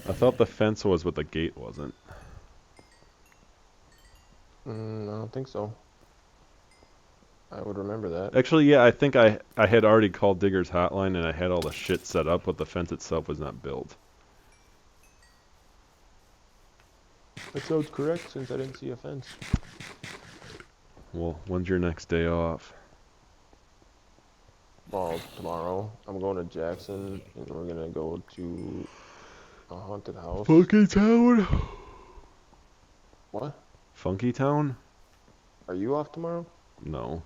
I thought the fence was, but the gate wasn't. I don't think so. I would remember that. Actually, yeah, I think I had already called Digger's Hotline and I had all the shit set up, but the fence itself was not built. That sounds correct since I didn't see a fence. Well, when's your next day off? Well, tomorrow I'm going to Jackson and we're gonna go to a haunted house. Funky Town? What? Funky Town? Are you off tomorrow? No.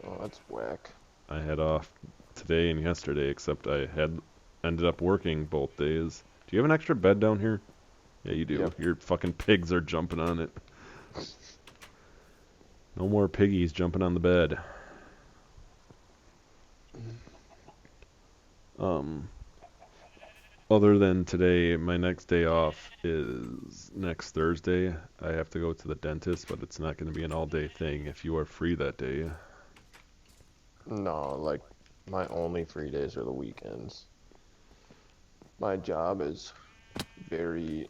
Oh, that's whack. I had off today and yesterday, except I had ended up working both days. Do you have an extra bed down here? Yeah, you do. Yep. Your fucking pigs are jumping on it. No more piggies jumping on the bed. Other than today, my next day off is next Thursday. I have to go to the dentist, but it's not going to be an all-day thing if you are free that day. No, like, my only free days are the weekends. My job is very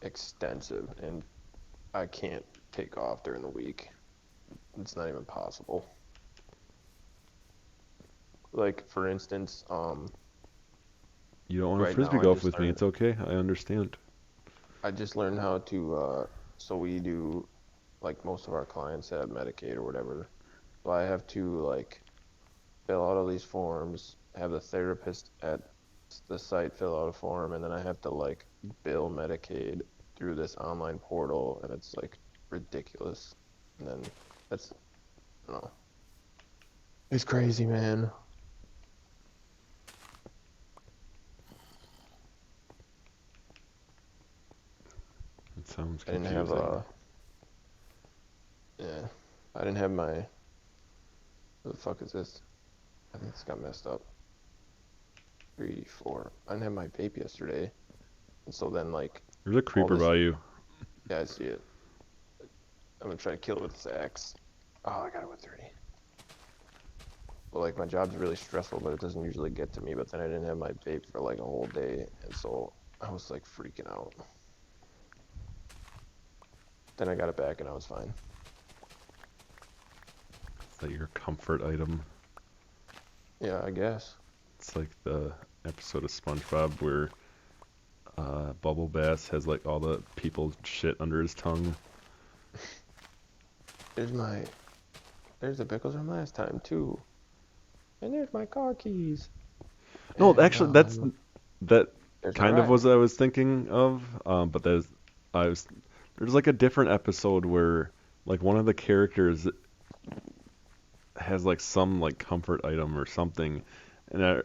extensive, and I can't take off during the week. It's not even possible. Like, for instance, You don't want to right frisbee now I golf just with me, learned it's okay. I understand. I just learned how to, so we do, like, most of our clients have Medicaid or whatever. So I have to, like, fill out all these forms, have the therapist at the site fill out a form, and then I have to, like, bill Medicaid through this online portal, and it's, like, ridiculous. And then that's, I don't know. It's crazy, man. Sounds I didn't have confusing. yeah, I didn't have my, what the fuck is this? I think this got messed up. 3, 4. I didn't have my vape yesterday, and so then like There's a all creeper this, by you. yeah, I see it. I'm gonna try to kill it with this axe. Oh, I got it with 30. But like my job's really stressful, but it doesn't usually get to me. But then I didn't have my vape for like a whole day, and so I was like freaking out. Then I got it back and I was fine. Is that your comfort item? Yeah, I guess. It's like the episode of SpongeBob where Bubble Bass has like all the people's shit under his tongue. There's the pickles from last time too. And there's my car keys. No, And actually, that there's my kind of ride. was what I was thinking of. But there's like a different episode where like one of the characters has like some like comfort item or something, and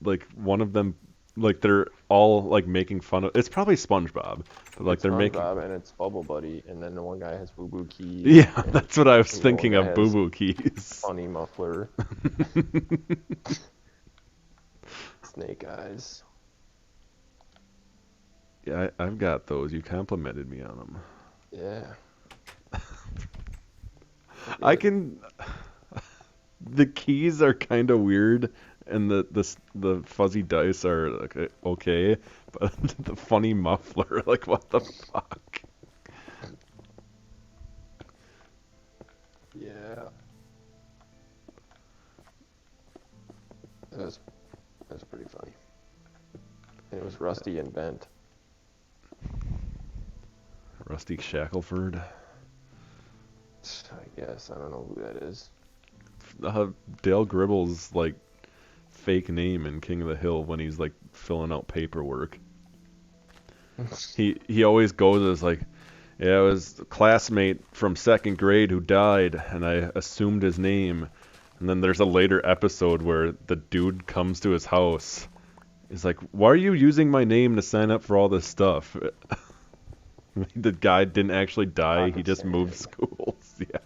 like one of them, like they're all like making fun of. It's probably SpongeBob, but like It's they're making. SpongeBob and it's Bubble Buddy, and then the one guy has Boo Boo keys, Yeah, and that's what I was the one thinking guy of. Boo has Boo Keys. funny muffler, snake eyes. Yeah, I've got those. You complimented me on them. Yeah. I Good. can. The keys are kind of weird, and the fuzzy dice are like, okay, but the funny muffler, like what the fuck? Yeah. That was that was pretty funny. And it was rusty and bent. Rusty Shackleford. I guess I don't know who that is. Dale Gribble's like fake name in King of the Hill when he's like filling out paperwork. He always goes as like, yeah, it was a classmate from second grade who died, and I assumed his name. And then there's a later episode where the dude comes to his house. He's like, why are you using my name to sign up for all this stuff? The guy didn't actually die. He Pocket just moved sand. schools. Yeah.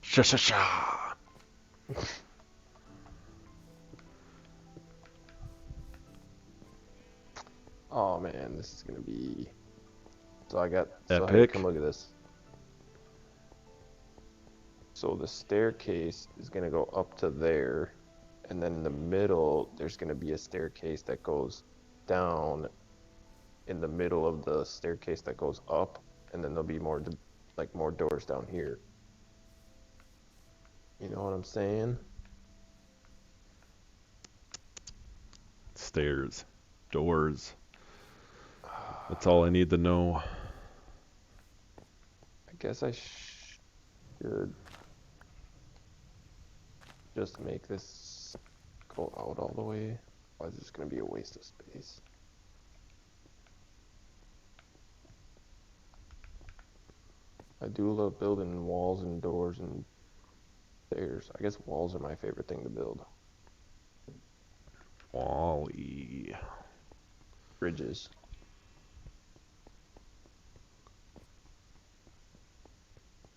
Sha sha sha. Oh man, this is gonna be. So hey, Epic. come look at this. So the staircase is gonna go up to there, and then in the middle there's gonna be a staircase that goes down in the middle of the staircase that goes up, and then there'll be more doors down here. You know what I'm saying? Stairs. Doors. That's all I need to know. I guess I should just make this go out all the way. Or is this gonna be a waste of space? I do love building walls and doors and stairs. I guess walls are my favorite thing to build. Wally. Bridges.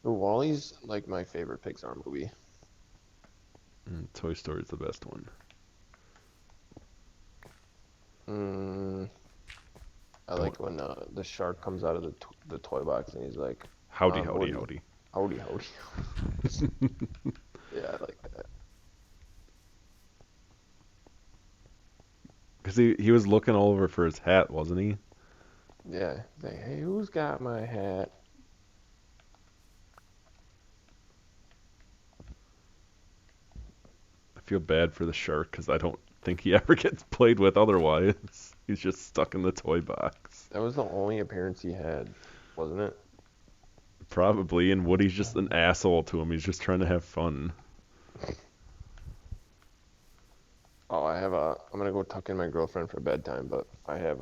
The Wally's like my favorite Pixar movie. Toy Story's the best one. Mm, I like when the shark comes out of the toy box and he's like, Howdy, howdy, Woody. howdy. Howdy, howdy. Yeah, I like that. Because he was looking all over for his hat, wasn't he? Yeah, he's like, hey, who's got my hat? I feel bad for the shark because I don't think he ever gets played with otherwise. He's just stuck in the toy box. That was the only appearance he had, wasn't it? Probably, and Woody's just an asshole to him. He's just trying to have fun. Oh, I'm gonna go tuck in my girlfriend for bedtime, but I have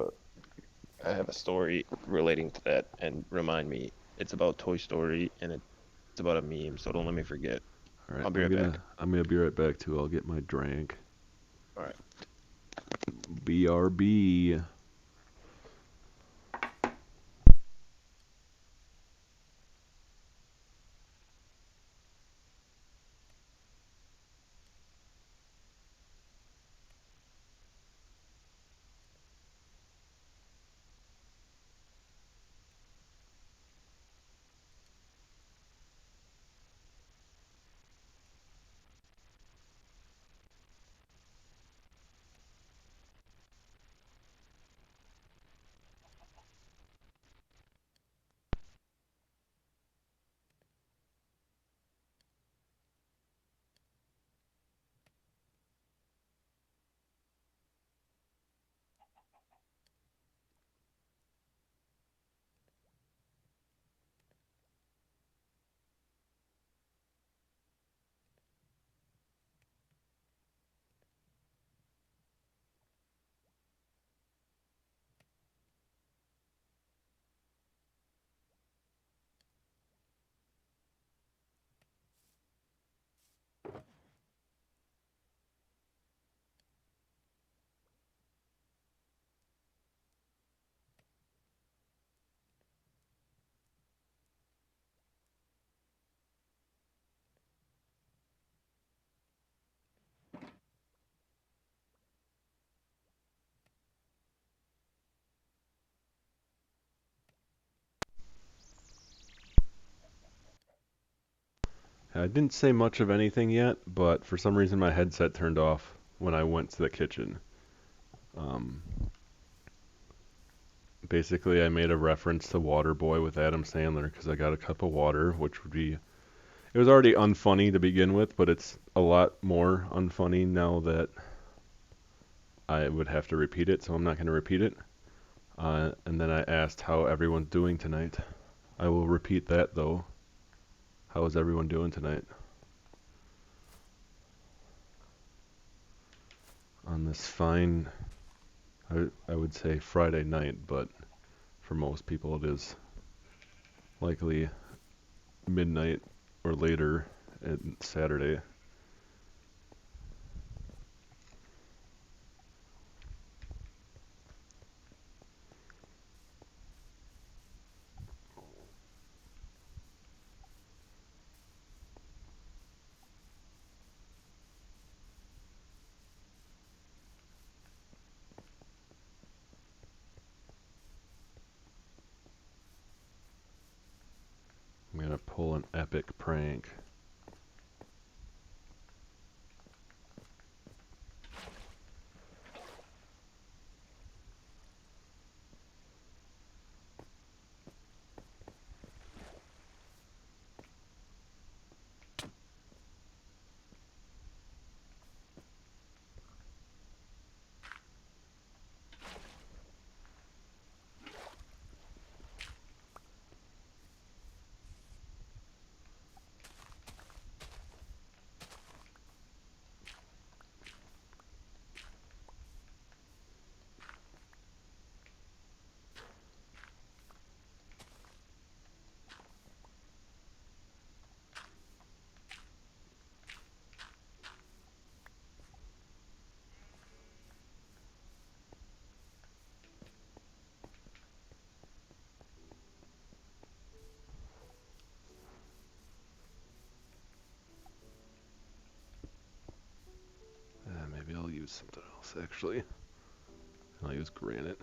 a story relating to that, and remind me, it's about Toy Story, and it's about a meme, so don't let me forget. All right, I'll be right back. I'm gonna be right back too. I'll get my drink. All right. BRB. I didn't say much of anything yet, but for some reason my headset turned off when I went to the kitchen. Um, Basically, I made a reference to Waterboy with Adam Sandler because I got a cup of water, which would be. It was already unfunny to begin with, but it's a lot more unfunny now that I would have to repeat it, so I'm not going to repeat it. And then I asked how everyone's doing tonight. I will repeat that though. How is everyone doing tonight? On this fine, I would say Friday night, but for most people it is likely midnight or later on Saturday. I'm gonna pull an epic prank. Maybe I'll use something else actually. I'll use granite.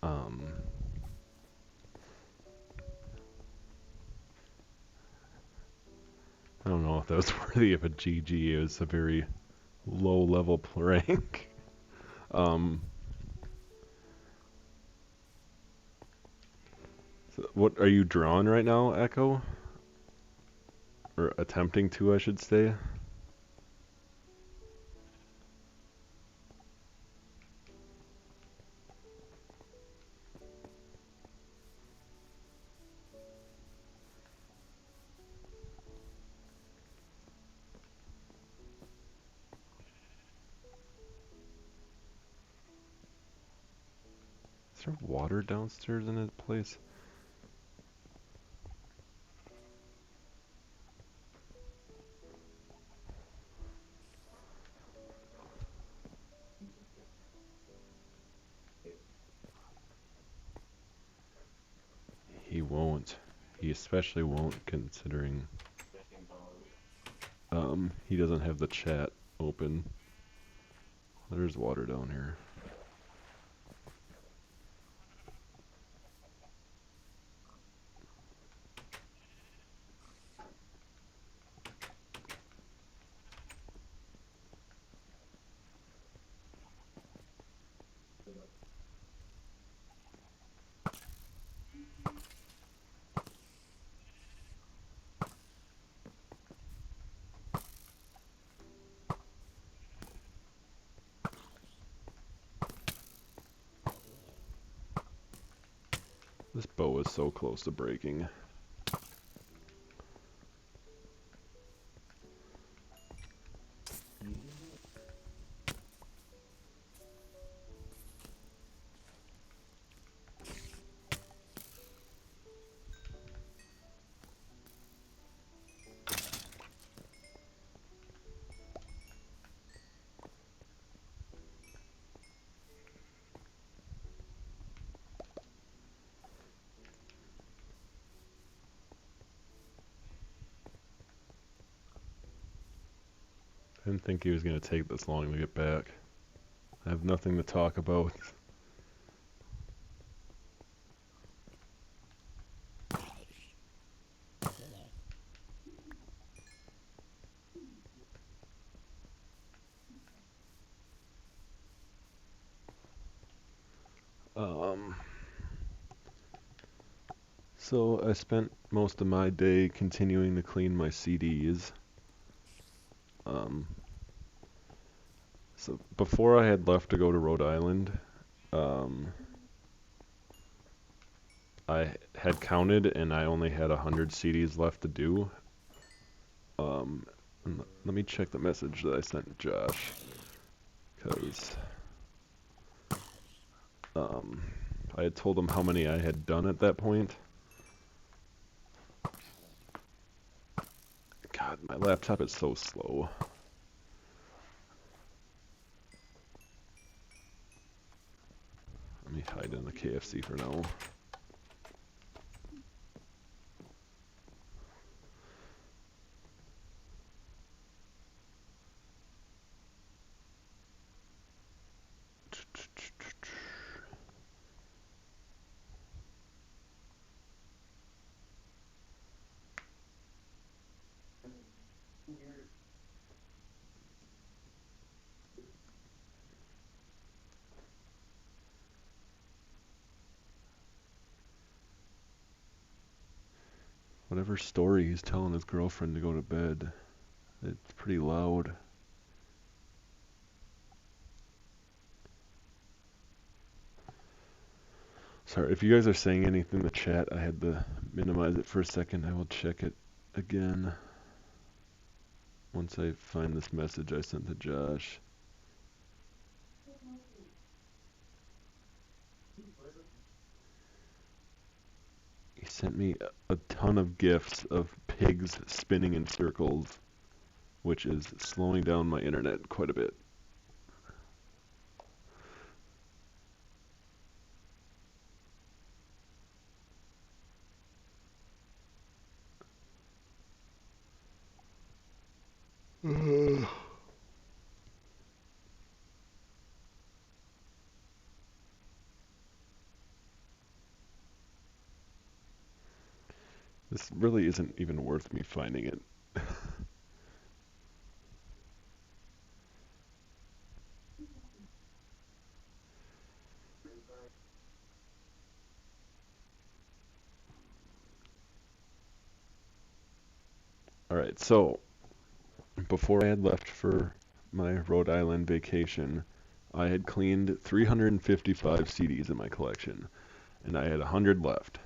Um, I don't know if that was worthy of a GG. It was a very low level prank. um, so what are you drawing right now, Echo? Or attempting to, I should say. Is there water downstairs in this place? He won't. He especially won't, considering he doesn't have the chat open. There's water down here. This bow is so close to breaking. I didn't think he was going to take this long to get back. I have nothing to talk about. So I spent most of my day continuing to clean my CDs. Um, so before I had left to go to Rhode Island, um, I had counted and I only had 100 CDs left to do. Let me check the message that I sent Josh, because I had told him how many I had done at that point. God, my laptop is so slow. Let me hide in the KFC for now. Whatever story he's telling his girlfriend to go to bed, it's pretty loud. Sorry, if you guys are saying anything in the chat, I had to minimize it for a second. I will check it again once I find this message I sent to Josh. He sent me a ton of gifs of pigs spinning in circles, which is slowing down my internet quite a bit. This really isn't even worth me finding it. Alright, so before I had left for my Rhode Island vacation, I had cleaned 355 CDs in my collection, and I had 100 left.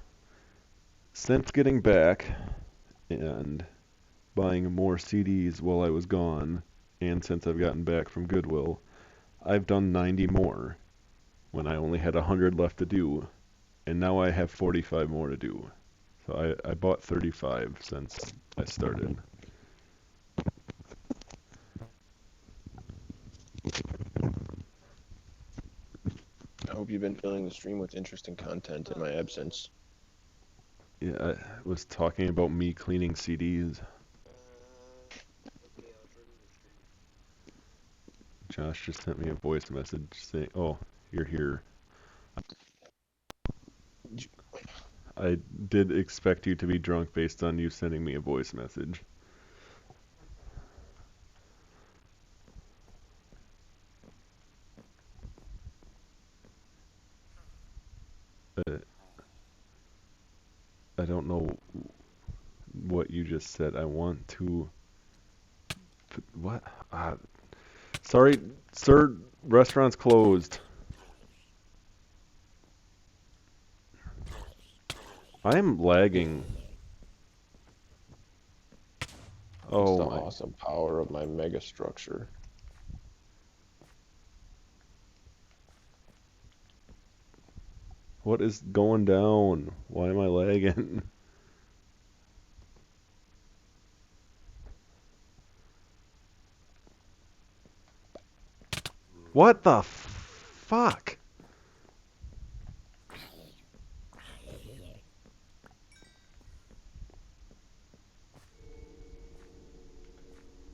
Since getting back and buying more CDs while I was gone, and since I've gotten back from Goodwill, I've done 90 more when I only had 100 left to do, and now I have 45 more to do. So I bought 35 since I started. I hope you've been filling the stream with interesting content in my absence. Yeah, I was talking about me cleaning CDs. Josh just sent me a voice message saying, "Oh, you're here." I did expect you to be drunk based on you sending me a voice message. I don't know what you just said. I want to... What? Sorry, sir, restaurant's closed. I am lagging. It's the Oh my... awesome power of my mega structure. What is going down? Why am I lagging? What the fuck?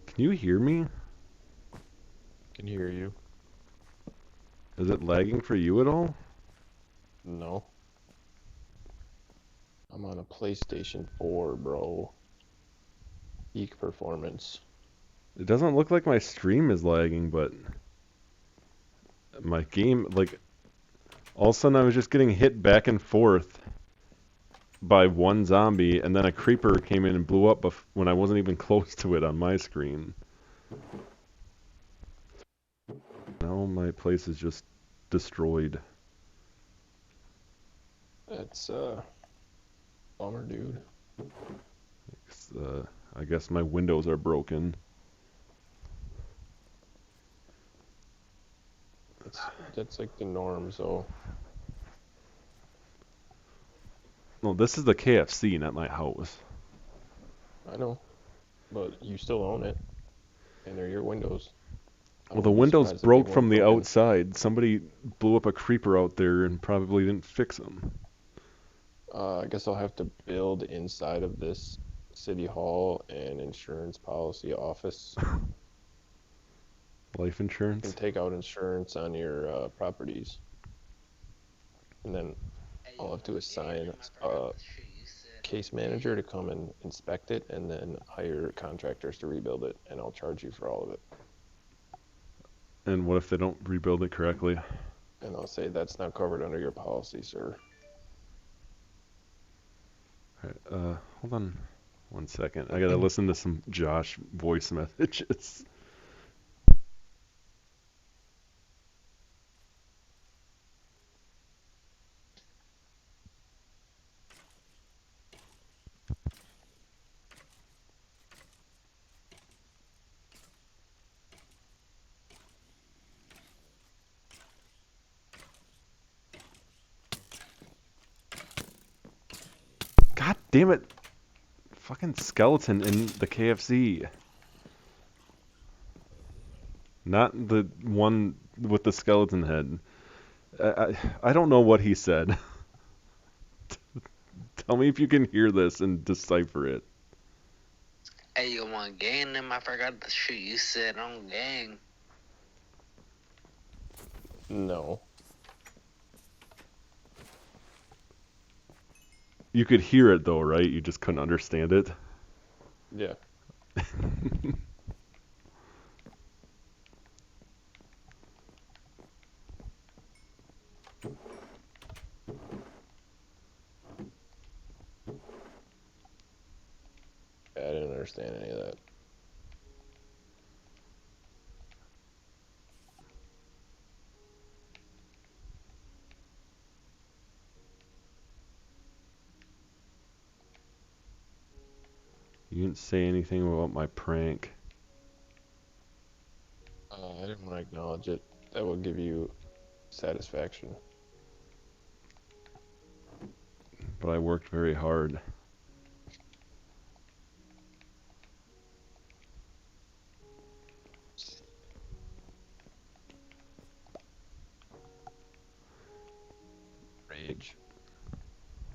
Can you hear me? can hear you. Is it lagging for you at all? No. I'm on a PlayStation 4, bro. Peak performance. It doesn't look like my stream is lagging, but my game, like, all of a sudden I was just getting hit back and forth by one zombie, and then a creeper came in and blew up when I wasn't even close to it on my screen. Now my place is just destroyed. That's, bummer, dude. I guess my windows are broken. That's like the norm, so. No, this is the KFC, not my house. I know. But you still own it. And they're your windows. Well, the windows broke from the outside. Somebody blew up a creeper out there and probably didn't fix them. I guess I'll have to build inside of this city hall and insurance policy office. Life insurance? You can take out insurance on your properties. And then I'll have to assign a case manager to come and inspect it and then hire contractors to rebuild it, and I'll charge you for all of it. And what if they don't rebuild it correctly? And I'll say that's not covered under your policy, sir. Alright, hold on one second. I gotta listen to some Josh voice messages. God damn it! Fucking skeleton in the KFC. Not the one with the skeleton head. I don't know what he said. Tell me if you can hear this and decipher it. Hey, you want gang them? I forgot the shit you said on gang. No. You could hear it though, right? You just couldn't understand it? Yeah. I didn't understand any of that. You didn't say anything about my prank. I didn't want to acknowledge it. That would give you satisfaction. But I worked very hard. Rage.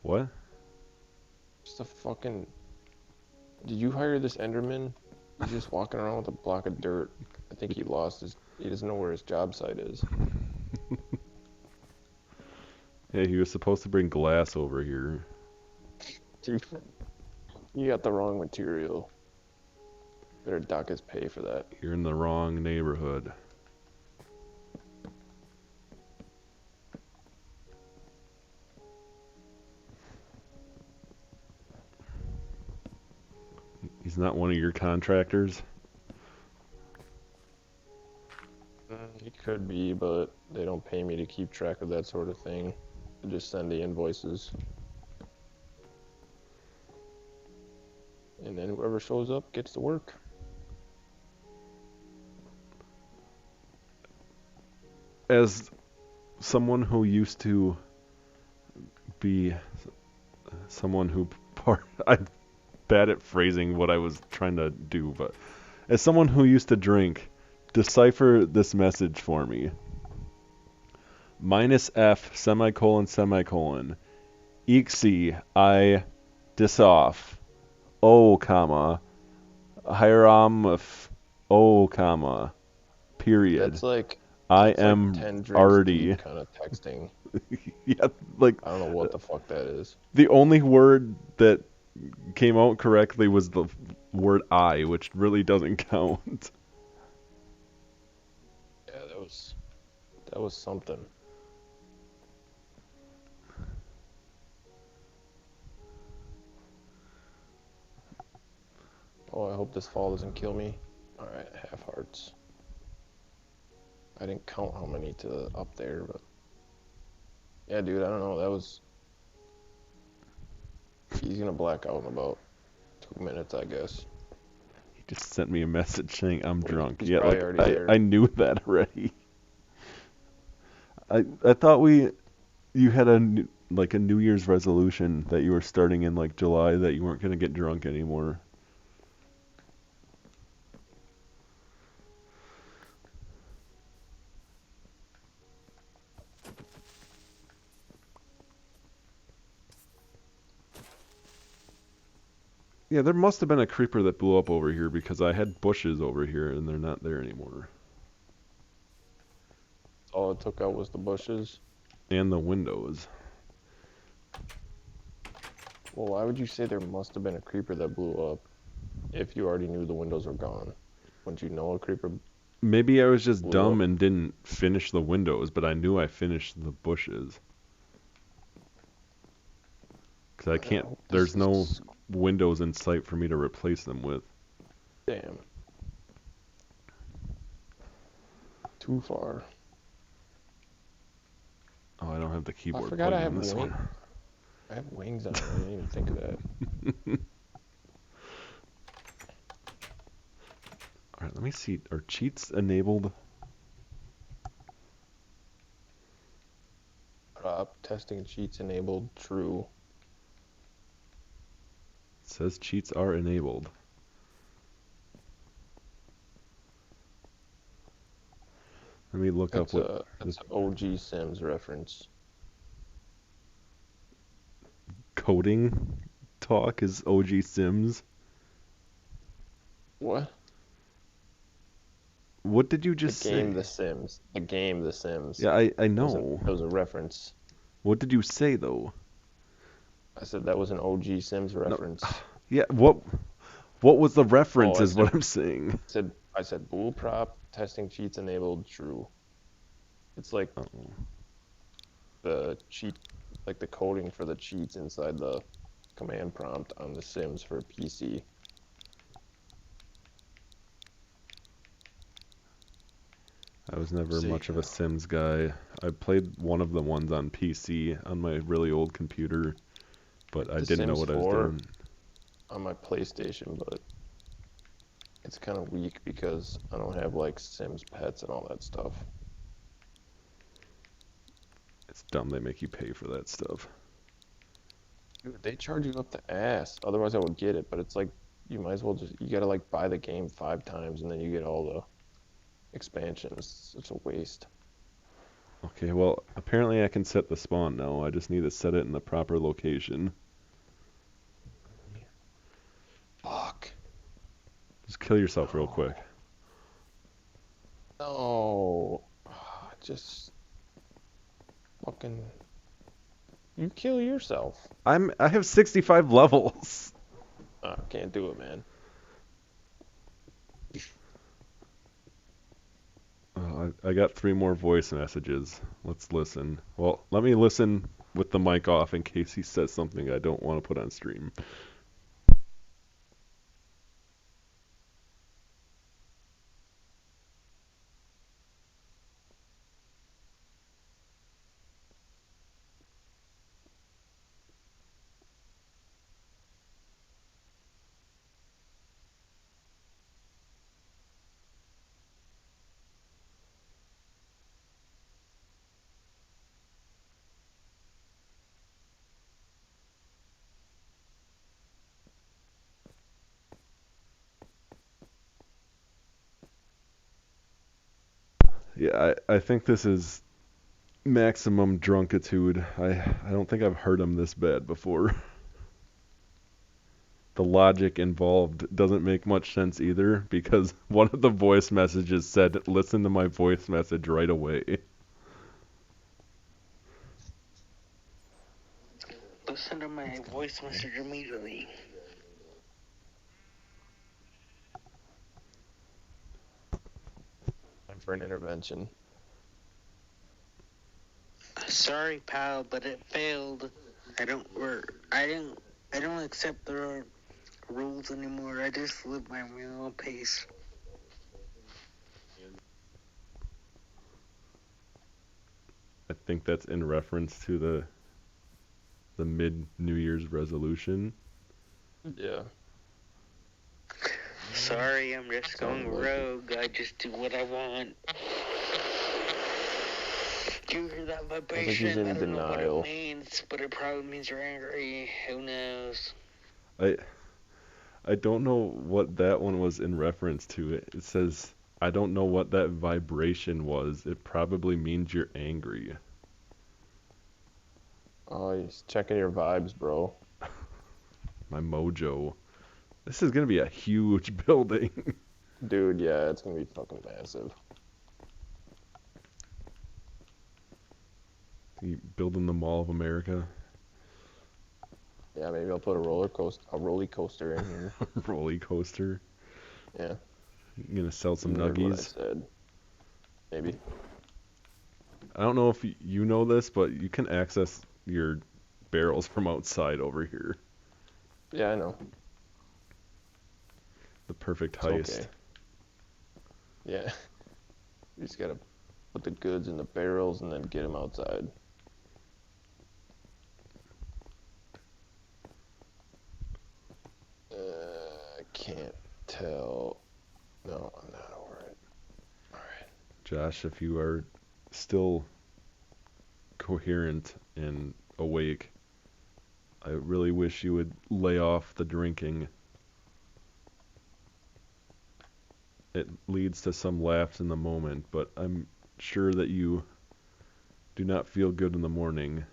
What? Just a fucking... Did you hire this Enderman? He's just walking around with a block of dirt. I think he lost his... He doesn't know where his job site is. Yeah, he was supposed to bring glass over here. Dude, you got the wrong material. Better dock his pay for that. You're in the wrong neighborhood. He's not one of your contractors? He could be, but they don't pay me to keep track of that sort of thing. They just send the invoices. And then whoever shows up gets to work. As someone who used to be someone who I'm bad at phrasing what I was trying to do, but as someone who used to drink, decipher this message for me. -F semicolon semicolon Ixi I disoff O comma Hiram O comma period. That's like I that's like am 10 drinks already deep kind of texting. yeah, like I don't know what the fuck that is. the only word that came out correctly was the word I, which really doesn't count. Yeah, that was something. Oh, I hope this fall doesn't kill me. All right, half hearts. I didn't count how many to up there, but yeah, dude, I don't know. That was he's gonna black out in about 2 minutes, I guess. He just sent me a message saying I'm drunk. He's Yeah, probably like already there. I knew that already. I thought you had like a New Year's resolution that you were starting in like July that you weren't gonna get drunk anymore. Yeah, there must have been a creeper that blew up over here because I had bushes over here and they're not there anymore. All it took out was the bushes. And the windows. Well, why would you say there must have been a creeper that blew up if you already knew the windows were gone? Wouldn't you know a creeper Maybe I was just blew dumb up? and didn't finish the windows, but I knew I finished the bushes. Because I can't, hope this there's no is- windows in sight for me to replace them with. Damn. Too far. Oh, I don't have the I keyboard forgot plugged I in have this one. I have wings on. I didn't even think of that. Alright, let me see. Are cheats enabled? Prop testing cheats enabled. True. It says cheats are enabled. Let me look up what That's an OG Sims reference. coding talk is. OG Sims. What? What did you The just game say? The Sims. The game The Sims. Yeah, I That know. was a reference. What did you say though? I said that was an OG Sims reference. Yeah, what was the reference I is what I'm saying. I said bool prop testing cheats enabled. True. It's like Oh. the cheat, like the coding for the cheats inside the command prompt on The Sims for PC. I was never See, much of a Sims guy. I played one of the ones on PC on my really old computer, but I The didn't know Sims what I was 4 doing. on my PlayStation, but it's kind of weak because I don't have like Sims pets and all that stuff. It's dumb they make you pay for that stuff. Dude, they charge you up the ass. Otherwise, I would get it, but it's like you might as well you gotta like buy the game 5 times and then you get all the expansions. It's such a waste. Okay, well, apparently I can set the spawn now. I just need to set it in the proper location. Fuck. Just kill yourself real quick. No. Just fucking. You kill yourself. I have 65 levels. Can't do it, man. Oh, I got 3 more voice messages. Let's listen. Well, let me listen with the mic off in case he says something I don't want to put on stream. Yeah, I think this is maximum drunkitude. I don't think I've heard him this bad before. the logic involved doesn't make much sense either, because one of the voice messages said, "Listen to my voice message right away." Listen to my voice message immediately. Time for an intervention. Sorry, pal, but it failed. I don't accept the rules anymore. I just live my own pace. I think that's in reference to the mid New Year's resolution. Yeah. Sorry, I'm just Sounds going like rogue. I just do what I want. Do you hear that vibration? he's in I don't know what denial. it means, but it probably means you're angry. Who knows? I don't know what that one was in reference to. It says, I don't know what that vibration was. It probably means you're angry. Oh, he's checking your vibes, bro. My mojo. This is gonna be a huge building. Dude, yeah, it's gonna be fucking massive. You building the Mall of America. Yeah, maybe I'll put a roller coaster in here. Roller coaster. Yeah. You gonna sell some You heard what I nuggies? said. Maybe. I don't know if you know this, but you can access your barrels from outside over here. Yeah, I know. The perfect It's heist. okay. Yeah. You just gotta put the goods in the barrels and then get them outside. I can't tell. No, I'm not over it. Alright. Josh, if you are still coherent and awake, I really wish you would lay off the drinking. It leads to some laughs in the moment, but I'm sure that you do not feel good in the morning.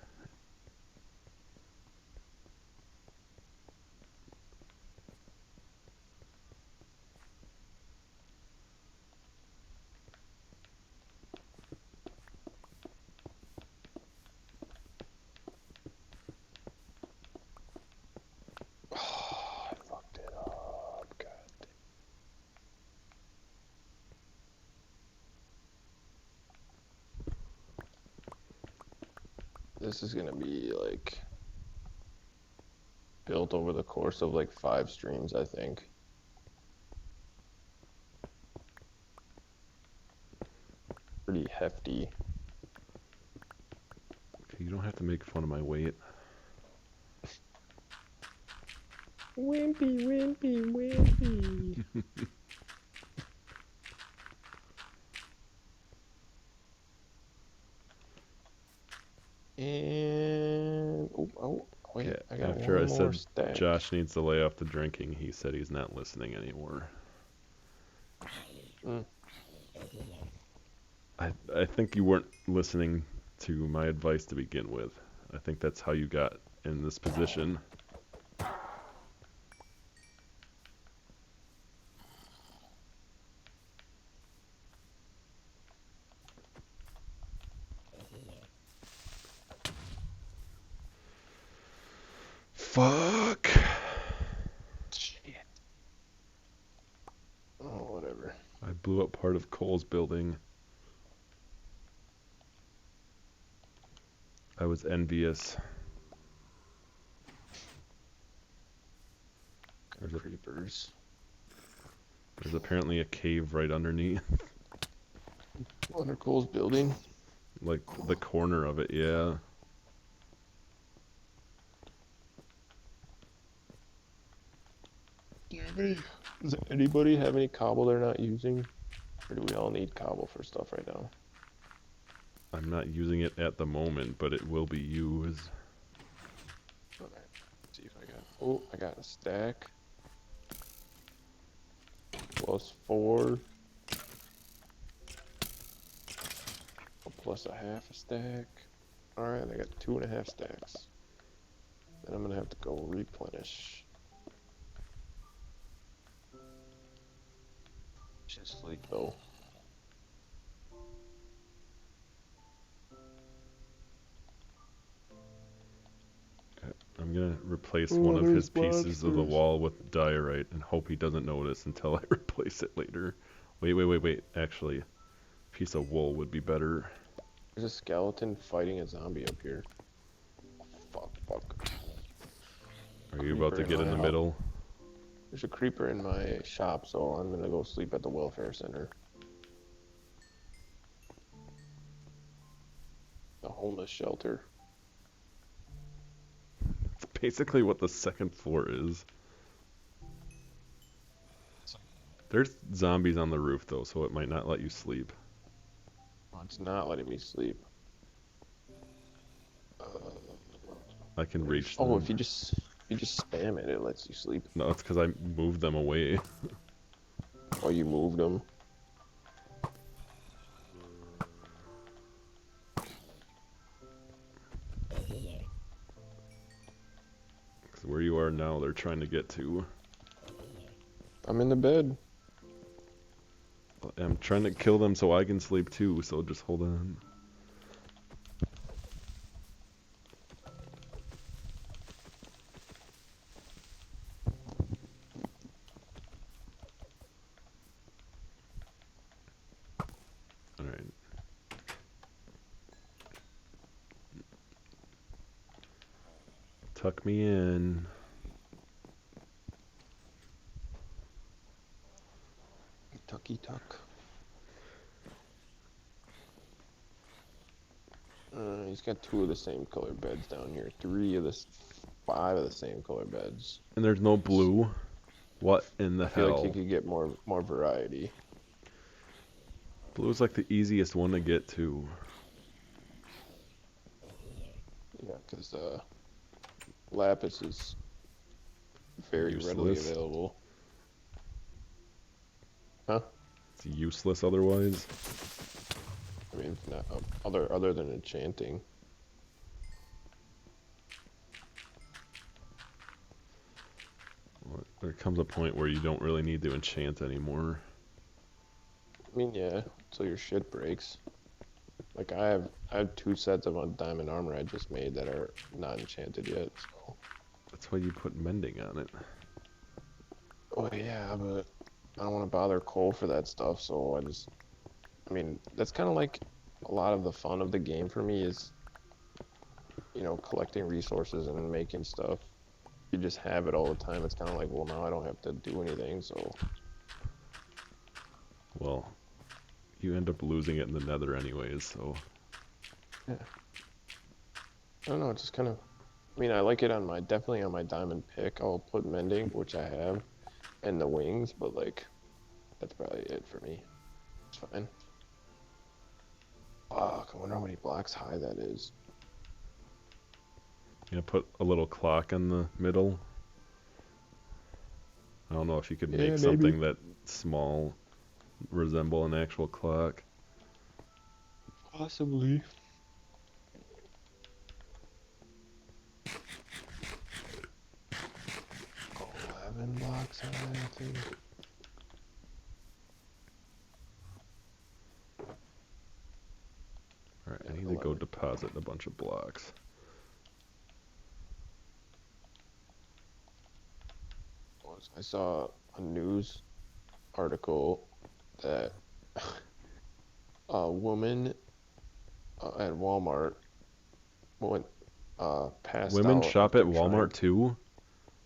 I fucked it up. God damn. This is gonna be like built over the course of like 5 streams, I think. Pretty hefty. You don't have to make fun of my weight. Wimpy, wimpy, wimpy. And wait, Okay, I got after one I more said stack. Josh needs to lay off the drinking, he said he's not listening anymore. Mm. I think you weren't listening to my advice to begin with. I think that's how you got in this position. Fuck. Shit. Oh, whatever. I blew up part of Cole's building. I was envious. Creepers. There's apparently a cave right underneath. Under Cole's building. Like the corner of it, yeah. Does anybody have any cobble they're not using? Or do we all need cobble for stuff right now? I'm not using it at the moment, but it will be used. Alright. See if I got. Oh, I got a stack. Plus 4. Plus a half a stack. Alright, I got 2.5 stacks. Then I'm gonna have to go replenish. Should sleep though. I'm gonna replace Oh, one of his there's pieces of the monsters. wall with diorite and hope he doesn't notice until I replace it later. Wait. Actually, a piece of wool would be better. There's a skeleton fighting a zombie up here. Fuck. Are you about to get in the middle? There's a creeper in my shop, so I'm gonna go sleep at the welfare center. The homeless shelter. It's basically what the second floor is. There's zombies on the roof though, so it might not let you sleep. Oh, it's not letting me sleep. I can reach them. Oh, if you just spam it, it lets you sleep. No, it's because I moved them away. Oh, you moved them. Because where you are now, they're trying to get to. I'm in the bed. I'm trying to kill them so I can sleep too, so just hold on. Alright. Tuck me in. Tucky tuck. He's got 2 of the same color beds down here. 5 of the same color beds. And there's no blue? What in the I feel hell? like he could get more variety. Blue's like the easiest one to get to. Yeah, because lapis is very readily Useless. available. Huh? It's useless otherwise. I mean, not, other than enchanting. Well, there comes a point where you don't really need to enchant anymore. I mean, yeah, until your shit breaks. Like I have 2 sets of diamond armor I just made that are not enchanted yet. So. That's why you put mending on it. Oh yeah, but I don't want to bother Cole for that stuff. So I mean, that's kind of like a lot of the fun of the game for me is, collecting resources and making stuff. You just have it all the time. It's kind of like, well, now I don't have to do anything. So. Well, you end up losing it in the nether anyways, so. Yeah. I don't know, it's just kind of, I mean, I like it definitely on my diamond pick. I'll put mending, which I have, and the wings, but like, that's probably it for me. It's fine. Fuck, I wonder how many blocks high that is. You put a little clock in the middle. I don't know if you could make something that small resemble an actual clock. Possibly. Oh, 11 blocks high, I think. Alright, I need to go deposit a bunch of blocks. I saw a news article that a woman at Walmart went passed out. Women shop at Walmart too?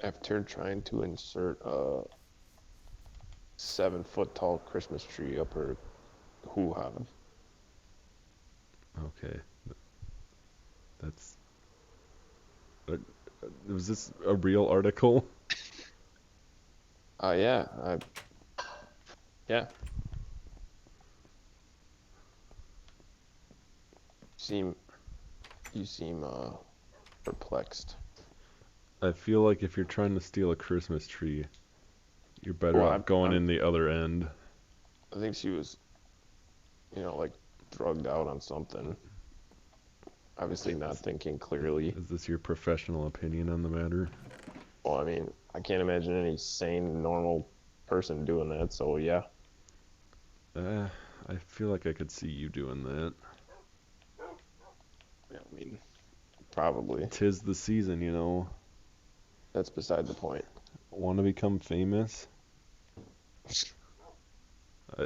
After trying to insert a 7-foot tall Christmas tree up her hoo-ha. Okay. That's... was this a real article? Yeah. Yeah. You seem perplexed. I feel like if you're trying to steal a Christmas tree, you're better off going in the other end. I think she was, like drugged out on something. Obviously not thinking clearly. Is this your professional opinion on the matter? Well, I mean, I can't imagine any sane, normal person doing that, so yeah. I feel like I could see you doing that. Yeah, I mean, probably. 'Tis the season, you know. That's beside the point. Want to become famous?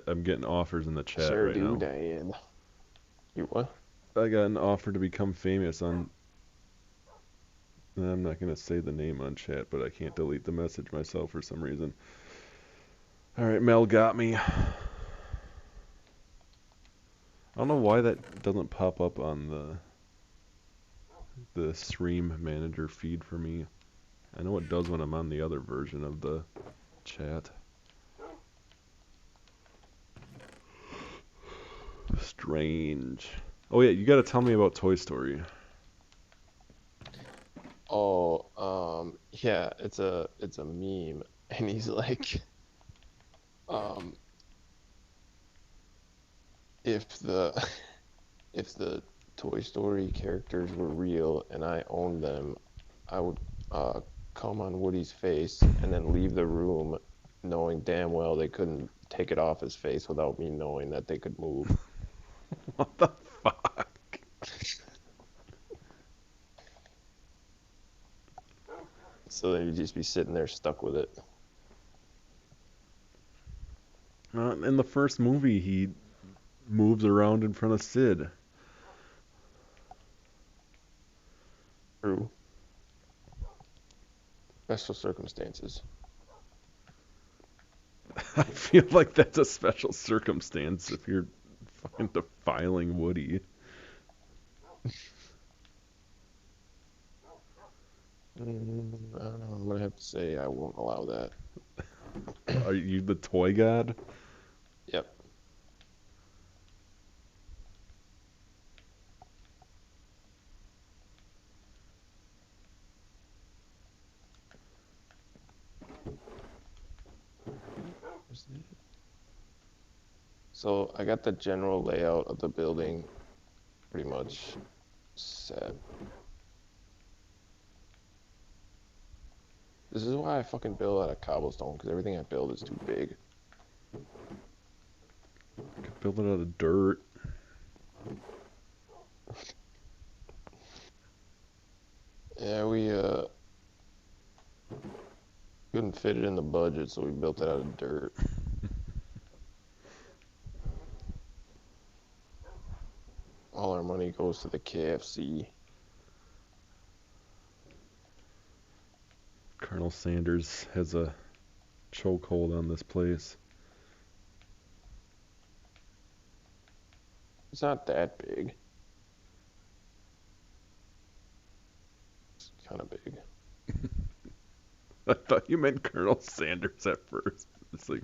I'm getting offers in the chat Sure right do, now. Diane. You what? I got an offer to become famous on. I'm not gonna say the name on chat, but I can't delete the message myself for some reason. All right, Mel got me. I don't know why that doesn't pop up on the stream manager feed for me. I know it does when I'm on the other version of the chat. Strange. Oh yeah, you gotta tell me about Toy Story. Oh, yeah, it's a meme, and he's like, um, if the if the Toy Story characters were real and I owned them, I would come on Woody's face and then leave the room, knowing damn well they couldn't take it off his face without me knowing that they could move. What the fuck? So then you'd just be sitting there stuck with it. In the first movie, he moves around in front of Sid. True. Special circumstances. I feel like that's a special circumstance if you're fucking defiling Woody. I don't know. I'm gonna have to say I won't allow that. Are you the toy god? Yep. So I got the general layout of the building pretty much set. This is why I fucking build out of cobblestone, because everything I build is too big. I could build it out of dirt. Yeah, we couldn't fit it in the budget, so we built it out of dirt. All our money goes to the KFC. Colonel Sanders has a chokehold on this place. It's not that big. It's kind of big. I thought you meant Colonel Sanders at first. It's like,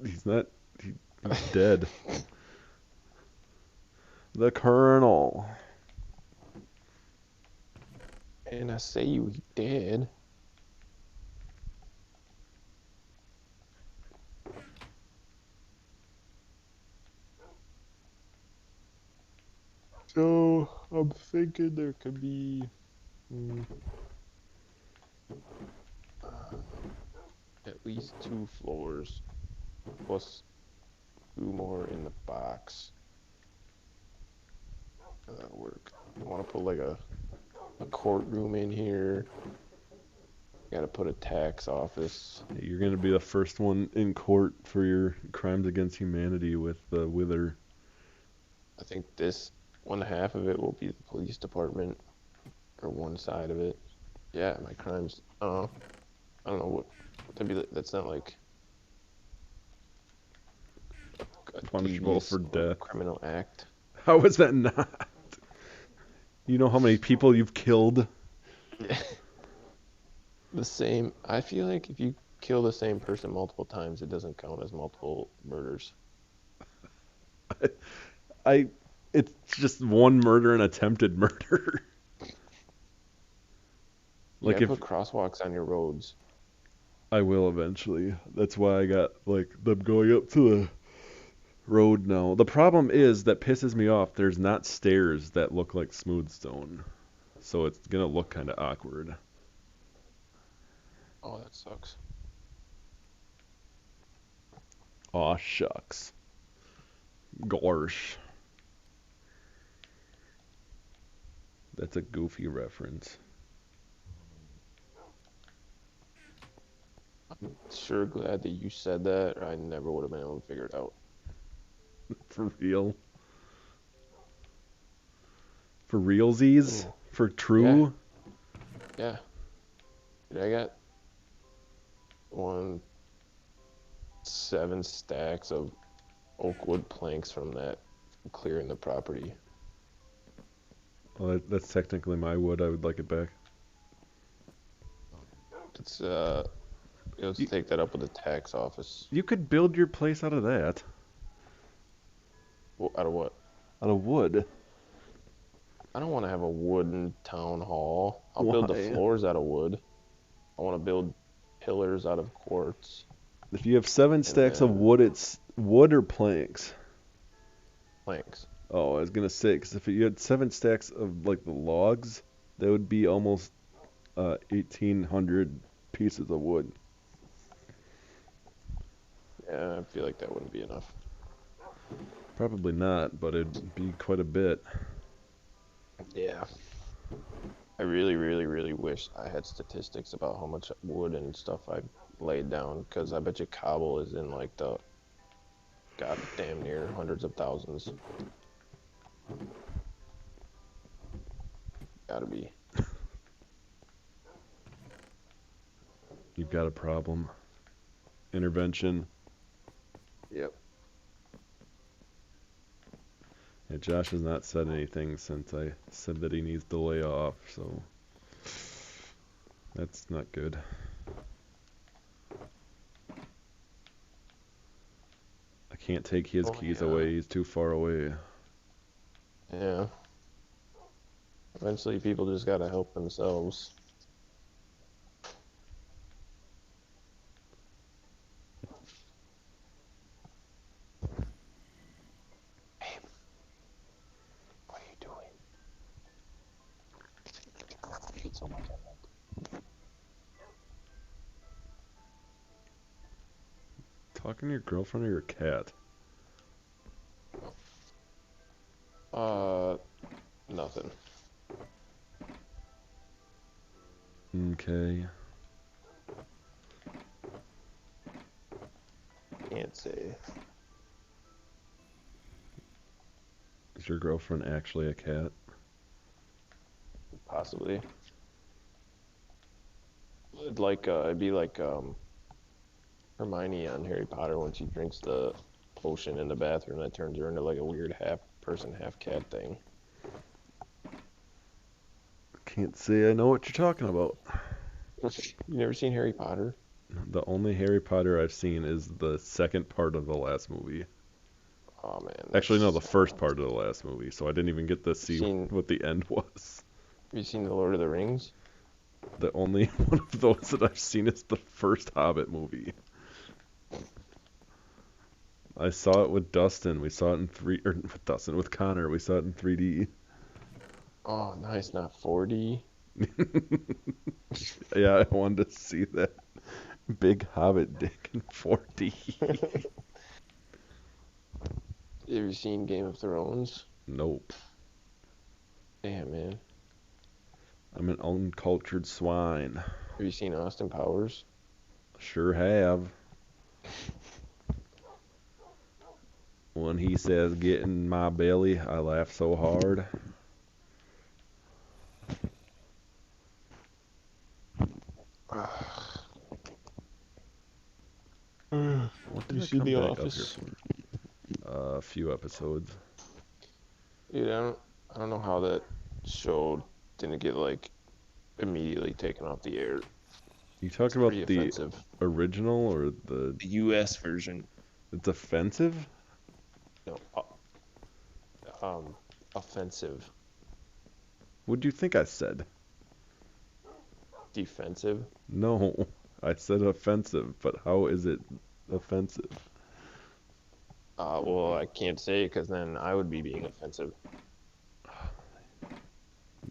he's not, he's dead. The Colonel. And I say you dead. So I'm thinking there could be at least 2 floors plus 2 more in the box. That'll work. I want to put like a courtroom in here. Gotta put a tax office. You're gonna be the first one in court for your crimes against humanity with the Wither. I think this one half of it will be the police department, or one side of it. Yeah, my crimes. I don't know what that'd be. That's not like a Punishable devious for or death. criminal act. How is that not? You know how many people you've killed? Yeah. The same. I feel like if you kill the same person multiple times, it doesn't count as multiple murders. It's just one murder and attempted murder. You Like gotta if put crosswalks on your roads. I will eventually. That's why I got like them going up to the road now. The problem is that pisses me off. There's not stairs that look like smooth stone, so it's gonna look kind of awkward. Oh, that sucks. Aw shucks. Gorsh. That's a goofy reference. I'm sure glad that you said that, or I never would have been able to figure it out. For real? For realsies? Ooh. For true? Yeah. Dude, I got 7 stacks of oak wood planks from that clearing the property. Well, that's technically my wood. I would like it back. Let's take that up with the tax office. You could build your place out of that. Well, out of what? Out of wood. I don't want to have a wooden town hall. I'll build the Why? floors out of wood. I want to build pillars out of quartz. If you have 7 stacks of then- wood, it's wood or planks? Planks. Oh, I was gonna say, because if you had 7 stacks of like the logs, that would be almost 1,800 pieces of wood. Yeah, I feel like that wouldn't be enough. Probably not, but it'd be quite a bit. Yeah. I really, really, really wish I had statistics about how much wood and stuff I laid down, because I bet you cobble is in like the goddamn near hundreds of thousands. Gotta be. You've got a problem. Intervention. Yep. Yeah, Josh has not said anything since I said that he needs to lay off, so that's not good. I can't take his keys yeah. away, he's too far away. Yeah. Eventually, people just gotta help themselves. Babe, what are you doing? I hate so much at night. Talking to your girlfriend or your cat? Nothing. Okay. Can't say. Is your girlfriend actually a cat? Possibly. It'd be like Hermione on Harry Potter when she drinks the potion in the bathroom that turns her into like a weird half person, half cat thing. Can't say I know what you're talking about. You never seen Harry Potter? The only Harry Potter I've seen is the second part of the last movie. Oh man. Actually, no, the that's- first part of the last movie, so I didn't even get to see Seen- what the end was. Have you seen The Lord of the Rings? The only one of those that I've seen is the first Hobbit movie. I saw it with Dustyn. We saw it in with Connor. We saw it in 3D. Oh, nice. Not 4D. Yeah, I wanted to see that big Hobbit dick in 4D. Have you seen Game of Thrones? Nope. Damn, man. I'm an uncultured swine. Have you seen Austin Powers? Sure have. When he says, "Get in my belly," I laugh so hard. What did You I see come The back up Office? here for? A few episodes. Dude, I don't know how that show didn't get like immediately taken off the air. You talking about Pretty the offensive. original or the? The U.S. version. It's offensive. No, offensive. What do you think I said? Defensive. No, I said offensive, but how is it offensive? Well, I can't say it because then I would be being offensive.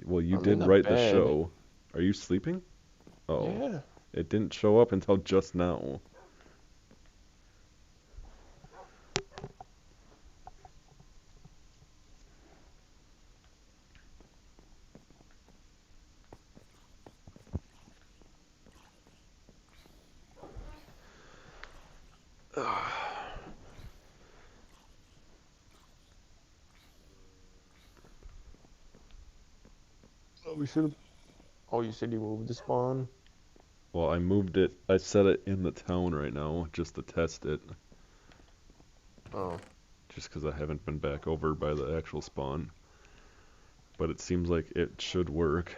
Well, you I'm did in the write the bed. show. Are you sleeping? Oh, Yeah. it didn't show up until just now. Oh, we should have. Oh, you said you moved the spawn? Well, I moved it. I set it in the town right now just to test it. Oh. Just because I haven't been back over by the actual spawn. But it seems like it should work.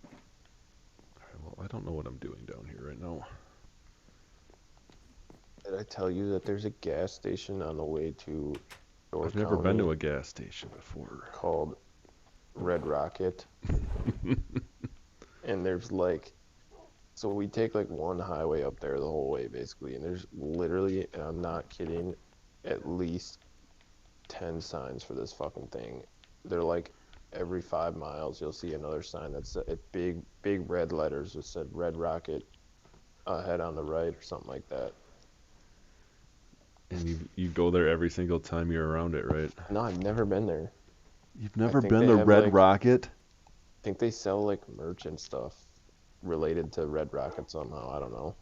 Alright, well, I don't know what I'm doing down here right now. Did I tell you that there's a gas station on the way to Door I've never been County to a gas station before. called Red Rocket? And there's like, so we take like one highway up there the whole way basically, and there's literally, and I'm not kidding, at least 10 signs for this fucking thing. They're like every 5 miles you'll see another sign that's big red letters that said Red Rocket ahead on the right or something like that. And you go there every single time you're around it, right? No, I've never been there. You've never think been they to have, Red like- Rocket? I think they sell like merch and stuff related to Red Rocket somehow. I don't know.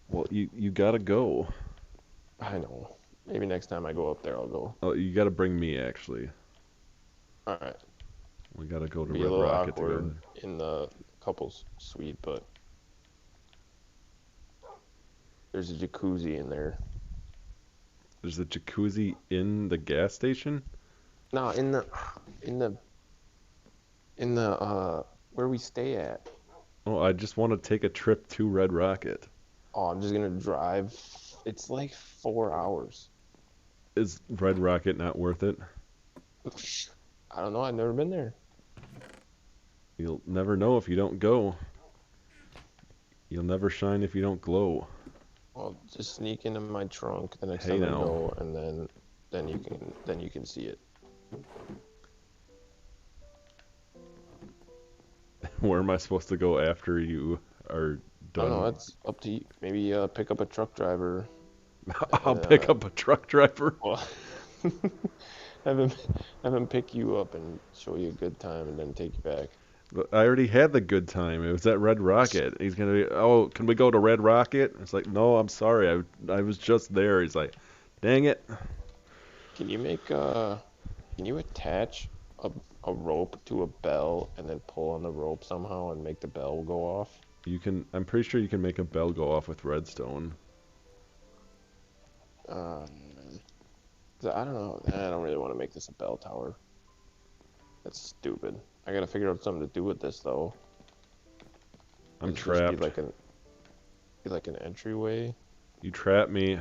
Well, you gotta go. I know. Maybe next time I go up there, I'll go. Oh, you gotta bring me, actually. All right. We gotta go to Be a Red little Rocket awkward together. in the couples suite, but there's a jacuzzi in there. There's a jacuzzi in the gas station? No, in the where we stay at. Oh, I just want to take a trip to Red Rocket. Oh, I'm just gonna drive. It's like 4 hours. Is Red Rocket not worth it? I don't know. I've never been there. You'll never know if you don't go. You'll never shine if you don't glow. Well, just sneak into my trunk the next Hey, time I now. go, and then you can see it. Where am I supposed to go after you are I done? don't know. It's up to you. Maybe pick up a truck driver. I'll pick up a truck driver. Well, have him pick you up and show you a good time, and then take you back. But I already had the good time. It was at Red Rocket. He's gonna be, oh, can we go to Red Rocket? It's like, no, I'm sorry. I was just there. He's like, dang it. Can you attach a rope to a bell and then pull on the rope somehow and make the bell go off? You can. I'm pretty sure you can make a bell go off with redstone. I don't know. I don't really want to make this a bell tower. That's stupid. I gotta figure out something to do with this though. I'm Does it just trapped. be like an entryway. You trapped me.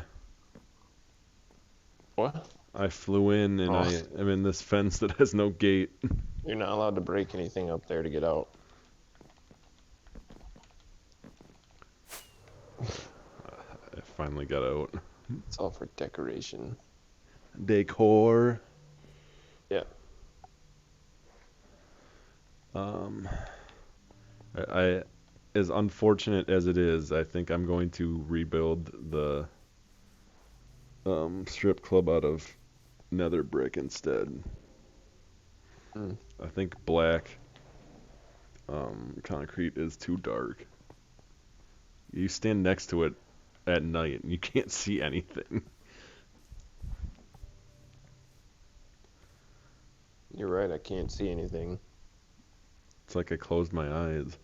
What? I flew in and Oh. I am in this fence that has no gate. You're not allowed to break anything up there to get out. I finally got out. It's all for decoration. Decor. Yeah. I as unfortunate as it is, I think I'm going to rebuild the strip club out of nether brick instead. Mm. I think black concrete is too dark. You stand next to it at night and you can't see anything. You're right. I can't see anything. It's like I closed my eyes.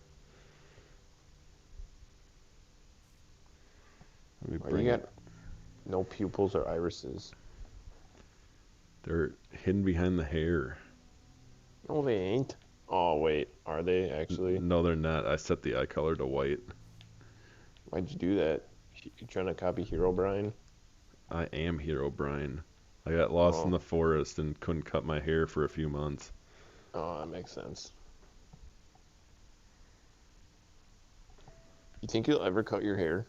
Let me Oh, bring you it. got no pupils or irises. They're hidden behind the hair. No, they ain't. Oh wait, are they actually? No, they're not. I set the eye color to white. Why'd you do that? You trying to copy Hero Brian? I am Hero Brian. I got lost in Oh. the forest and couldn't cut my hair for a few months. Oh, that makes sense. You think you'll ever cut your hair?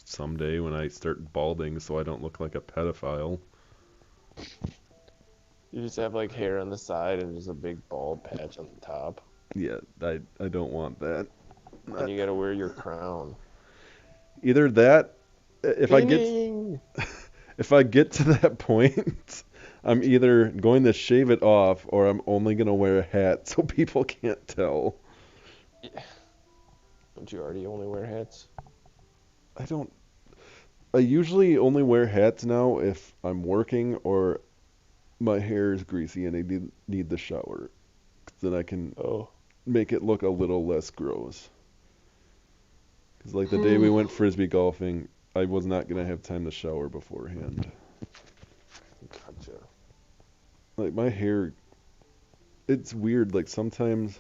Someday when I start balding so I don't look like a pedophile. You just have like hair on the side and just a big bald patch on the top. Yeah, I don't want that. And you gotta wear your crown. Either that, if I get Ding! if I get to that point, I'm either going to shave it off or I'm only gonna wear a hat so people can't tell. Yeah. Don't you already only wear hats? I don't. I usually only wear hats now if I'm working or my hair is greasy and I need the shower. 'Cause then I can Oh. make it look a little less gross. Because like the day we went frisbee golfing, I was not gonna have time to shower beforehand. Gotcha. Like my hair, it's weird. Like sometimes,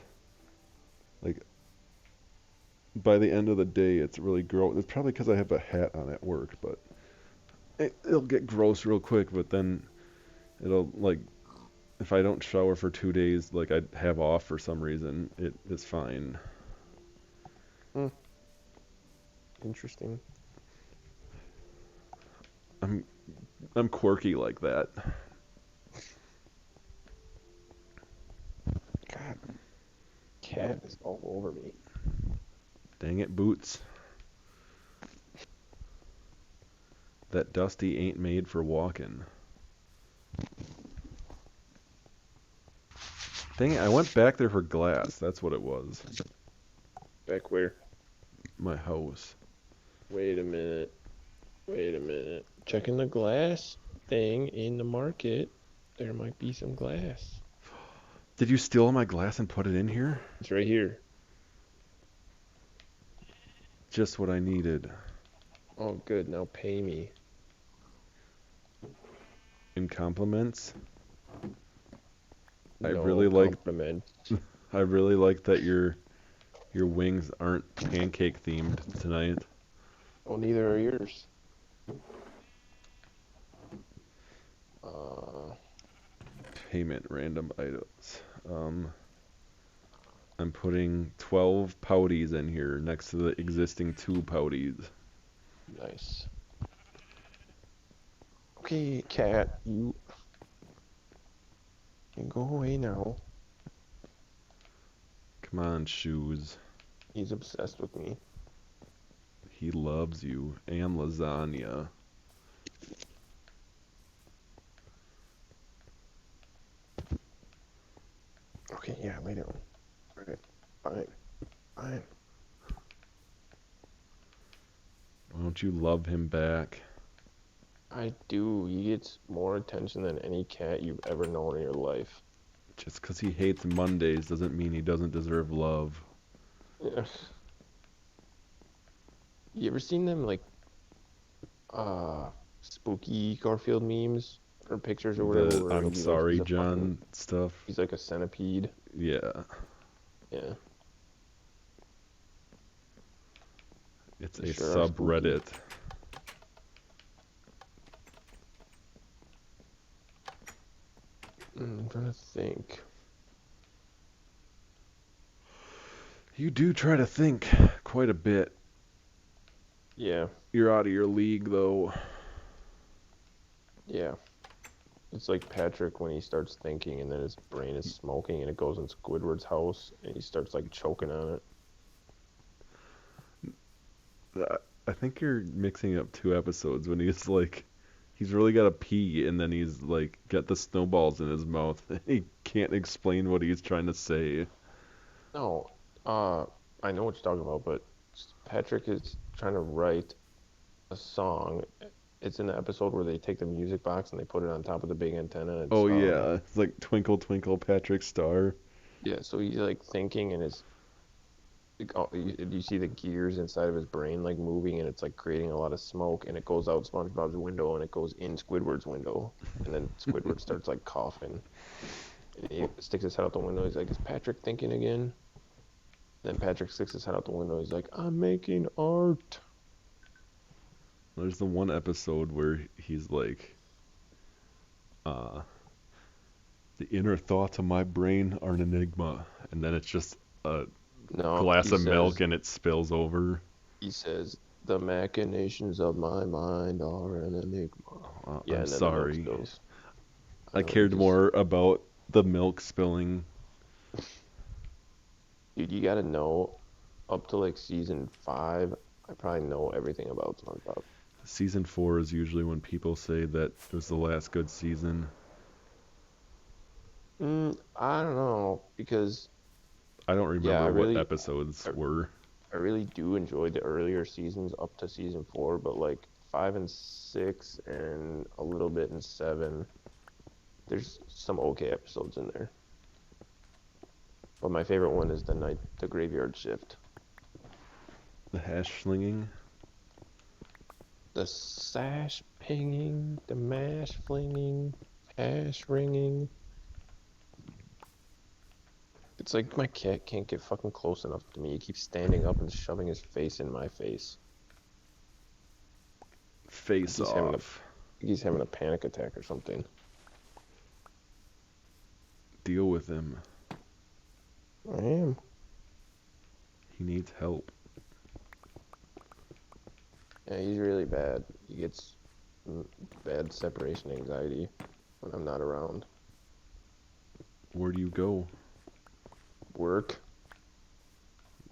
like by the end of the day, it's really gross. It's probably because I have a hat on at work, but it'll get gross real quick. But then it'll like, if I don't shower for 2 days, like I have off for some reason, it is fine. Interesting. I'm quirky like that. God. Cat is all over me. Dang it, Boots. That Dusty ain't made for walking. Dang it, I went back there for glass. That's what it was. Back where? My house. Wait a minute. Wait a minute. Checking the glass thing in the market. There might be some glass. Did you steal my glass and put it in here? It's right here. Just what I needed. Oh, good. Now pay me. In compliments? I No really like compliment. I really like that your wings aren't pancake themed tonight. Oh, neither are yours. Payment random items. I'm putting 12 pouties in here next to the existing 2 pouties. Nice. Okay, cat, you can go away now. Come on, Shoes. He's obsessed with me. He loves you. And lasagna. Okay, yeah, lay down. Alright, fine. Fine. Why don't you love him back? I do. He gets more attention than any cat you've ever known in your life. Just 'cause he hates Mondays doesn't mean he doesn't deserve love. Yeah. You ever seen them, like, spooky Garfield memes? Or pictures or whatever, The where it'll I'm be like, sorry, he's a fucking, John stuff. he's like a centipede. Yeah. Yeah. It's They a sure are spooky. subreddit. I'm trying to think. You do try to think quite a bit. Yeah. You're out of your league, though. Yeah. It's like Patrick when he starts thinking and then his brain is smoking and it goes in Squidward's house and he starts like choking on it. I think you're mixing up 2 episodes when he's like, he's really got to pee and then he's like got the snowballs in his mouth. He can't explain what he's trying to say. No, I know what you're talking about, but Patrick is trying to write a song. It's in the episode where they take the music box and they put it on top of the big antenna. And it's, Oh yeah, it's like Twinkle Twinkle Patrick Star. yeah, so he's like thinking and his, like, you see the gears inside of his brain like moving and it's like creating a lot of smoke and it goes out SpongeBob's window and it goes in Squidward's window and then Squidward starts like coughing. And he sticks his head out the window. He's like, "Is Patrick thinking again?" Then Patrick sticks his head out the window. He's like, "I'm making art." There's the one episode where he's like, the inner thoughts of my brain are an enigma, and then it's just a glass of milk and it spills over. He says, "The machinations of my mind are an enigma." Yeah, I'm and then sorry. the milk spills. I cared more about the milk spilling. Dude, you gotta know, up to like season 5, I probably know everything about SpongeBob. Season 4 is usually when people say that it was the last good season. I don't know because I don't yeah, remember what episodes were. I really do enjoy the earlier seasons up to season 4, but like 5 and 6 and a little bit in 7, there's some okay episodes in there. But my favorite one is the graveyard shift. The hash slinging. The sash pinging, the mash flinging, hash ringing. It's like my cat can't get fucking close enough to me. He keeps standing up and shoving his face in my face. Face off. He's having a panic attack or something. Deal with him. I am. He needs help. Yeah, he's really bad. He gets bad separation anxiety when I'm not around. Where do you go? Work.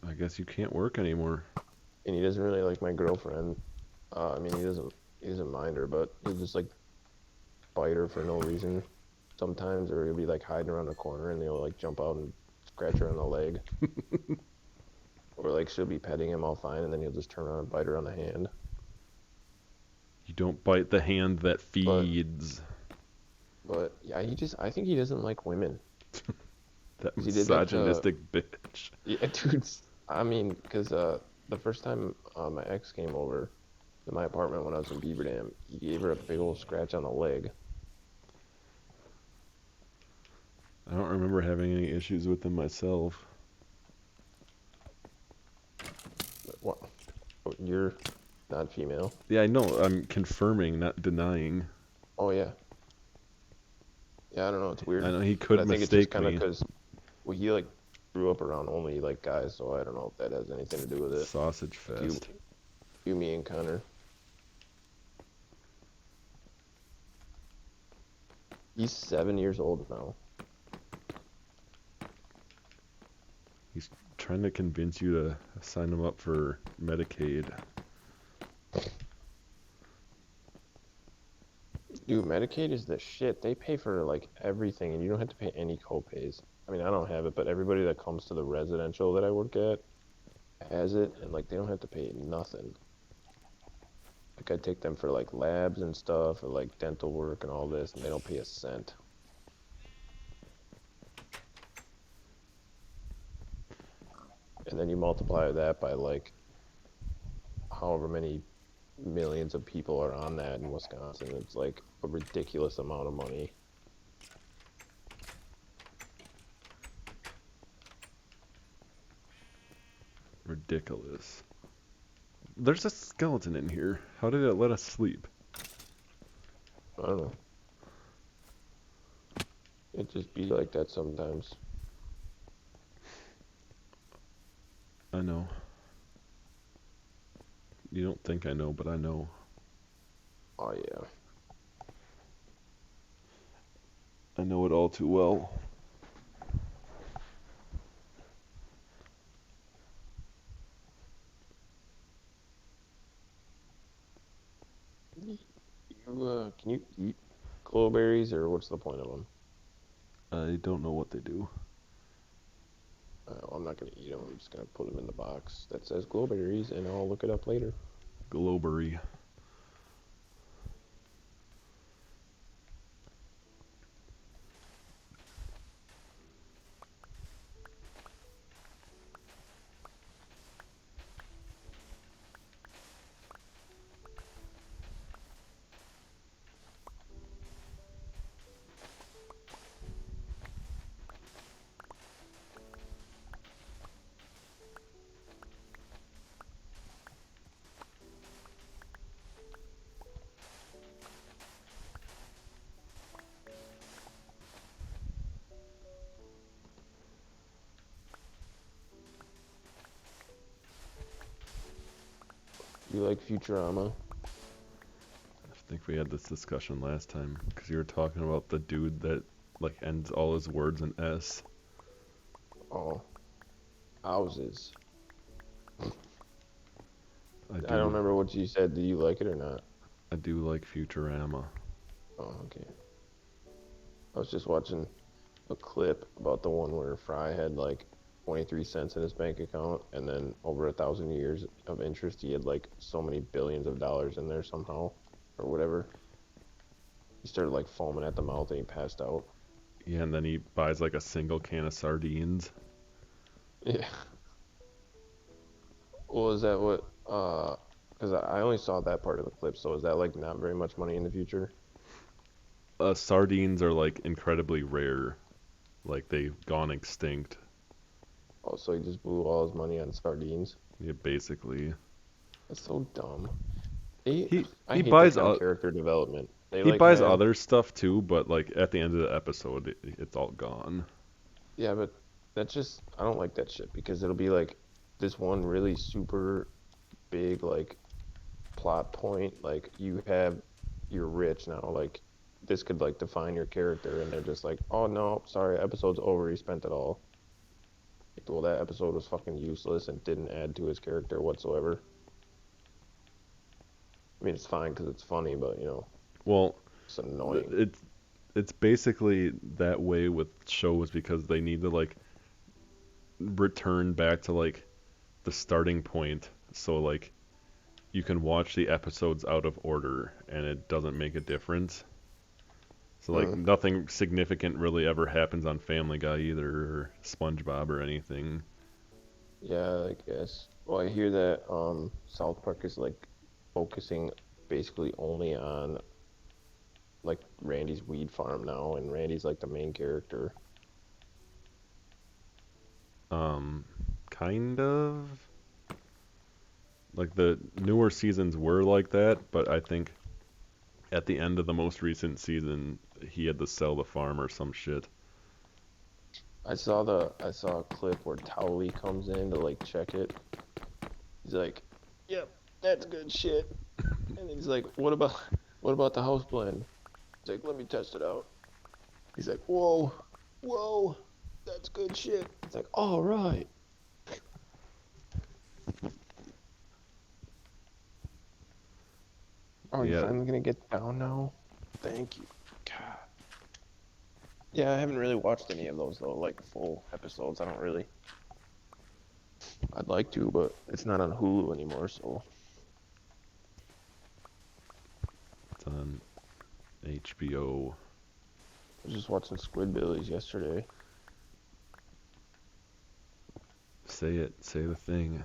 I guess you can't work anymore. And he doesn't really like my girlfriend. I mean, he doesn't mind her, but he'll just like bite her for no reason sometimes, or he'll be like hiding around a corner and he'll like jump out and scratch her on the leg. Or like she'll be petting him all fine and then he'll just turn around and bite her on the hand. You don't bite the hand that feeds. But yeah, I think he doesn't like women. That misogynistic bitch. Yeah, dude. I mean, because the first time my ex came over to my apartment when I was in Beaver Dam, he gave her a big old scratch on the leg. I don't remember having any issues with him myself. What? Oh, you're not female? Yeah, I know. I'm confirming, not denying. Oh, yeah. Yeah, I don't know. It's weird. I know he could I think mistake it's just kind of me. because, well, he like grew up around only like guys, so I don't know if that has anything to do with it. Sausage fest. You, me, and Connor. He's 7 years old now. He's trying to convince you to sign him up for Medicaid. Dude, Medicaid is the shit. They pay for like everything, and you don't have to pay any co-pays. I mean, I don't have it, but everybody that comes to the residential that I work at has it, and like they don't have to pay nothing. Like I take them for like labs and stuff, or like dental work and all this, and they don't pay a cent. And then you multiply that by like however many millions of people are on that in Wisconsin. It's like a ridiculous amount of money. Ridiculous. There's a skeleton in here. How did it let us sleep? I don't know. It just be like that sometimes. I know. You don't think I know, but I know. Oh yeah. I know it all too well. Can you eat glowberries, or what's the point of them? I don't know what they do. I'm not gonna eat them. I'm just gonna put them in the box that says glowberries, and I'll look it up later. Glowberry. You like Futurama? I think we had this discussion last time because you were talking about the dude that like ends all his words in S. Oh, houses. I I don't remember what you said. Do you like it or not? I do like Futurama. Oh, okay. I was just watching a clip about the one where Fry had like 23 cents in his bank account, and then over 1,000 years of interest, he had like so many billions of dollars in there somehow, or whatever. He started like foaming at the mouth and he passed out. Yeah, and then he buys like a single can of sardines. Yeah. Well, is that what? Because I only saw that part of the clip. So is that like not very much money in the future? Sardines are like incredibly rare. Like they've gone extinct. Oh, so he just blew all his money on sardines. Yeah, basically. That's so dumb. They, He I he hate that buys kind of character development. They he like buys have, other stuff too, but like at the end of the episode, it's all gone. yeah, but that's just I don't like that shit because it'll be like this one really super big like plot point. Like you're rich now. Like this could like define your character, and they're just like, oh no, sorry, episode's over. He spent it all. Like, well, that episode was fucking useless and didn't add to his character whatsoever. I mean, it's fine because it's funny, but Well, it's annoying. it's basically that way with shows because they need to like return back to like the starting point. So like you can watch the episodes out of order and it doesn't make a difference. So like Mm. nothing significant really ever happens on Family Guy either or SpongeBob or anything. Yeah, I guess. Well, I hear that South Park is like focusing basically only on like Randy's weed farm now, and Randy's like the main character. Um, kind of. Like the newer seasons were like that, but I think at the end of the most recent season, he had to sell the farm or some shit. I saw a clip where Towley comes in to like check it. He's like, "Yep, that's good shit." And he's like, "What about the house blend?" He's like, "Let me test it out." He's like, "Whoa, whoa, that's good shit." It's like, "All right." Oh, you Yeah, finally gonna get down now? Thank you. God. Yeah, I haven't really watched any of those though, like full episodes. I don't really. I'd like to, but it's not on Hulu anymore, so it's on HBO. I was just watching Squidbillies yesterday. Say it, say the thing.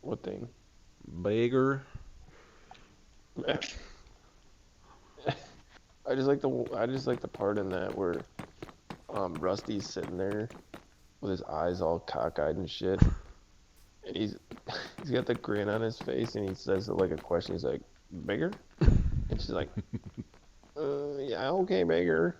What thing? Beggar. I just like the part in that where Rusty's sitting there with his eyes all cockeyed and shit, and he's got the grin on his face, and he says it like a question. He's like, "Bigger?" And she's like, yeah, okay, bigger."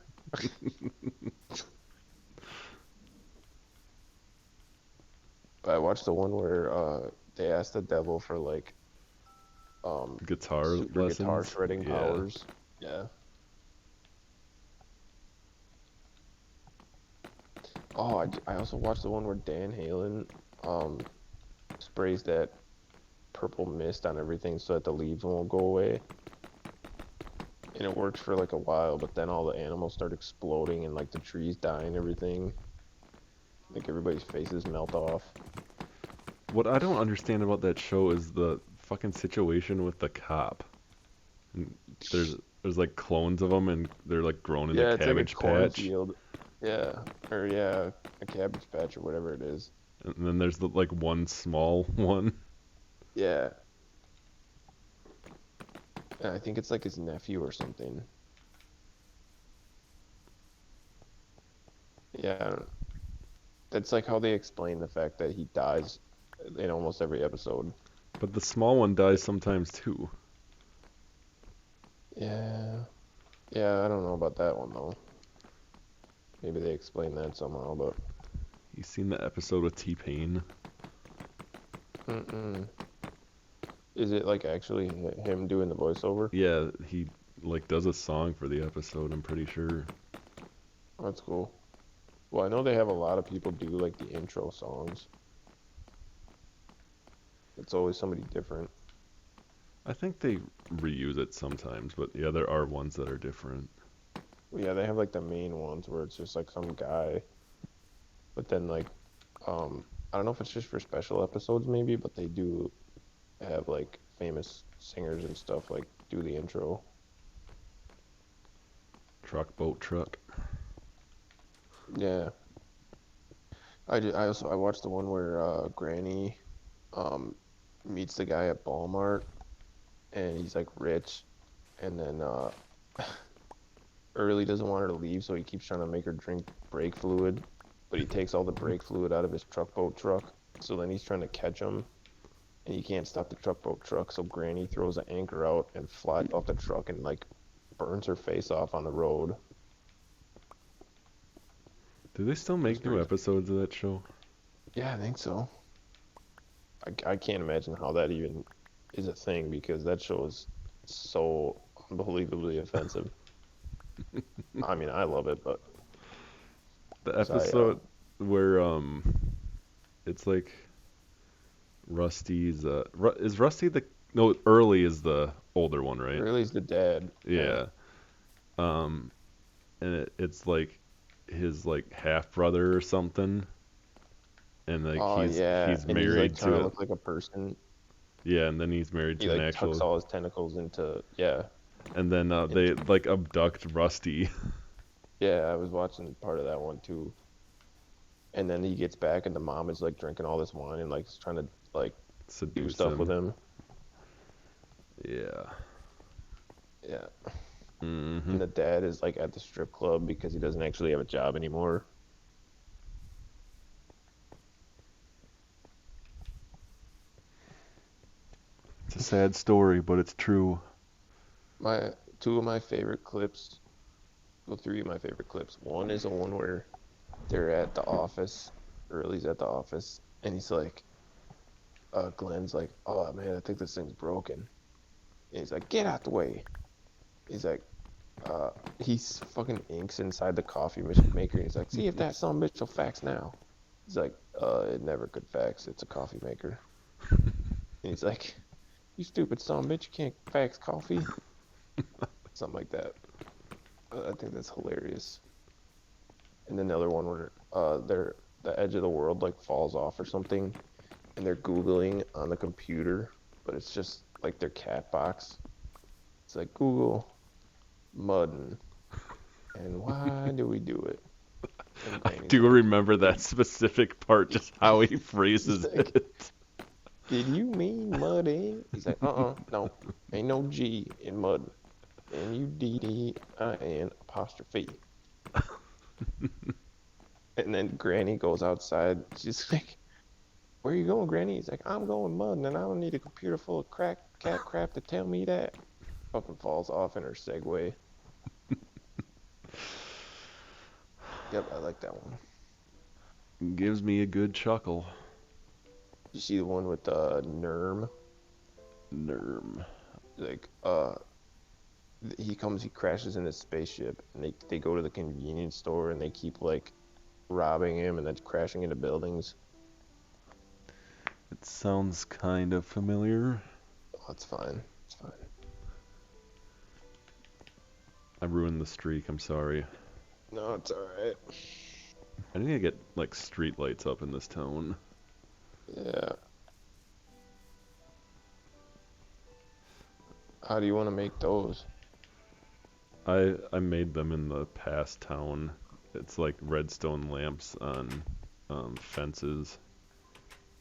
But I watched the one where they asked the devil for like Guitar super guitar lessons. shredding Yeah. powers. Yeah. Oh, I also watched the one where Dan Halen um sprays that purple mist on everything so that the leaves won't go away. And it works for like a while, but then all the animals start exploding and like the trees die and everything. Like everybody's faces melt off. What I don't understand about that show is the fucking situation with the cop. And there's like clones of them, and they're like grown in the Yeah, it's like a cabbage patch. cornfield. Yeah, or yeah, a cabbage patch or whatever it is. And then there's the like one small one. Yeah, and I think it's like his nephew or something. Yeah, that's like how they explain the fact that he dies in almost every episode. But the small one dies sometimes too. Yeah, yeah, I don't know about that one though. Maybe they explain that somehow, but You seen the episode with T-Pain? mm-mm. Is it like actually him doing the voiceover? Yeah, he like does a song for the episode, I'm pretty sure. That's cool. Well, I know they have a lot of people do like the intro songs. It's always somebody different. I think they reuse it sometimes, but yeah, there are ones that are different. Well, yeah, they have like the main ones where it's just like some guy, but then like, I don't know if it's just for special episodes maybe, but they do have like famous singers and stuff like do the intro. Truck, boat, truck. Yeah, I watched the one where Granny um meets the guy at Walmart and he's like rich, and then Early doesn't want her to leave, so he keeps trying to make her drink brake fluid, but he takes all the brake fluid out of his truck boat truck. So then he's trying to catch him, and he can't stop the truck boat truck. So Granny throws an anchor out and flies off the truck and like burns her face off on the road. Do they still It was make new pretty. episodes of that show? Yeah, I think so. I can't imagine how that even is a thing because that show is so unbelievably offensive. I mean, I love it, but The 'cause episode where it's like Rusty's is Rusty the no Early is the older one, right? Early's the dad. Yeah. Um, and it's like his like half brother or something, and like Oh yeah, he's and he's like married trying to to a look like a person. yeah, and then he's married He to an like tucks actual, all his tentacles into yeah. and then they Into like abduct Rusty. yeah, I was watching part of that one too. And then he gets back and the mom is like drinking all this wine and like is trying to like do Seduce stuff with him. him. Yeah. Yeah. Mm-hmm. And the dad is like at the strip club because he doesn't actually have a job anymore. It's a sad story, but it's true. My two of my favorite clips, well, three of my favorite clips. One is the one where they're at the office, Early's at the office, and he's like, Glenn's like, oh man, I think this thing's broken. And he's like, get out the way. He's like, he's fucking inks inside the coffee maker. And he's like, see if that son bitch will fax now. He's like, it never could fax. It's a coffee maker. And he's like, you stupid son bitch, you can't fax coffee. Something like that. I think that's hilarious. And then the other one where the edge of the world like falls off or something, and they're Googling on the computer, but it's just like their cat box. It's like Google Muddin. And why do we do it? And I Granny's do like, remember that specific part, just how he phrases he's like, it. did you mean mudding? He's like, no, ain't no G in mud. Muddin apostrophe. And then Granny goes outside. She's like, where you going, Granny? He's like, I'm going mudding, and I don't need a computer full of cat crap to tell me that. Fucking falls off in her Segway. Yep, I like that one. Gives me a good chuckle. You see the one with Nerm? Nerm. Like, he crashes in his spaceship, and they go to the convenience store, and they keep like robbing him, and then crashing into buildings. It sounds kind of familiar. Oh, it's fine. It's fine. I ruined the streak, I'm sorry. No, it's alright. I need to get like street lights up in this town. Yeah. How do you want to make those? I made them in the past town. It's like redstone lamps on fences.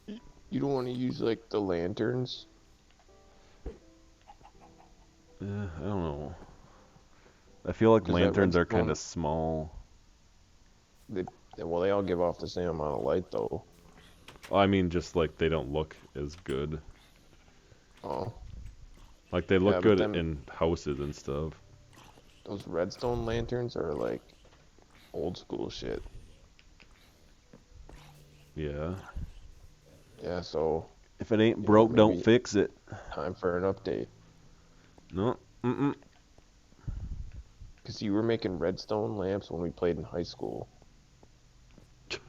You don't want to use like the lanterns? I don't know. I feel like Does that lanterns are kind redstone- of small. Well, they all give off the same amount of light, though. I mean, just like they don't look as good. Oh, Like they yeah, look but good then in houses and stuff. those redstone lanterns are like old school shit. Yeah. Yeah, so If it ain't you know, broke, don't maybe fix it. time for an update. No. Mm-mm. Because you were making redstone lamps when we played in high school.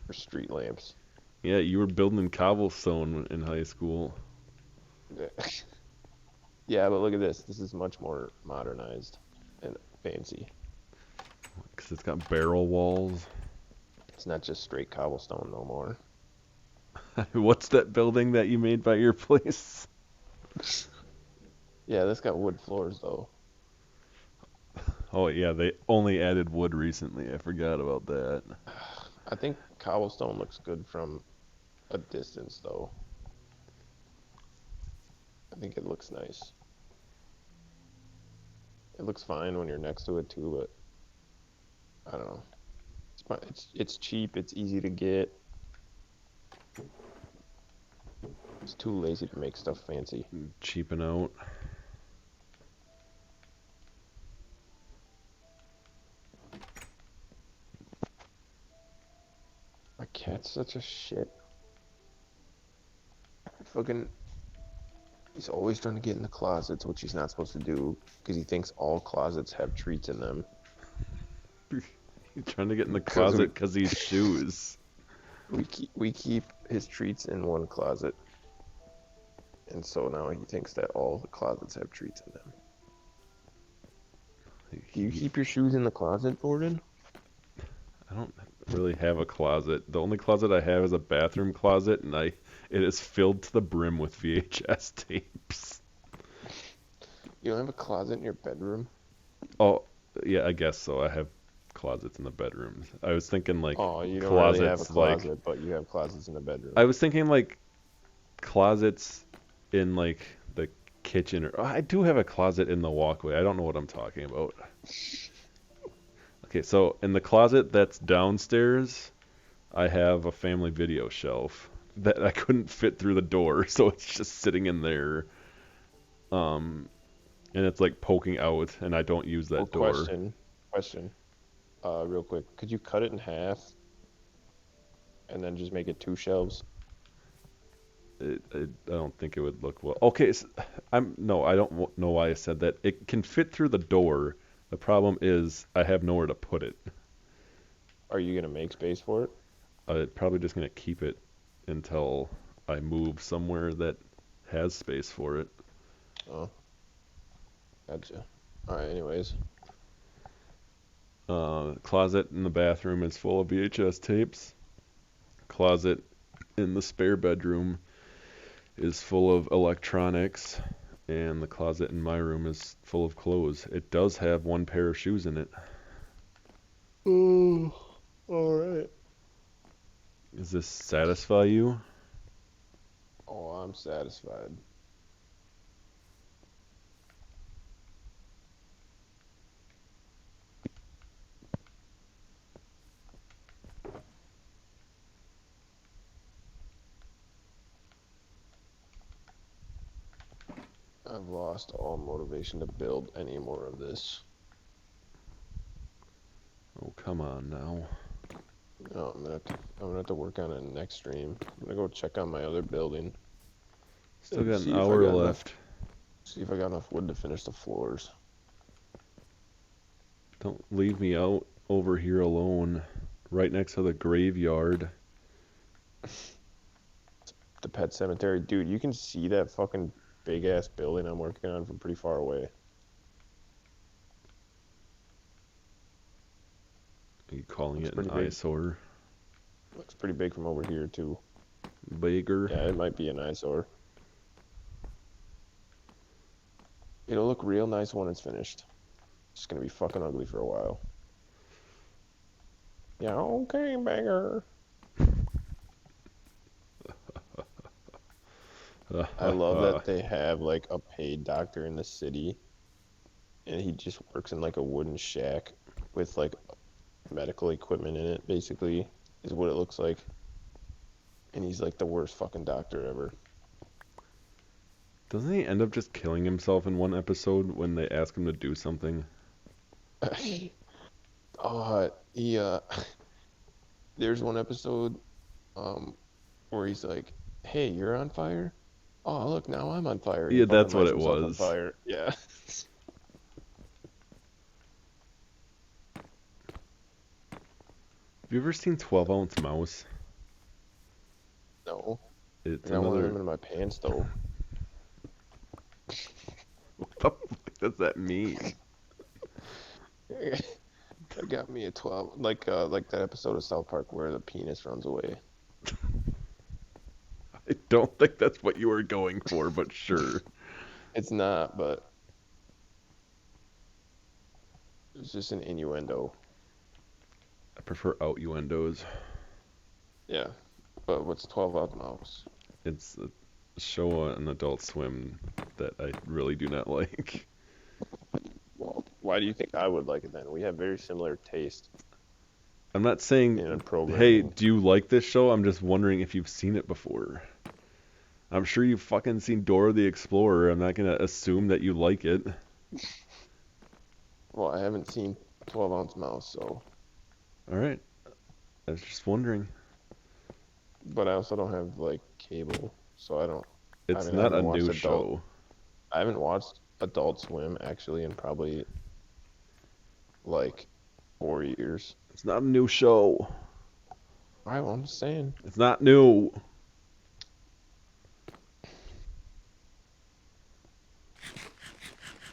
For street lamps. Yeah, you were building cobblestone in high school. Yeah, but look at this. This is much more modernized and fancy. Because it's got barrel walls. It's not just straight cobblestone no more. What's that building that you made by your place? Yeah, this got wood floors though. Oh yeah, they only added wood recently. I forgot about that. I think cobblestone looks good from a distance though. I think it looks nice. It looks fine when you're next to it too, but I don't know. It's cheap. It's easy to get. It's too lazy to make stuff fancy. Cheaping out. My cat's such a shit. Fucking, he's always trying to get in the closets, which he's not supposed to do, because he thinks all closets have treats in them. He's trying to get in the 'Cause closet because he's shoes. We keep his treats in one closet, and so now he thinks that all the closets have treats in them. Do you keep your shoes in the closet, Gordon? I don't really have a closet. The only closet I have is a bathroom closet, and it is filled to the brim with VHS tapes. You don't have a closet in your bedroom? Oh, yeah, I guess so. I have closets in the bedrooms. I was thinking like Oh, you don't closets, really have a closet, like but you have closets in the bedroom. I was thinking like closets in like the kitchen, or I do have a closet in the walkway. I don't know what I'm talking about. Okay, so in the closet that's downstairs, I have a family video shelf that I couldn't fit through the door, so it's just sitting in there. And it's like poking out, and I don't use that door. Question. Real quick. Could you cut it in half and then just make it 2 shelves? I don't think it would look well. Okay, so I don't know why I said that. It can fit through the door. The problem is I have nowhere to put it. Are you gonna make space for it? I'm probably just gonna keep it until I move somewhere that has space for it. Oh, gotcha. All right. Anyways, Closet in the bathroom is full of VHS tapes. Closet in the spare bedroom is full of electronics, and the closet in my room is full of clothes. It does have one pair of shoes in it. oh, all right. Does this satisfy you? Oh, I'm satisfied. I've lost all motivation to build any more of this. Oh, come on now. No, I'm gonna have to work on it next stream. I'm gonna go check on my other building. Still got See an if I hour got left. See if I got enough wood to finish the floors. Don't leave me out over here alone, right next to the graveyard. The pet cemetery, dude. You can see that fucking big ass building I'm working on from pretty far away. Are you calling Looks it an pretty big. eyesore? Looks pretty big from over here too. Bigger? Yeah, it might be an eyesore. It'll look real nice when it's finished. It's gonna be fucking ugly for a while. Yeah, okay, beggar. I love that they have like a paid doctor in the city, and he just works in like a wooden shack with like medical equipment in it, basically, is what it looks like. And he's like the worst fucking doctor ever. Doesn't he end up just killing himself in one episode when they ask him to do something? There's one episode, where he's like, "Hey, you're on fire? Oh, look, now I'm on fire." He Yeah, fucking that's what lights it himself on was. fire. Yeah. Have you ever seen 12-ounce mouse? No. It's I got one of another. them in my pants though. does that mean? That got me a 12. Like that episode of South Park where the penis runs away. I don't think that's what you were going for, but sure. It's not, but it's just an innuendo. I prefer outuendos. Yeah. But what's 12 Ounce Mouse? It's a show on Adult Swim that I really do not like. Well, why do you think I would like it then? We have very similar taste I'm not in saying, a programming. hey, do you like this show? I'm just wondering if you've seen it before. I'm sure you've fucking seen Dora the Explorer. I'm not gonna assume that you like it. Well, I haven't seen 12 Ounce Mouse, so. Alright. I was just wondering. But I also don't have, like, cable, so I don't. It's I not a haven't watched new show. I haven't watched Adult Swim, actually, in probably, like, 4 years. It's not a new show. Alright, well, I'm just saying. It's not new.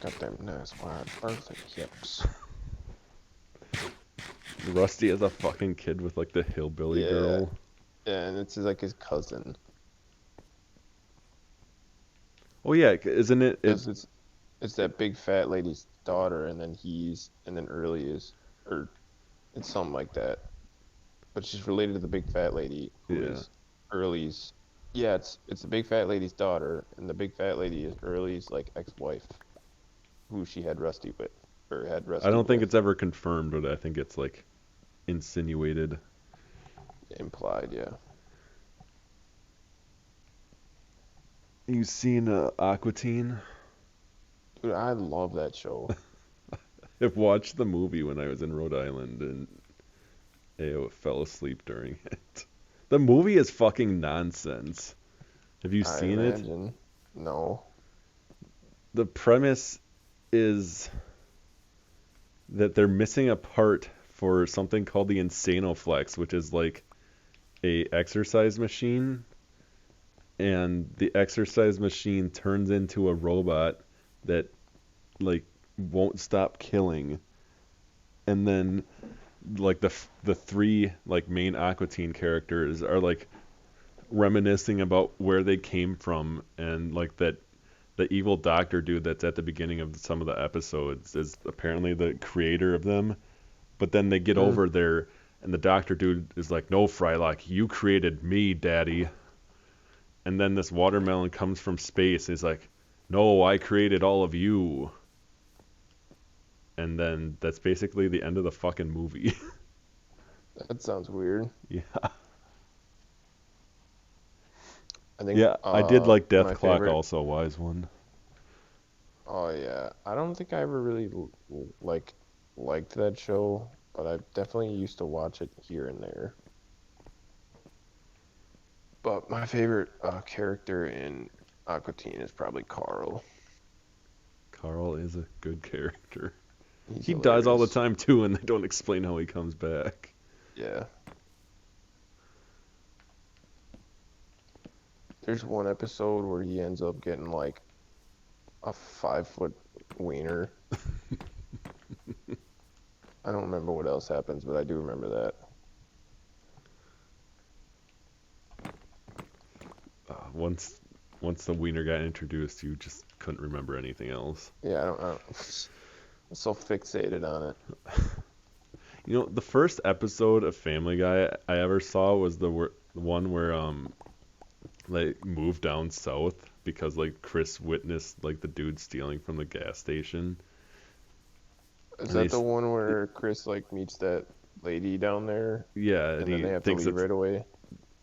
Got them nice wide perfect hips. Rusty is a fucking kid with like the hillbilly Yeah. girl. Yeah, and it's like his cousin. Oh yeah, isn't it? It's that big fat lady's daughter, and then Early is, or it's something like that. But she's related to the big fat lady who Yeah. is Early's. Yeah, it's the big fat lady's daughter, and the big fat lady is Early's like ex-wife, who she had Rusty with, or had Rusty. I don't think with, it's ever confirmed, but I think it's like insinuated. implied. Yeah. You seen Aqua Teen? Dude, I love that show. I've watched the movie when I was in Rhode Island and I fell asleep during it. The movie is fucking nonsense. Have you I seen it? imagine. No. The premise is that they're missing a part for something called the Insanoflex, which is like a exercise machine, and the exercise machine turns into a robot that like won't stop killing, and then like the three like main Aqua Teen characters are like reminiscing about where they came from, and like that the evil doctor dude that's at the beginning of some of the episodes is apparently the creator of them. But then they get over there, and the doctor dude is like, "No, Frylock, you created me, Daddy." And then this watermelon comes from space. And he's like, "No, I created all of you." And then that's basically the end of the fucking movie. That sounds weird. Yeah. I think. Yeah, I did like Death my Clock favorite- also, wise one. Oh yeah, I don't think I ever really liked that show, but I definitely used to watch it here and there. But my favorite character in Aqua Teen is probably Carl. Carl is a good character. He's He dies all the hilarious. time too, and they don't explain how he comes back. Yeah. There's one episode where he ends up getting like a 5-foot wiener. I don't remember what else happens, but I do remember that. Once the wiener got introduced, you just couldn't remember anything else. Yeah, I don't I'm so fixated on it. You know, the first episode of Family Guy I ever saw was the one where they moved down south because like Chris witnessed like the dude stealing from the gas station. Is And that they the one where Chris like meets that lady down there, Yeah, and and then he they have to thinks leave it's right away?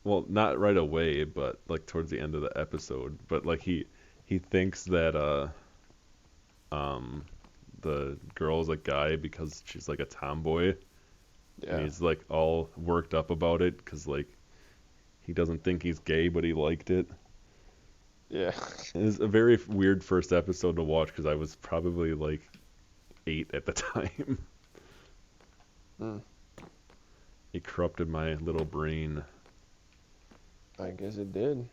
well, not right away, but like towards the end of the episode. But like he thinks that the girl's a guy because she's like a tomboy. Yeah. And he's like all worked up about it because like he doesn't think he's gay, but he liked it. Yeah. It was a very weird first episode to watch because I was probably like 8 at the time. Hmm. It corrupted my little brain. I guess it did.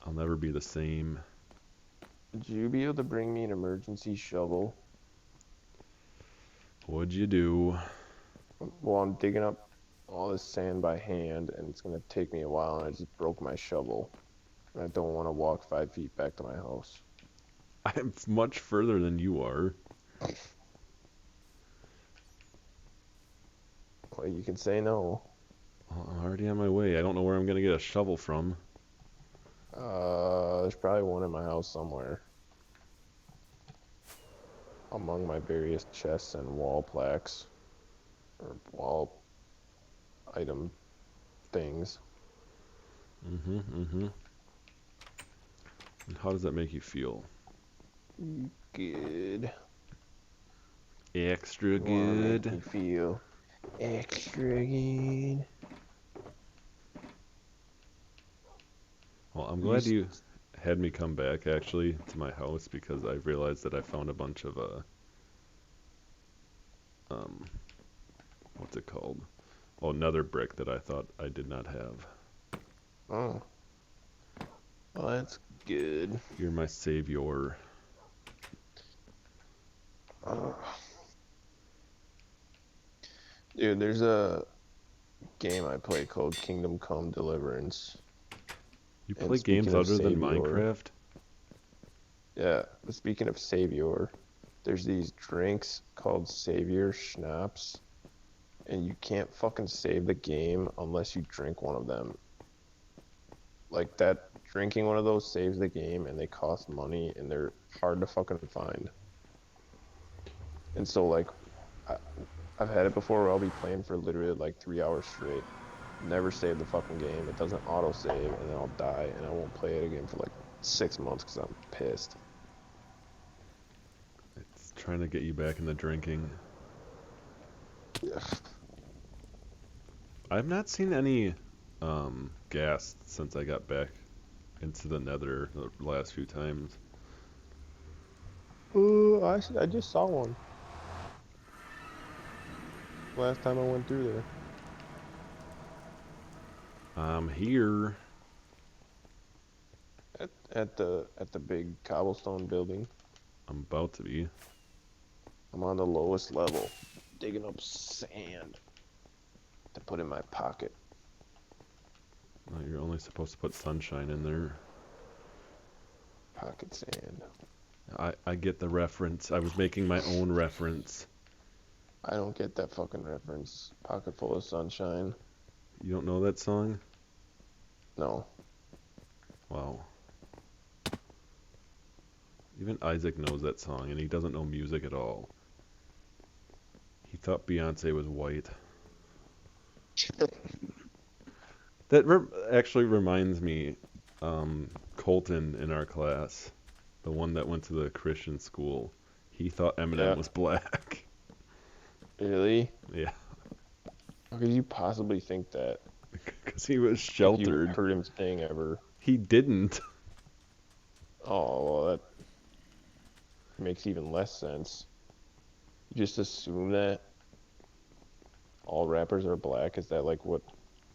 I'll never be the same. Would you be able to bring me an emergency shovel? What'd you do? Well, I'm digging up all this sand by hand, and it's gonna take me a while, and I just broke my shovel. And I don't want to walk 5 feet back to my house. I'm much further than you are. Well, you can say no. Well, I'm already on my way. I don't know where I'm gonna get a shovel from. There's probably one in my house somewhere. Among my various chests and wall plaques. Or wall item things. And how does that make you feel? Good. Extra Wanna make good. me feel extra good. Well, I'm You glad s- you had me come back actually to my house because I realized that I found a bunch of what's it called? Oh, another brick that I thought I did not have. Oh. Well, that's good. You're my savior. Uh, Dude, there's a game I play called Kingdom Come Deliverance. You And play games speaking of other than Savior, Minecraft? yeah, but speaking of Savior, there's these drinks called Savior Schnapps, and you can't fucking save the game unless you drink one of them. Like that, drinking one of those saves the game, and they cost money, and they're hard to fucking find. And so, like, I, I've had it before where I'll be playing for literally like 3 hours straight, never save the fucking game. It doesn't auto save, and then I'll die, and I won't play it again for like 6 months because I'm pissed. It's trying to get you back in the drinking. Ugh. I've not seen any gas since I got back into the nether the last few times. I just saw one last time I went through there. I'm here. At the big cobblestone building. I'm about to be. I'm on the lowest level, digging up sand to put in my pocket. No, you're only supposed to put sunshine in there. Pocket sand. I get the reference. I was making my own reference. I don't get that fucking reference. Pocket full of sunshine. You don't know that song? No. Wow. Even Isaac knows that song, and he doesn't know music at all. He thought Beyonce was white. That actually reminds me, Colton in our class, the one that went to the Christian school, he thought Eminem Yeah. was black. Really? Yeah, How could you possibly think that? because he was If you sheltered. heard him sing ever. He didn't. Oh, well, that makes even less sense. You just assume that all rappers are black. Is that like what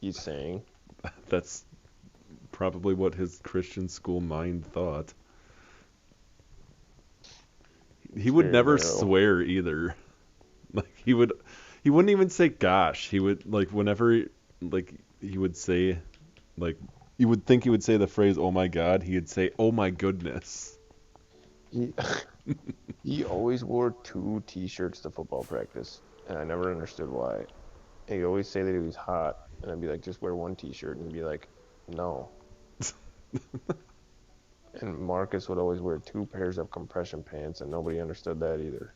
he's saying? That's probably what his Christian school mind thought. He would Very never narrow. swear either. Like he wouldn't even say gosh. He would like whenever like he would say like you would think he would say the phrase oh my god, he'd say oh my goodness. He he always wore 2 t-shirts to football practice, and I never understood why. And he'd always say that he was hot, and I'd be like, just wear 1 t-shirt, and he'd be like, no. And Marcus would always wear 2 pairs of compression pants, and nobody understood that either.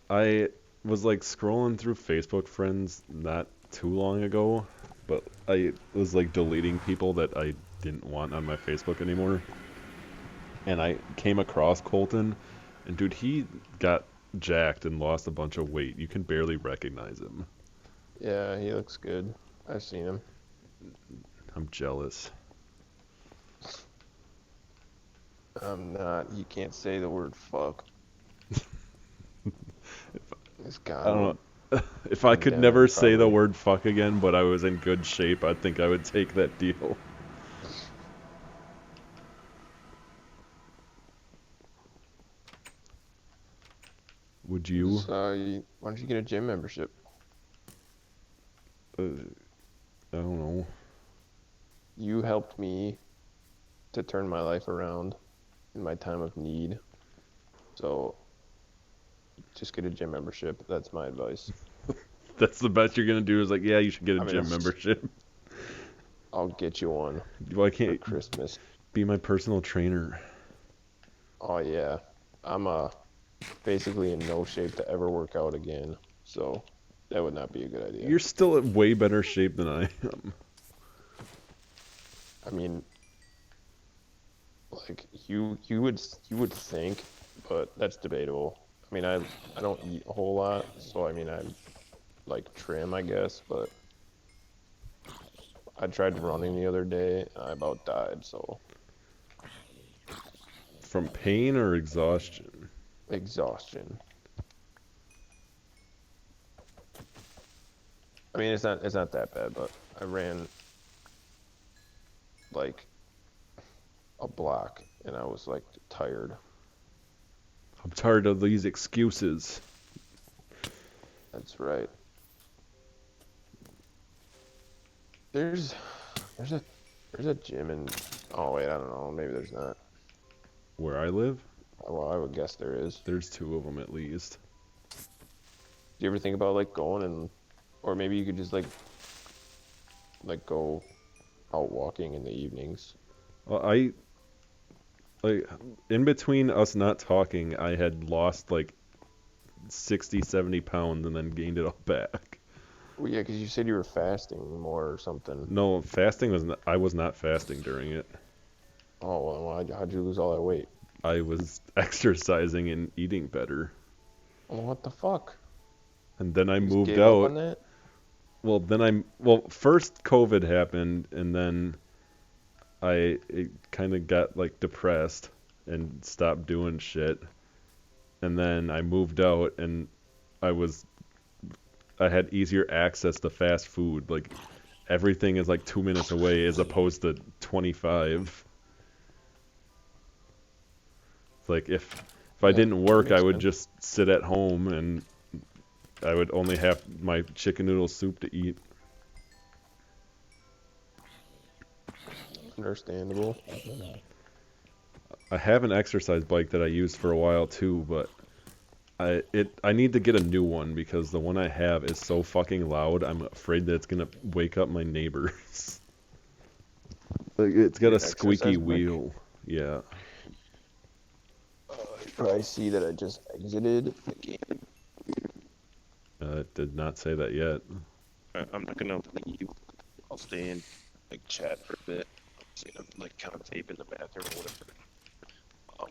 I was like scrolling through Facebook friends not too long ago, but I was like deleting people that I didn't want on my Facebook anymore. And I came across Colton, and dude, he got jacked and lost a bunch of weight. You can barely recognize him. Yeah, he looks good. I've seen him. I'm jealous. I'm not. He can't say the word fuck. This guy. I don't know. If I could Condemn never him, say the probably. word fuck again, but I was in good shape, I think I would take that deal. Would you? Why don't you get a gym membership? I don't know. You helped me to turn my life around in my time of need. So just get a gym membership. That's my advice. That's the best you're gonna do is like, yeah, you should get a I mean, gym membership. I'll get you one Why for can't Christmas. be my personal trainer? Oh yeah, I'm basically in no shape to ever work out again. So that would not be a good idea. You're still in way better shape than I am. I mean, like you would think, but that's debatable. I mean, I don't eat a whole lot, so I mean I'm like trim, I guess, but I tried running the other day and I about died, so From pain or exhaustion? exhaustion. I mean, it's not that bad, but I ran like a block and I was like tired. I'm tired of these excuses. That's right. There's a gym in, oh wait, I don't know, maybe there's not. Where I live, Well, I would guess there is. there's 2 of them at least. Do you ever think about like going and, or maybe you could just like go out walking in the evenings? Well, like, in between us not talking, I had lost like 60, 70 pounds and then gained it all back. Well, yeah, because you said you were fasting more or something. No, fasting was not, I was not fasting during it. Oh, well, how'd you lose all that weight? I was exercising and eating better. Well, what the fuck? And then I You just moved gave up out. on that? Well, first COVID happened, and then it kind of got like depressed and stopped doing shit. And then I moved out, and I had easier access to fast food. Like everything is like 2 minutes away as opposed to 25. It's like if I Yeah, didn't work, I makes would sense. just sit at home and I would only have my chicken noodle soup to eat. Understandable. I have an exercise bike that I used for a while too, but I need to get a new one because the one I have is so fucking loud. I'm afraid that it's gonna wake up my neighbors. Like it's got Your a squeaky exercise bike? wheel. Yeah. You probably see that I just exited the game. It did not say that yet. I'm not gonna leave. I'll stay in, like, chat for a bit. I'm like kind of tape in the bathroom or whatever.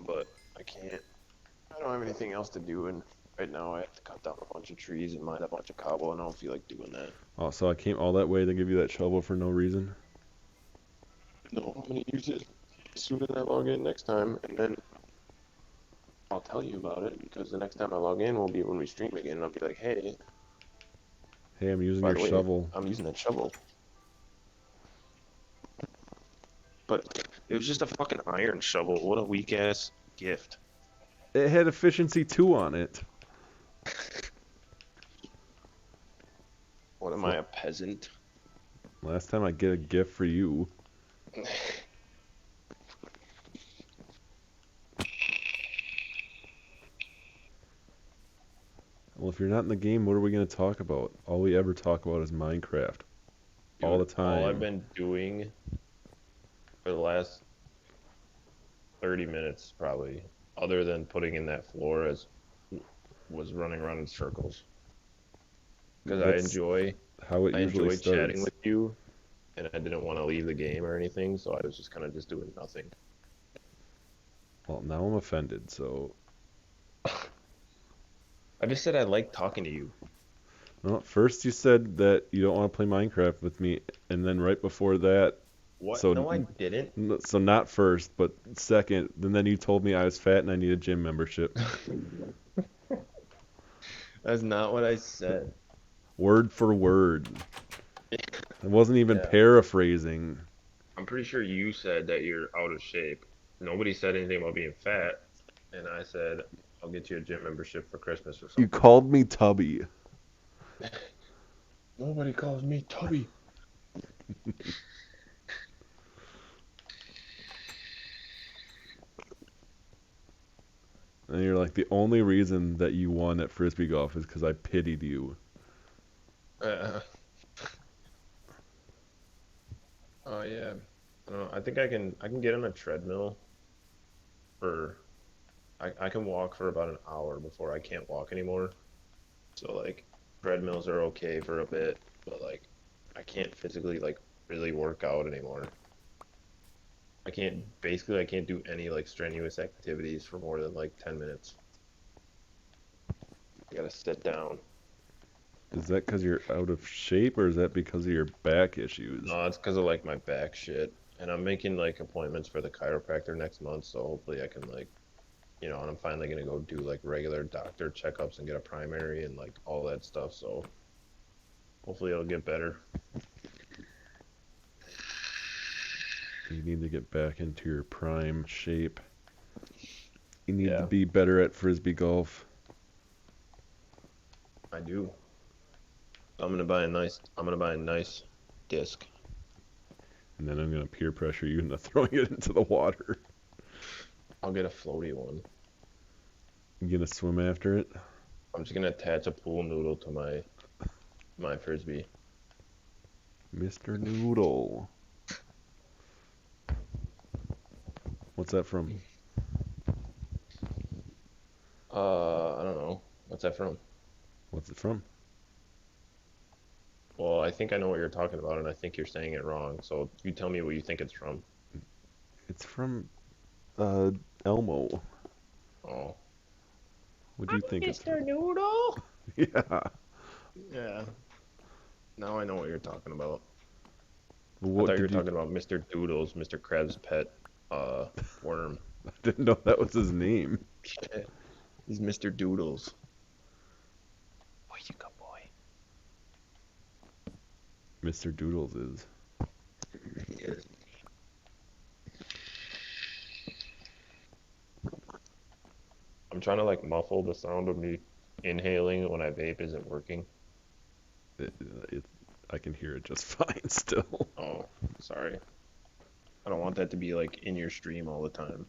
But I can't. I don't have anything else to do, and right now I have to cut down a bunch of trees and mine a bunch of cobble, and I don't feel like doing that. Oh, so I came all that way to give you that shovel for no reason? No, I'm gonna use it as soon as I log in next time, and then I'll tell you about it because the next time I log in will be when we stream again, and I'll be like, hey, Hey, I'm using by your the way, shovel. I'm using that shovel. But it was just a fucking iron shovel. What a weak ass gift. It had efficiency 2 on it. What am I, a peasant? Last time I get a gift for you. Well, if you're not in the game, what are we going to talk about? All we ever talk about is Minecraft. All the time. All I've been doing for the last 30 minutes, probably, other than putting in that floor, was running around in circles. Because I That's enjoy how it usually starts. chatting with you, and I didn't want to leave the game or anything, so I was just kind of just doing nothing. Well, now I'm offended, so... I just said I like talking to you. Well, first you said that you don't want to play Minecraft with me, and then right before that... What? So, no, I didn't. So not first, but second, and then you told me I was fat and I need a gym membership. That's not what I said. Word for word. I wasn't even Yeah. paraphrasing. I'm pretty sure you said that you're out of shape. Nobody said anything about being fat, and I said I'll get you a gym membership for Christmas or You something. called me Tubby. Nobody calls me Tubby. And you're like, the only reason that you won at Frisbee Golf is because I pitied you. Oh yeah. I think I can get on a treadmill for I can walk for about an hour before I can't walk anymore. So like treadmills are okay for a bit, but like I can't physically like really work out anymore. I can't do any like strenuous activities for more than like 10 minutes. I gotta sit down. Is that because you're out of shape, or is that because of your back issues? No, it's because of like my back shit. And I'm making like appointments for the chiropractor next month, so hopefully I can like, and I'm finally gonna go do like regular doctor checkups and get a primary and like all that stuff. So hopefully it'll get better. You need to get back into your prime shape. You need to Yeah, be better at Frisbee Golf. I do. I'm gonna buy a nice disc. And then I'm going to peer pressure you into throwing it into the water. I'll get a floaty one. You going to swim after it? I'm just gonna attach a pool noodle to my frisbee. Mr. Noodle. What's that from? I don't know. What's that from? What's it from? Well, I think I know what you're talking about, and I think you're saying it wrong. So you tell me what you think it's from. It's from Elmo. Oh, What do you think it's Mr. from? Noodle. Yeah. Yeah. Now I know what you're talking about. I What thought you were did you... talking about Mr. Doodles, Mr. Krabs' pet worm. I didn't know that was his name. He's Mr. Doodles. Boy, you good boy. Mr. Doodles is. Yeah. I'm trying to like muffle the sound of me inhaling when I vape isn't working. It, it, I can hear it just fine still. Oh, sorry. I don't want that to be like in your stream all the time.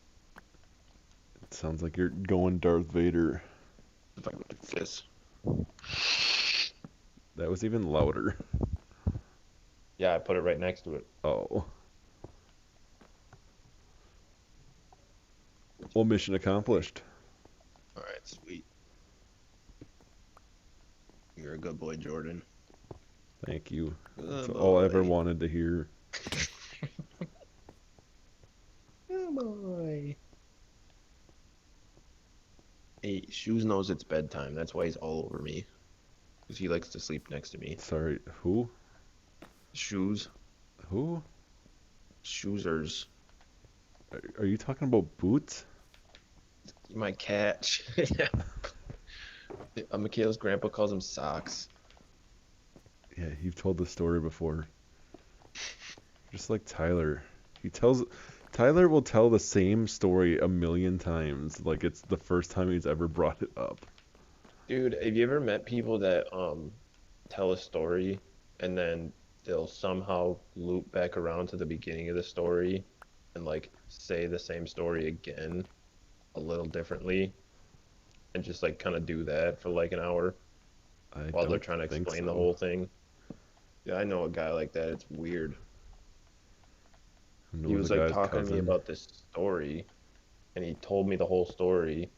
It sounds like you're going Darth Vader. If I go like this. That was even louder. Yeah, I put it right next to it. Oh. Well, mission accomplished. All right, sweet. You're a good boy, Jordan. Thank you. That's Good all I ever boy. wanted to hear. Good boy. Hey, Shoes knows it's bedtime. That's why he's all over me. Because he likes to sleep next to me. Sorry, who? Shoes. Who? Shoesers. Are you talking about Boots? My cat. Yeah. Michaela's grandpa calls him Socks. Yeah, you've told the story before. Just like Tyler. Tyler will tell the same story a million times, like it's the first time he's ever brought it up. Dude, have you ever met people that tell a story and then they'll somehow loop back around to the beginning of the story and like say the same story again a little differently and just like kind of do that for like an hour I while they're don't trying to think explain the so. whole thing? Yeah, I know a guy like that. It's weird. I He know was the like guy's talking to me cousin. about this story and he told me the whole story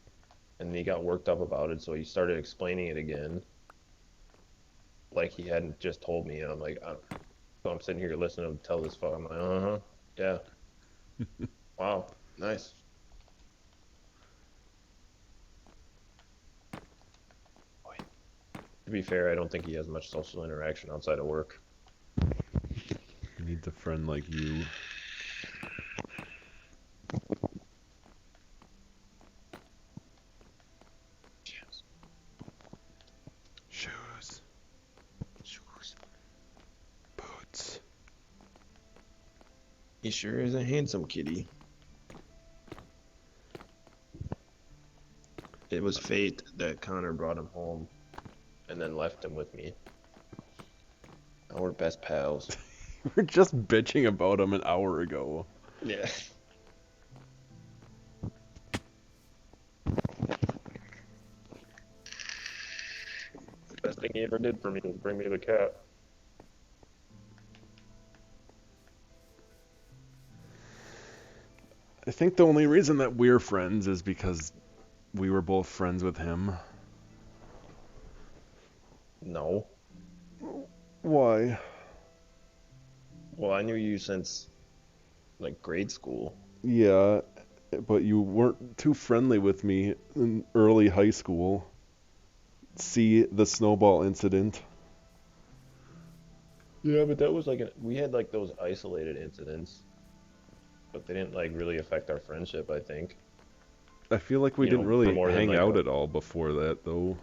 and he got worked up about it, so he started explaining it again like he hadn't just told me, and I'm like, so I'm sitting here listening to him tell this fuck. I'm like, yeah, wow, nice. Boy. To be fair, I don't think he has much social interaction outside of work. He needs a friend like you. Yes. Shoes. Shoes. Boots. He sure is a handsome kitty. It was fate that Connor brought him home and then left him with me. Now we're best pals. We're just bitching about him an hour ago. Yeah. The best thing he ever did for me was bring me the cat. I think the only reason that we're friends is because we were both friends with him. No. Why? Well, I knew you since, like, grade school. Yeah, but you weren't too friendly with me in early high school. See the snowball incident. Yeah, but that was like, we had, like, those isolated incidents. But they didn't, like, really affect our friendship, I think. I feel like we You know, didn't for really more than, hang like, out at all before that, though.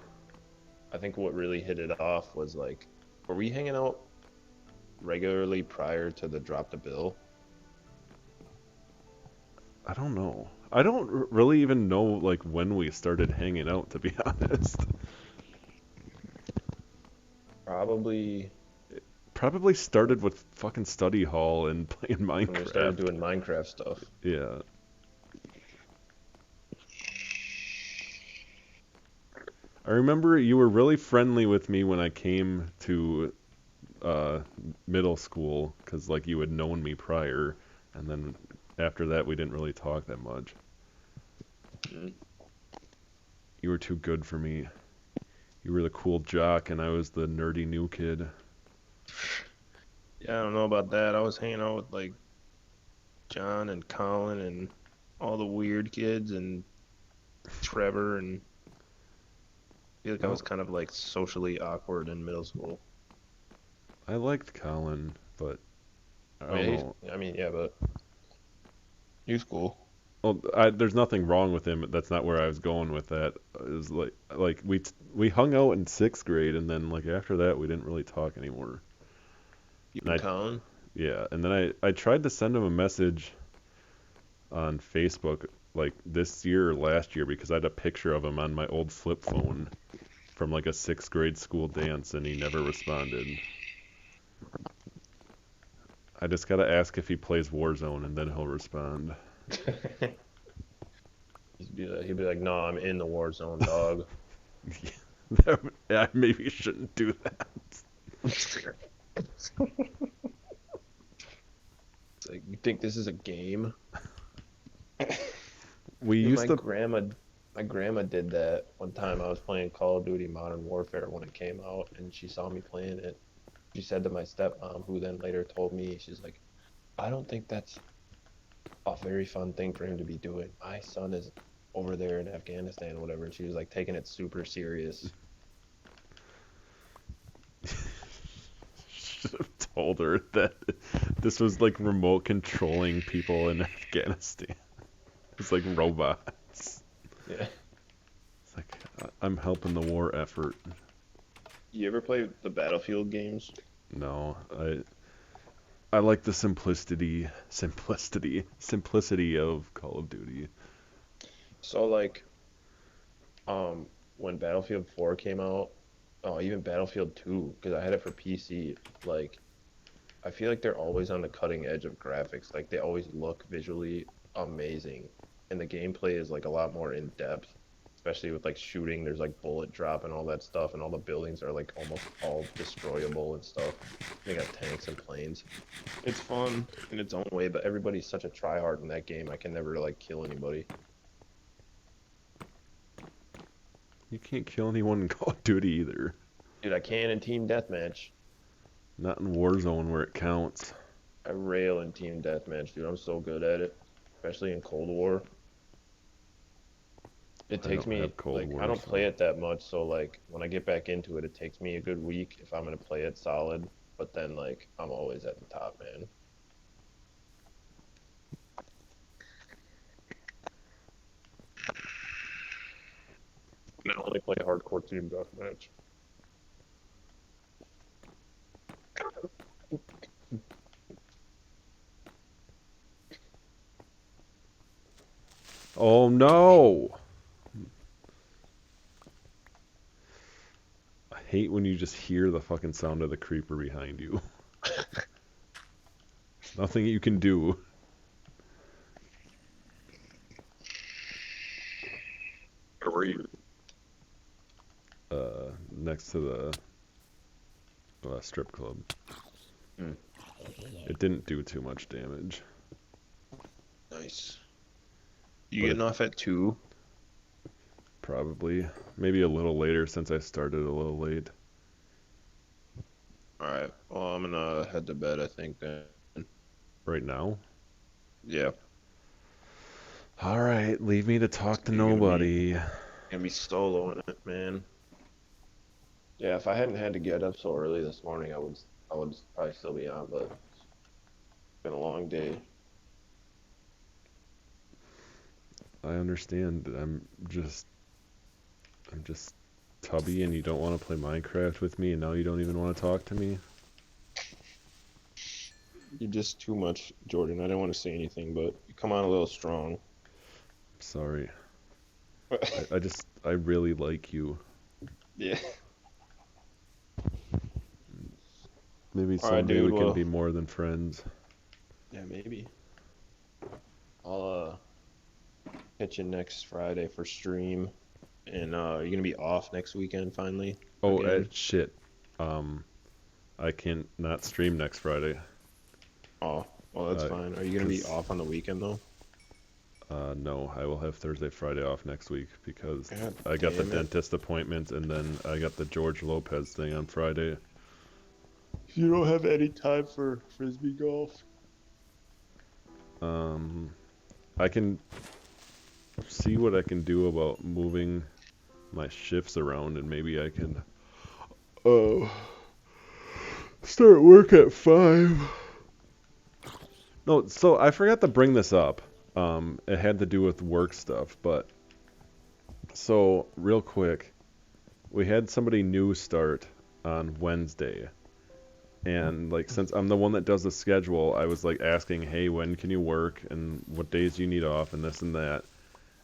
I think what really hit it off was, like, were we hanging out regularly prior to the drop the bill? I don't know. I don't really even know, like, when we started hanging out, to be honest. Probably Probably started with fucking study hall and playing when we started Minecraft. doing Minecraft stuff. Yeah. I remember you were really friendly with me when I came to middle school, because, like, you had known me prior, and then after that we didn't really talk that much. Mm. You were too good for me. You were the cool jock, and I was the nerdy new kid. Yeah, I don't know about that. I was hanging out with, like, John and Colin and all the weird kids and Trevor, and I feel like I Oh, was kind of, like, socially awkward in middle school. I liked Colin, but I Oh, don't yeah, know. I mean, yeah, but he was cool. Well, there's nothing wrong with him. That's not where I was going with that. It was like we hung out in sixth grade, and then, like, after that we didn't really talk anymore. You And and Colin? yeah, and then I tried to send him a message on Facebook, like, this year or last year, because I had a picture of him on my old flip phone from, like, a sixth grade school dance, and he never responded. I just gotta ask if he plays Warzone, and then he'll respond. He'd be like, no, I'm in the war zone, dog. I maybe shouldn't do that. It's like, you think this is a game? We Dude, used to. my grandma did that one time. I was playing Call of Duty Modern Warfare when it came out, and she saw me playing it. She said to my stepmom, who then later told me, she's like, I don't think that's a very fun thing for him to be doing. My son is over there in Afghanistan or whatever, and she was like taking it super serious. Should have told her that this was like remote controlling people in Afghanistan. It's like robots. Yeah. It's like, I'm helping the war effort. You ever play the Battlefield games? No, I like the simplicity of Call of Duty. So like, when Battlefield 4 came out, oh, even Battlefield 2, because I had it for PC, like, I feel like they're always on the cutting edge of graphics. Like, they always look visually amazing. And the gameplay is, like, a lot more in depth, especially with, like, shooting. There's, like, bullet drop and all that stuff, and all the buildings are, like, almost all destroyable and stuff. They got tanks and planes. It's fun in its own way, but everybody's such a tryhard in that game. I can never, like, kill anybody. You can't kill anyone in Call of Duty either. Dude, I can in Team Deathmatch. Not in Warzone where it counts. I rail in Team Deathmatch, dude. I'm so good at it, especially in Cold War. It I takes don't me, have Cold like, War, I don't so. play it that much, so, like, when I get back into it, it takes me a good week if I'm gonna play it solid, but then, like, I'm always at the top, man. And I only play hardcore Team Deathmatch. Oh no! hate when you just hear the fucking sound of the creeper behind you. Nothing you can do. Where were you? Next to the strip club. Hmm. It didn't do too much damage. Nice. You But getting off at 2? Probably. Maybe a little later since I started a little late. Alright. Well, I'm gonna head to bed, I think, then. Right now? Yeah. Alright, leave me to talk to You're gonna be- nobody. Gonna be soloing it, man. Yeah, if I hadn't had to get up so early this morning, I would probably still be on, but it's been a long day. I understand. I'm just tubby and you don't want to play Minecraft with me and now you don't even want to talk to me. You're just too much, Jordan. I didn't want to say anything, but you come on a little strong. Sorry. I really like you. Yeah. Maybe All right, someday dude, we can well- be more than friends. Yeah, maybe. I'll catch you next Friday for stream. And you're gonna be off next weekend finally? Oh, Again? shit. I can't not stream next Friday. Oh, well, that's fine. Are you gonna be 'cause- off on the weekend though? No, I will have Thursday, Friday off next week because God I got the damn it. dentist appointment and then I got the George Lopez thing on Friday. You don't have any time for frisbee golf? I can see what I can do about moving my shifts around and maybe I can start work at 5. No, so I forgot to bring this up. It had to do with work stuff, but so real quick, we had somebody new start on Wednesday. And like since I'm the one that does the schedule, I was like asking, "Hey, when can you work and what days do you need off and this and that?"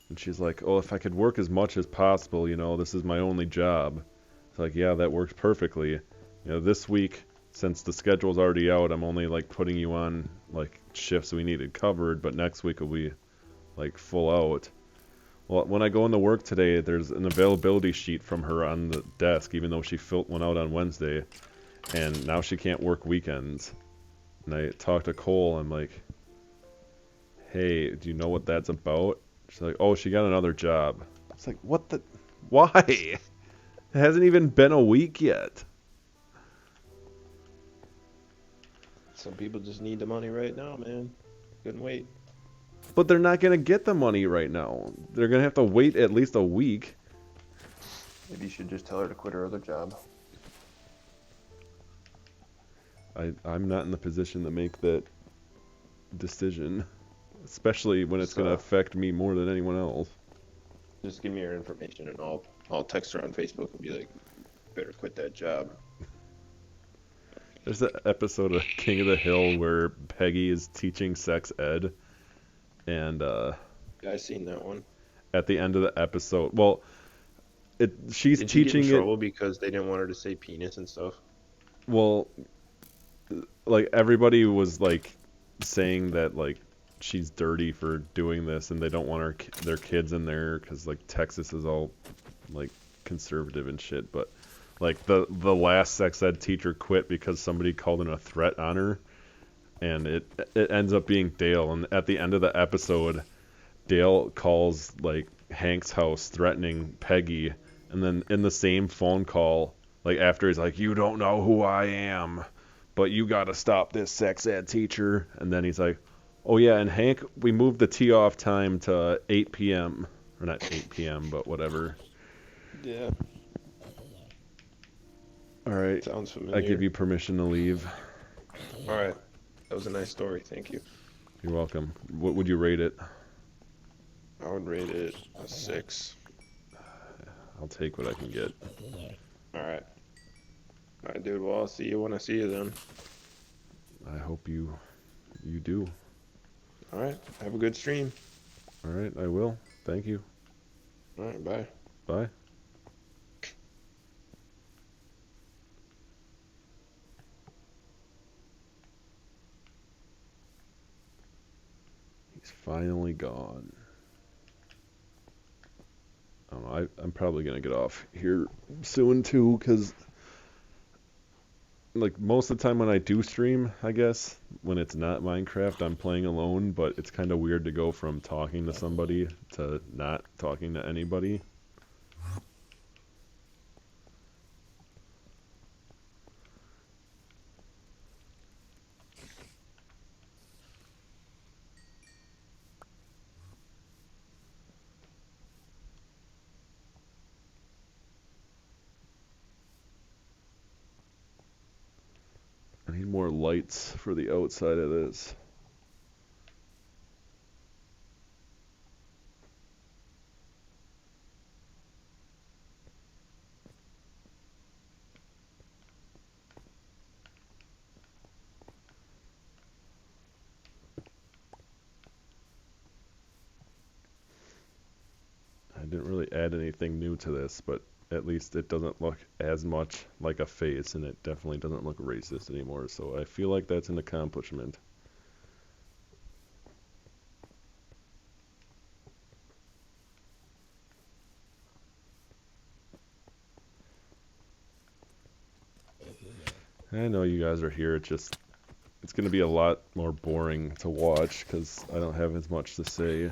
And she's like, "Oh, if I could work as much as possible, this is my only job." It's like, "Yeah, that works perfectly." This week since the schedule's already out, I'm only like putting you on like shifts we needed covered, but next week will be like full out. Well, when I go into work today, there's an availability sheet from her on the desk, even though she filled one out on Wednesday. And now she can't work weekends. And I talked to Cole, I'm like, "Hey, do you know what that's about?" She's like, "Oh, she got another job." It's like, what the... Why? It hasn't even been a week yet. Some people just need the money right now, man. Couldn't wait. But they're not going to get the money right now. They're going to have to wait at least a week. Maybe you should just tell her to quit her other job. I'm not in the position to make that decision. Especially when it's going to affect me more than anyone else. Just give me your information and I'll text her on Facebook and be like, better quit that job. There's an episode of King of the Hill where Peggy is teaching sex ed. And Yeah, I seen that one. at the end of the episode, well, she's Did she get in teaching it. trouble because they didn't want her to say penis and stuff? Well, like everybody was like saying that like she's dirty for doing this, and they don't want their kids in there because like Texas is all like conservative and shit. But like the last sex ed teacher quit because somebody called in a threat on her, and it ends up being Dale. And at the end of the episode, Dale calls like Hank's house threatening Peggy, and then in the same phone call, like after he's like, "You don't know who I am, but you gotta stop this sex ed teacher," and then he's like, "Oh yeah, and Hank, we moved the tee off time to 8 p.m. or not 8 p.m. but whatever." Yeah. All right, Sounds familiar. I give you permission to leave. All right. That was a nice story. Thank you. You're welcome. What would you rate it? I would rate it a 6. I'll take what I can get. All right. All right, dude. Well, I'll see you when I see you then. I hope you do. All right. Have a good stream. All right, I will. Thank you. All right. Bye. Bye. He's finally gone. I don't know, I'm probably gonna get off here soon too, because like most of the time when I do stream, I guess, when it's not Minecraft, I'm playing alone, but it's kind of weird to go from talking to somebody to not talking to anybody. I need more lights for the outside of this. I didn't really add anything new to this, but at least it doesn't look as much like a face, and it definitely doesn't look racist anymore, so I feel like that's an accomplishment. I know you guys are here, it's going to be a lot more boring to watch, because I don't have as much to say.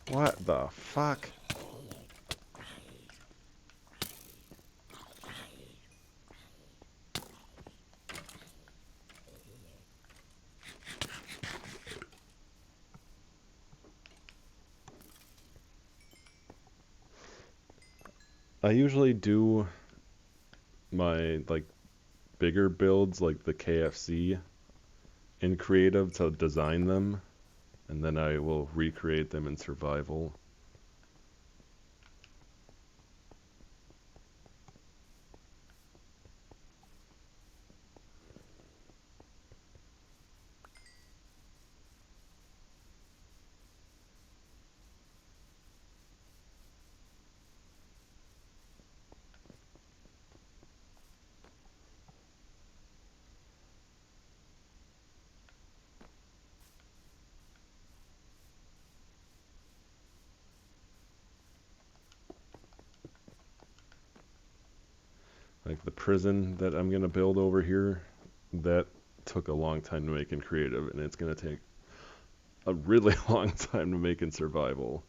What the fuck? I usually do my, like, bigger builds, like the KFC, in creative to design them, and then I will recreate them in survival. Like the prison that I'm gonna build over here, that took a long time to make in creative, and it's gonna take a really long time to make in survival.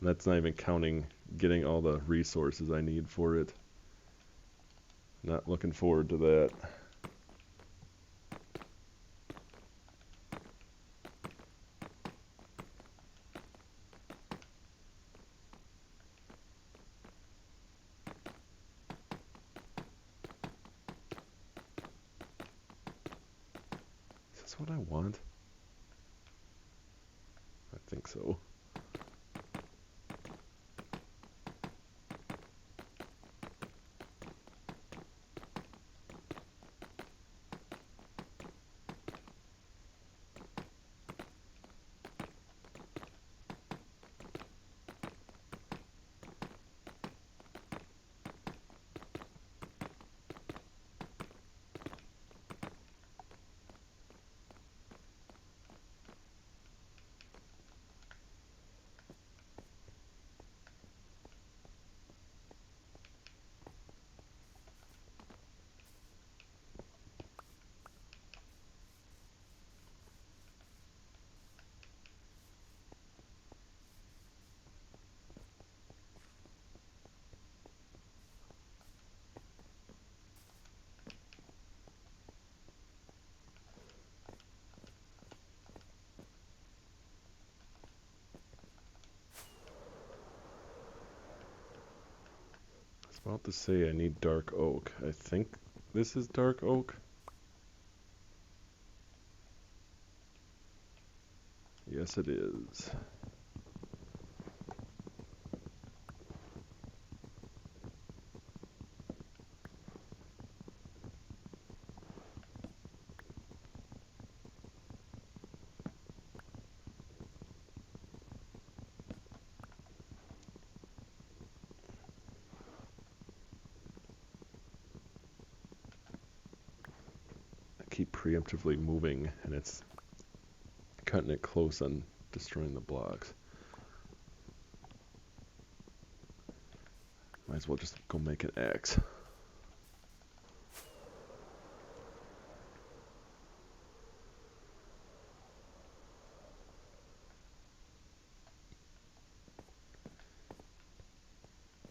And that's not even counting getting all the resources I need for it. Not looking forward to that. Is this what I want? I think so. About to say I need dark oak. I think this is dark oak. Yes, it is. I keep preemptively moving, and it's cutting it close on destroying the blocks. Might as well just go make an axe.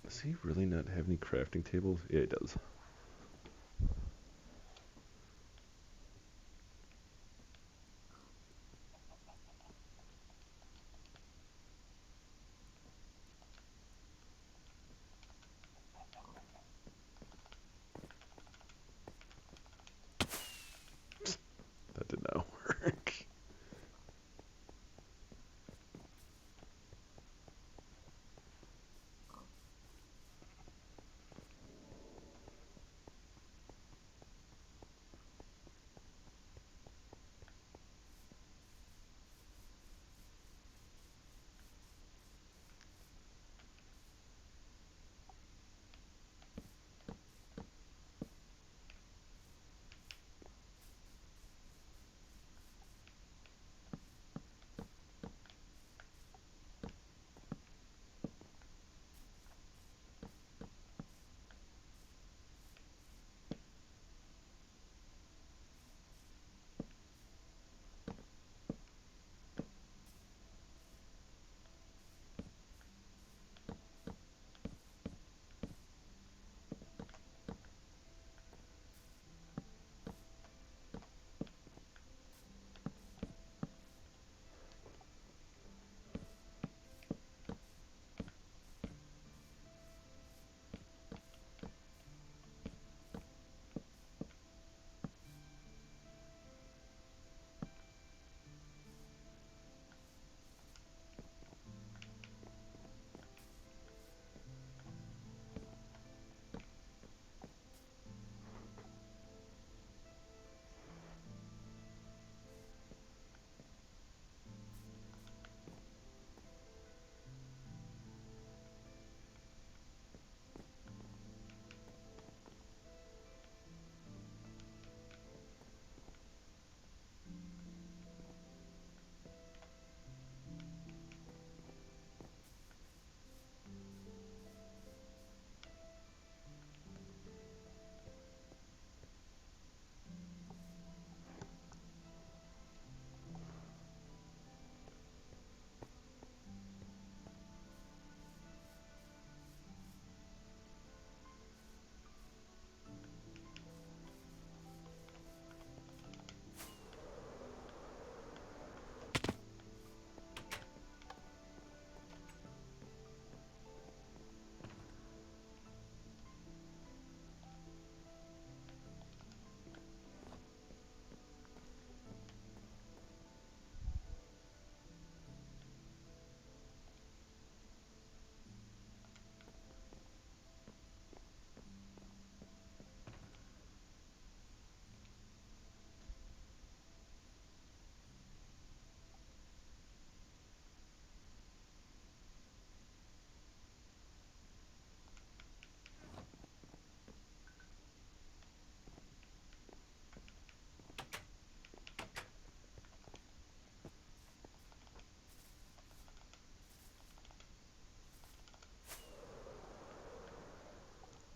Does he really not have any crafting tables? Yeah, he does. That did not work.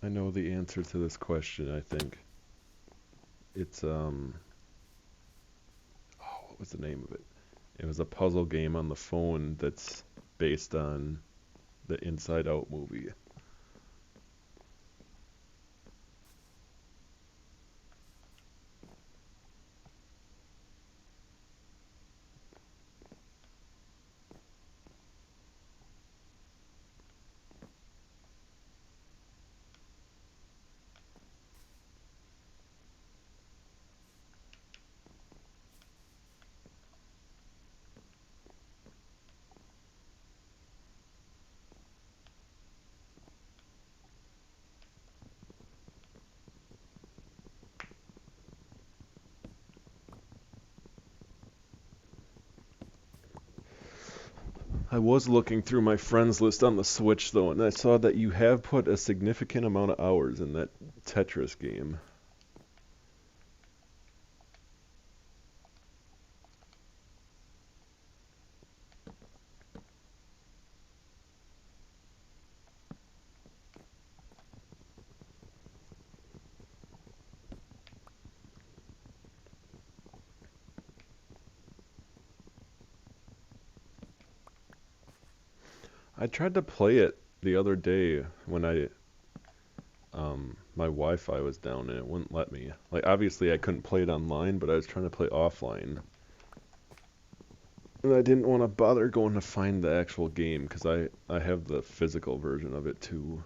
I know the answer to this question, I think. It's, oh, what was the name of it? It was a puzzle game on the phone that's based on the Inside Out movie. I was looking through my friends list on the Switch, though, and I saw that you have put a significant amount of hours in that Tetris game. I tried to play it the other day when my Wi-Fi was down and it wouldn't let me. Like, obviously I couldn't play it online, but I was trying to play offline. And I didn't want to bother going to find the actual game, because I have the physical version of it too.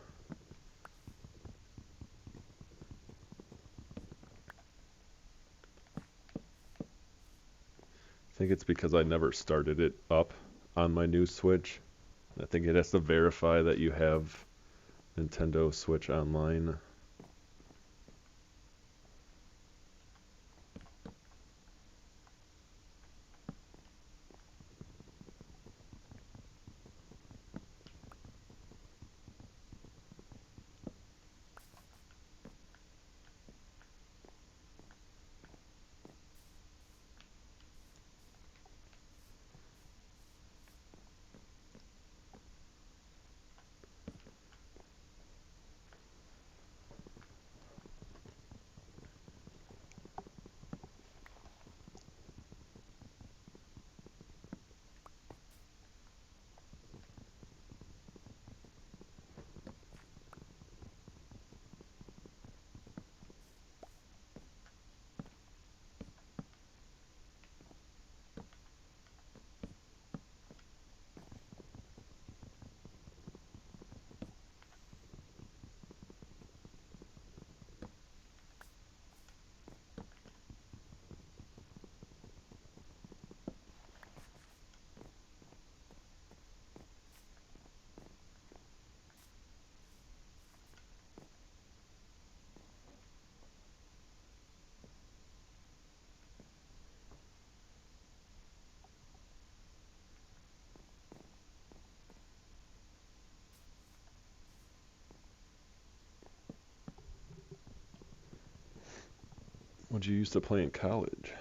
I think it's because I never started it up on my new Switch. I think it has to verify that you have Nintendo Switch Online. What'd you used to play in college?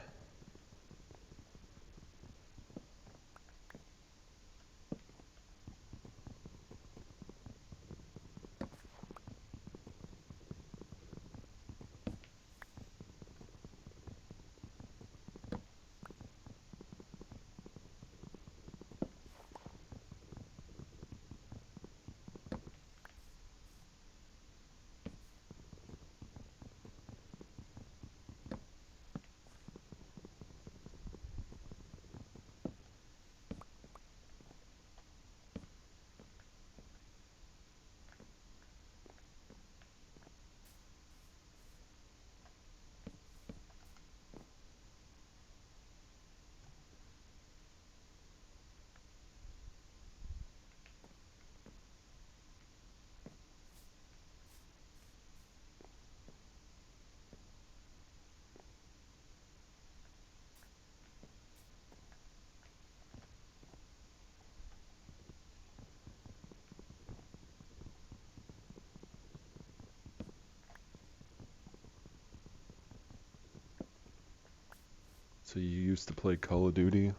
So you used to play Call of Duty?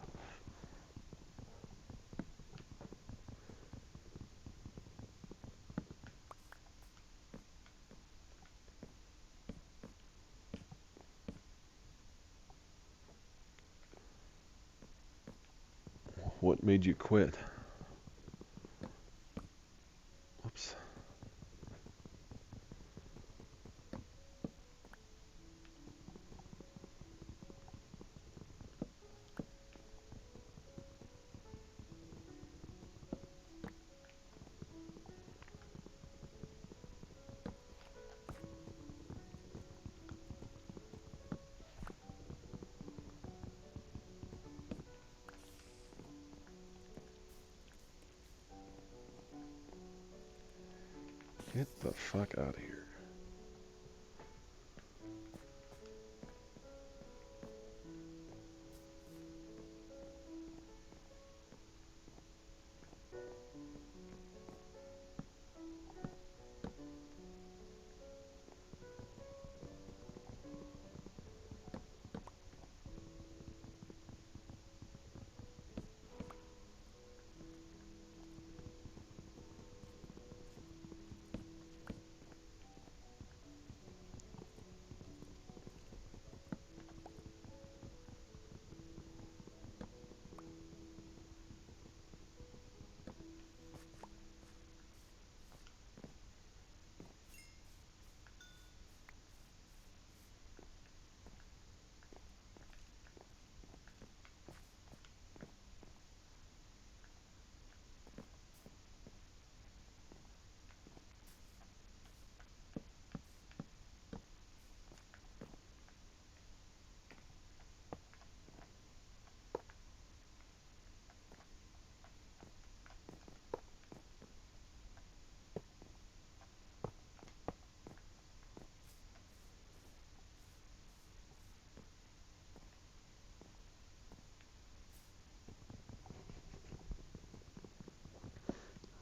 What made you quit? Whoops. Get the fuck out of here.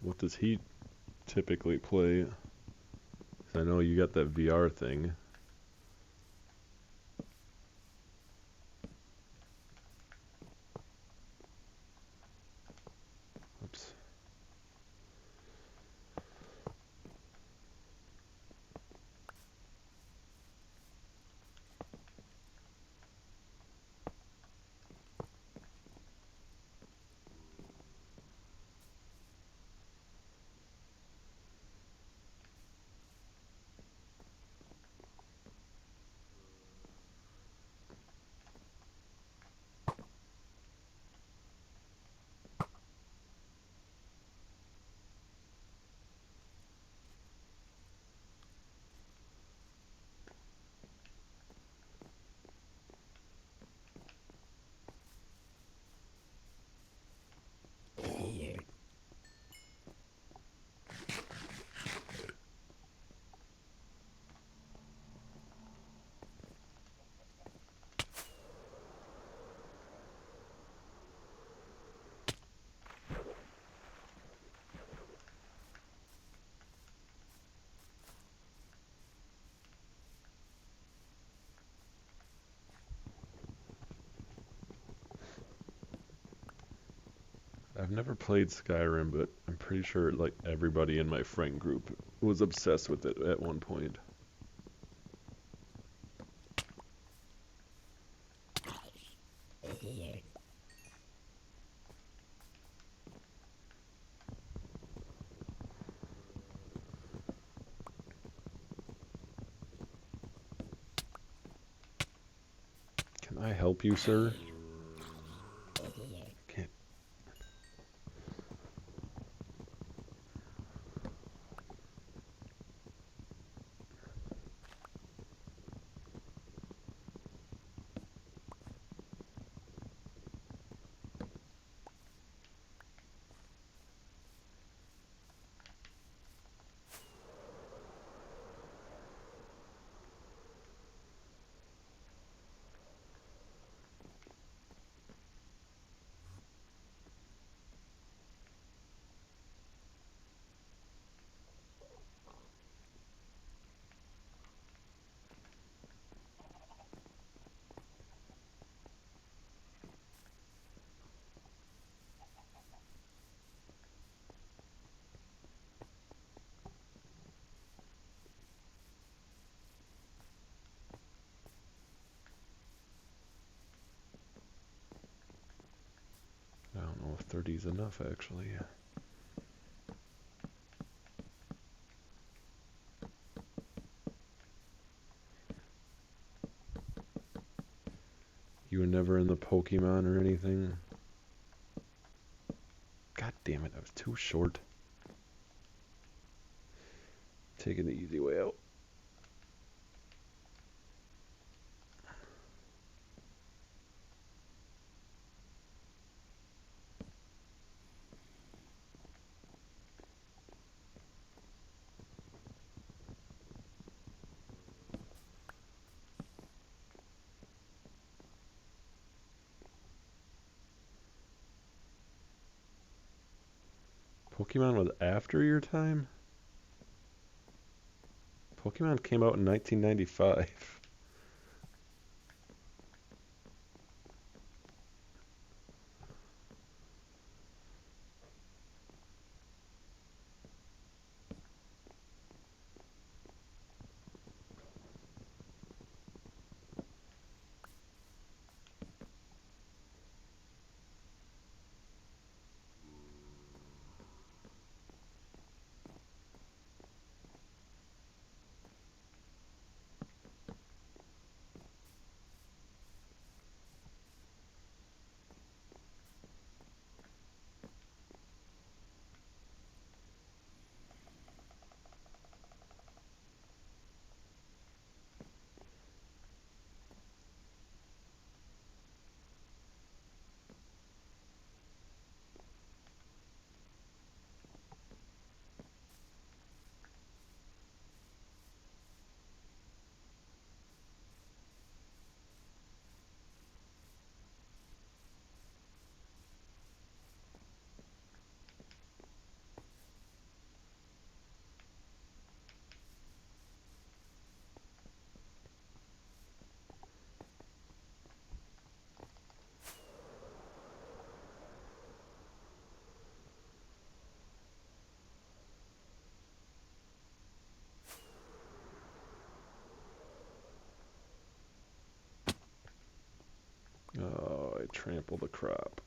What does he typically play? 'Cause I know you got that VR thing. Oops. I've never played Skyrim, but I'm pretty sure like everybody in my friend group was obsessed with it at one point. Can I help you, sir? Can't. I don't know if 30 is enough, actually. You were never in the Pokemon or anything? God damn it, I was too short. Taking the easy way out. Pokemon was after your time? Pokemon came out in 1995. Trample the crop.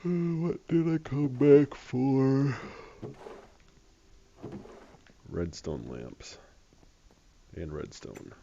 What did I come back for? Redstone lamps. And redstone.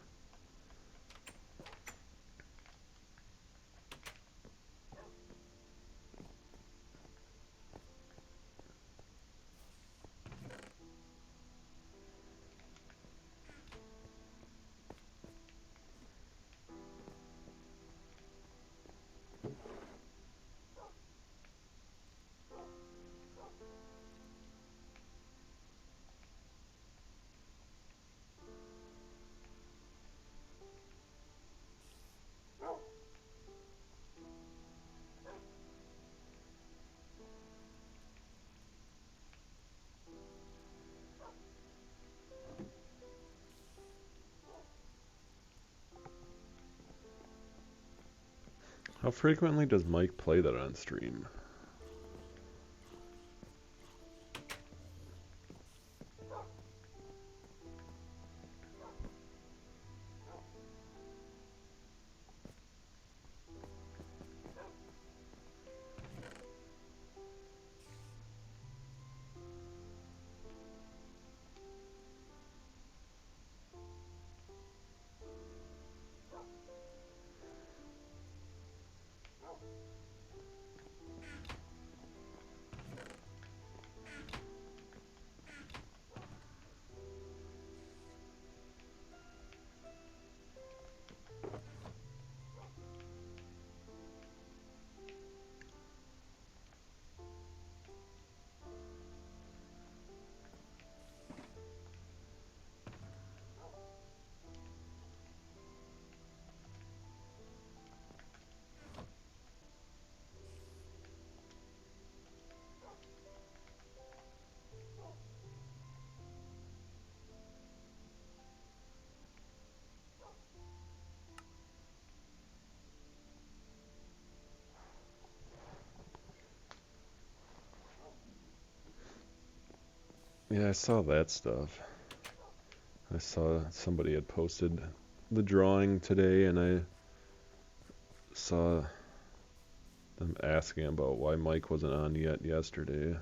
How frequently does Mike play that on stream? Yeah, I saw that stuff. I saw somebody had posted the drawing today, and I saw them asking about why Mike wasn't on yet yesterday.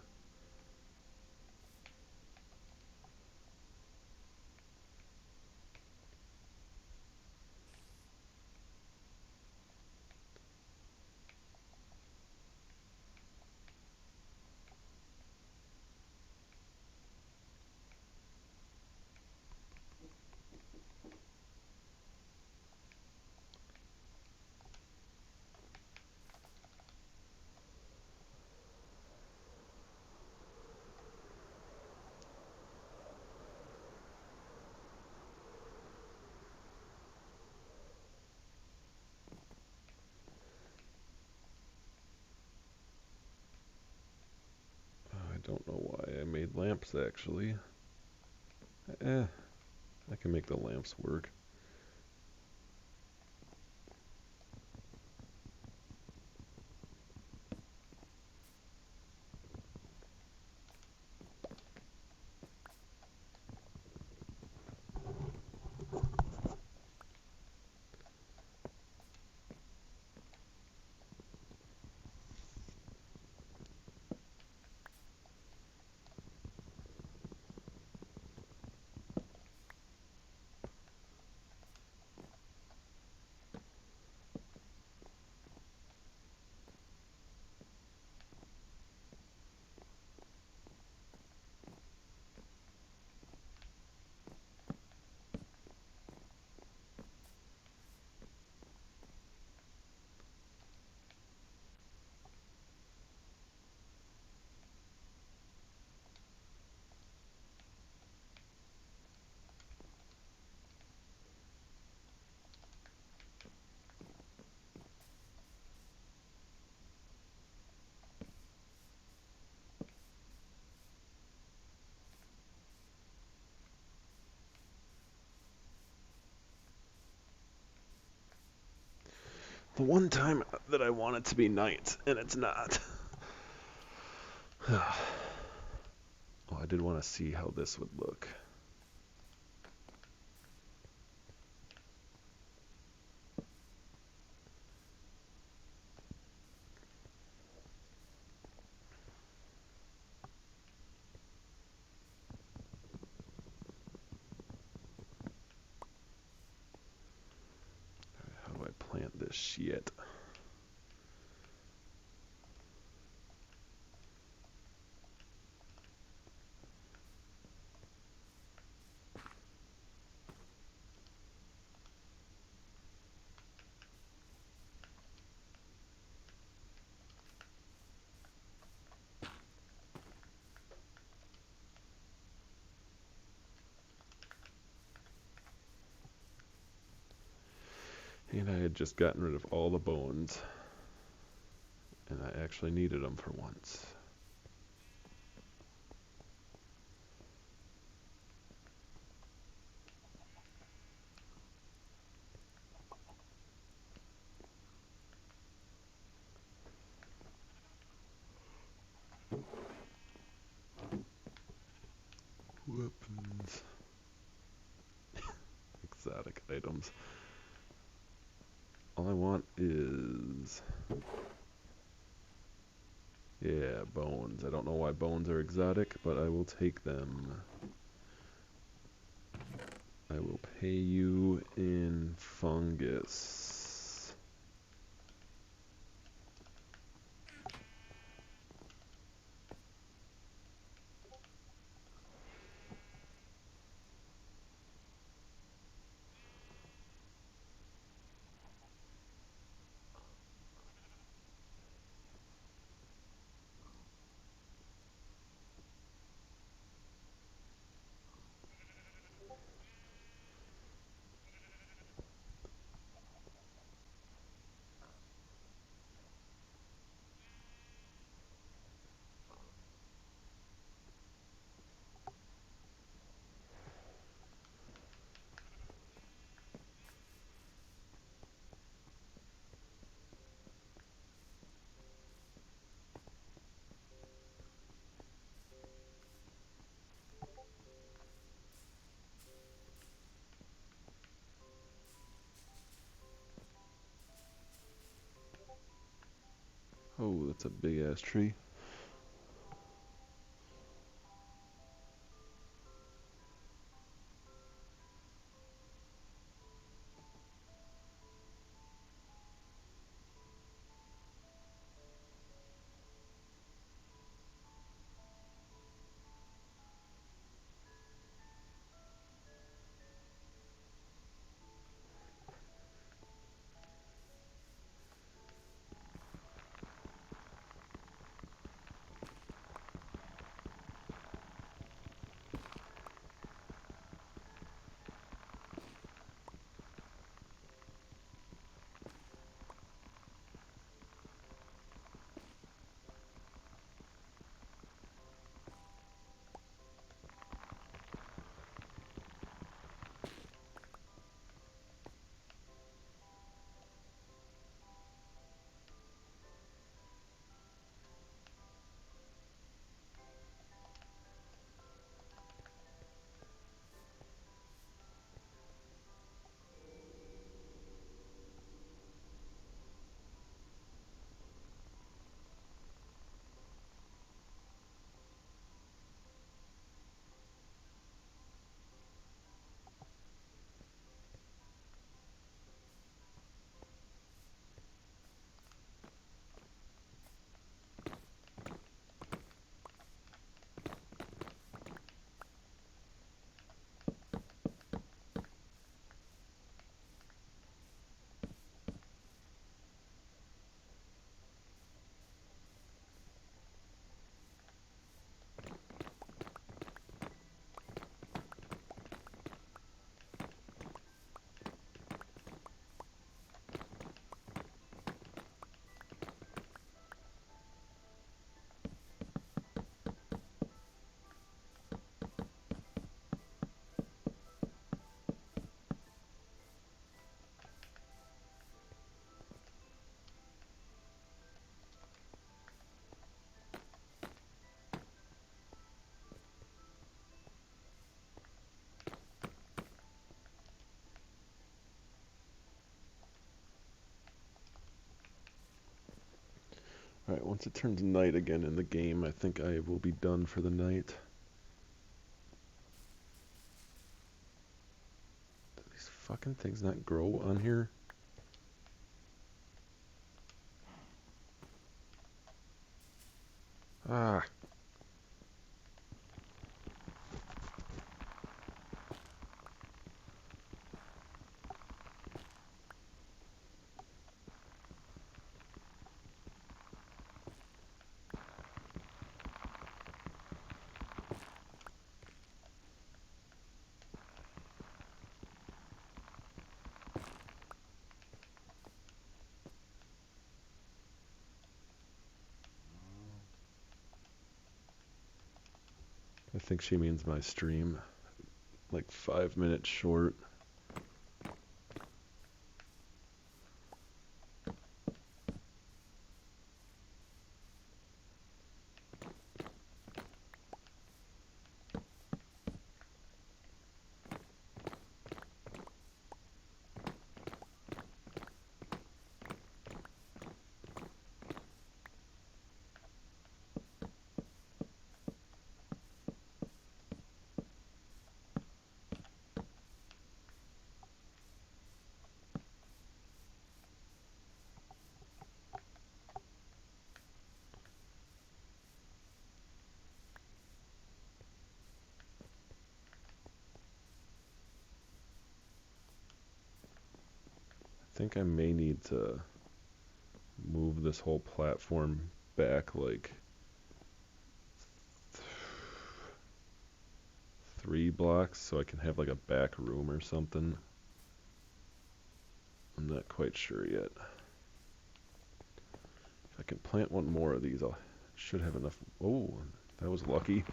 I don't know why I made lamps, actually. I can make the lamps work. The one time that I want it to be night, and it's not. Oh, I did want to see how this would look. How do I plant this shit? And I had just gotten rid of all the bones. And I actually needed them for once. Weapons. Exotic items. All I want is... yeah, bones. I don't know why bones are exotic, but I will take them. I will pay you in fungus. Oh, that's a big ass tree. Alright, once it turns night again in the game, I think I will be done for the night. Do these fucking things not grow on here? Ah. I think she means my stream. Like 5 minutes short. I think I may need to move this whole platform back like 3 blocks so I can have like a back room or something. I'm not quite sure yet. If I can plant one more of these, I should have enough. Oh, that was lucky.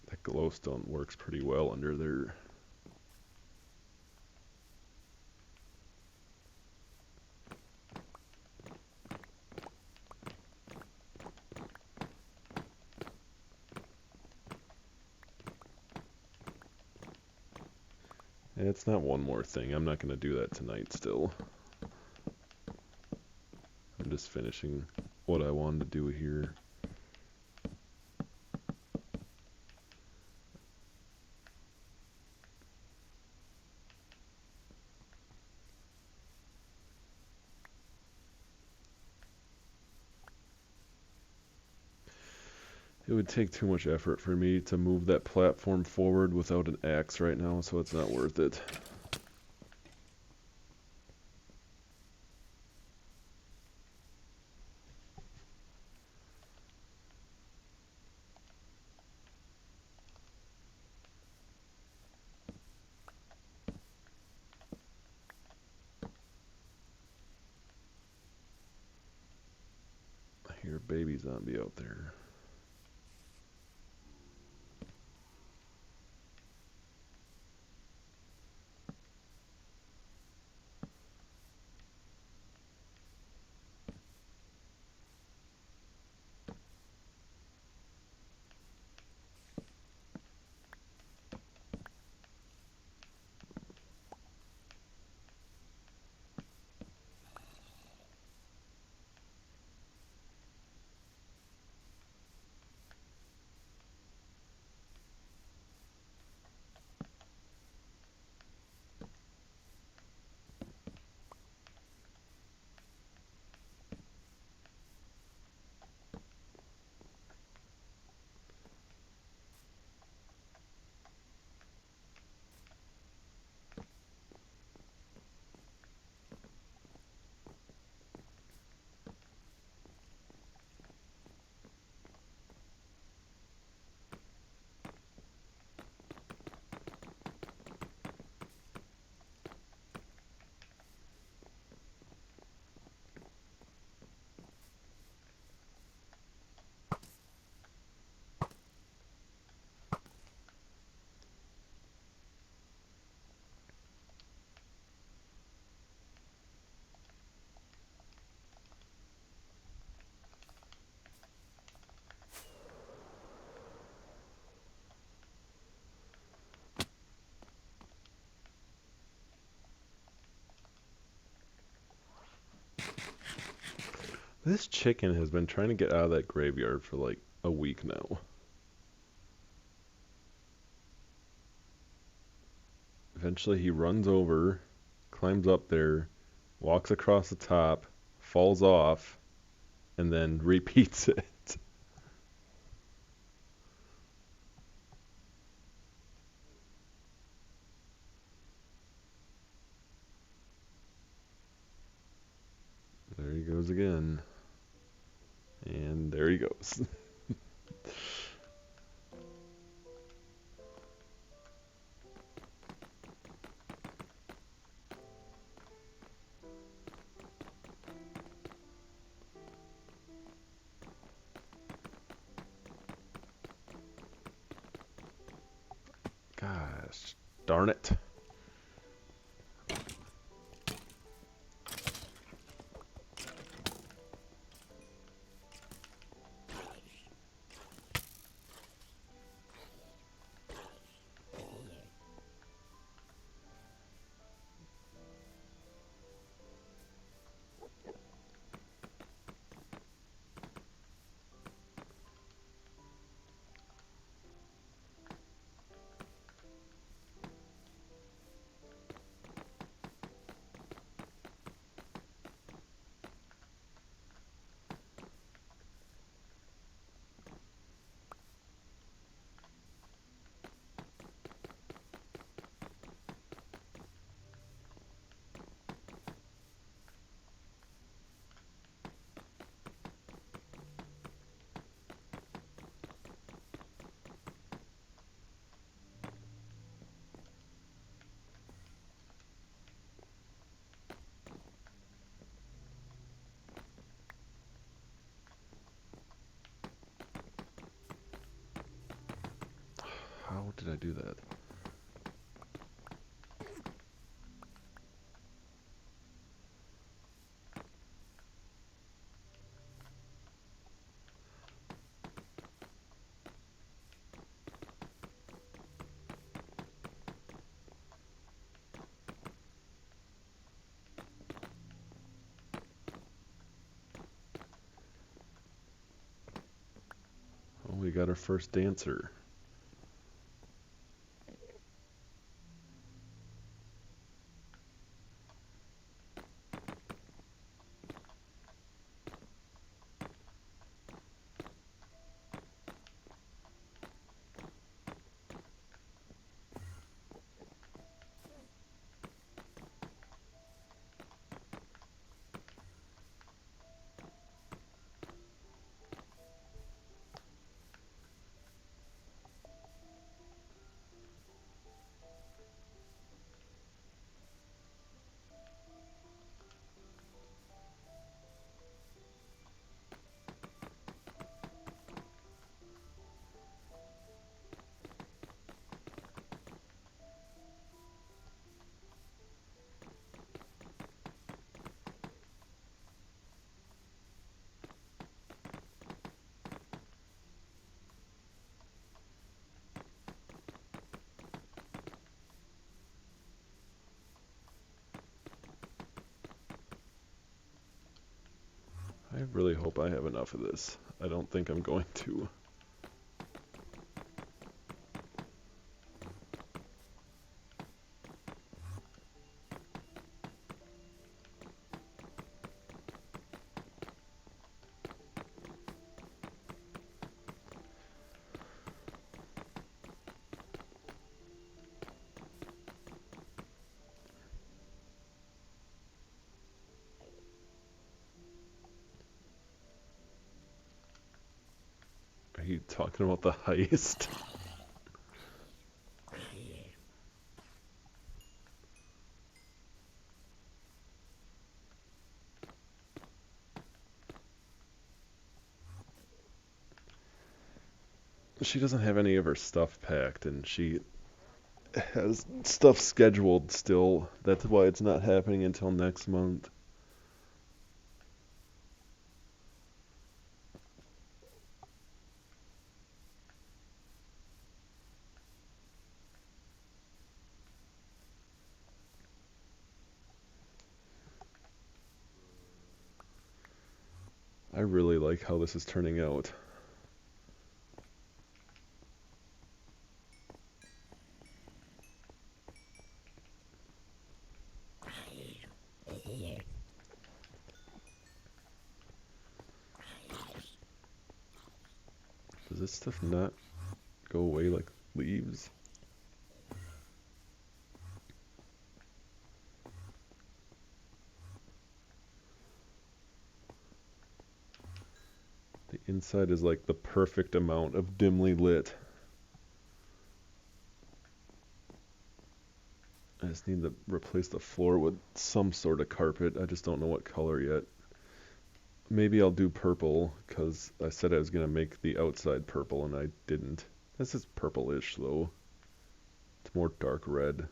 That glowstone works pretty well under there. And it's not one more thing. I'm not going to do that tonight still. I'm just finishing what I wanted to do here. It would take too much effort for me to move that platform forward without an axe right now, so it's not worth it. I hear a baby zombie out there. This chicken has been trying to get out of that graveyard for like a week now. Eventually he runs over, climbs up there, walks across the top, falls off, and then repeats it. There he goes again. And there he goes. Gosh, darn it. How did I do that? Oh, we got our first dancer. I really hope I have enough of this. I don't think I'm going to. Are you talking about the heist? She doesn't have any of her stuff packed, and she has stuff scheduled still. That's why it's not happening until next month. I really like how this is turning out. Does this stuff not go away like leaves? The inside is like the perfect amount of dimly lit. I just need to replace the floor with some sort of carpet. I just don't know what color yet. Maybe I'll do purple, because I said I was going to make the outside purple, and I didn't. This is purplish, though. It's more dark red.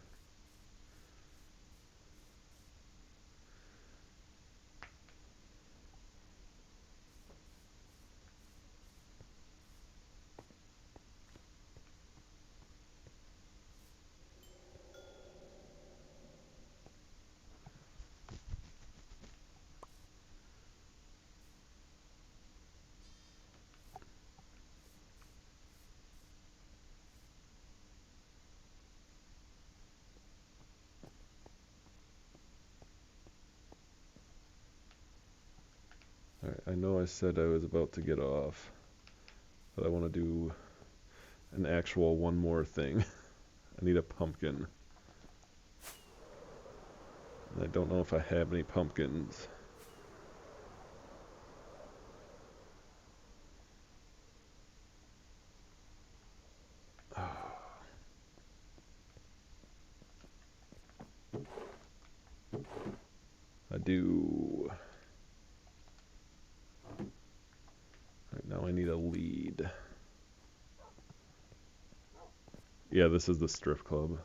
Alright, I know I said I was about to get off, but I want to do an actual one more thing. I need a pumpkin. And I don't know if I have any pumpkins. I do. Right now I need a lead. Yeah, this is the strip club.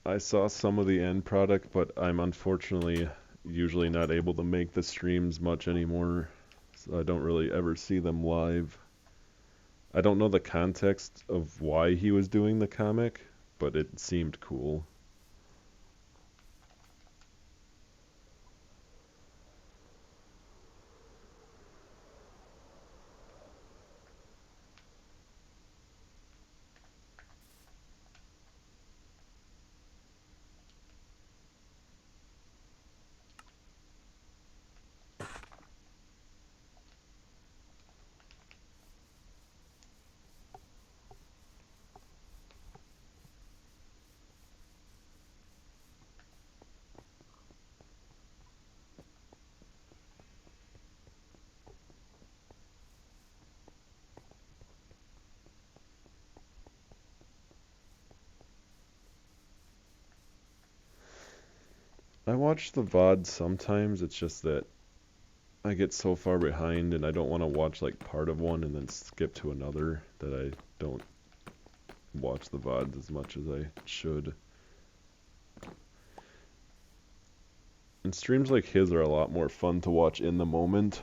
I saw some of the end product, but I'm unfortunately usually not able to make the streams much anymore, so I don't really ever see them live. I don't know the context of why he was doing the comic, but it seemed cool. I watch the VOD sometimes, it's just that I get so far behind and I don't want to watch like part of one and then skip to another that I don't watch the VODs as much as I should. And streams like his are a lot more fun to watch in the moment.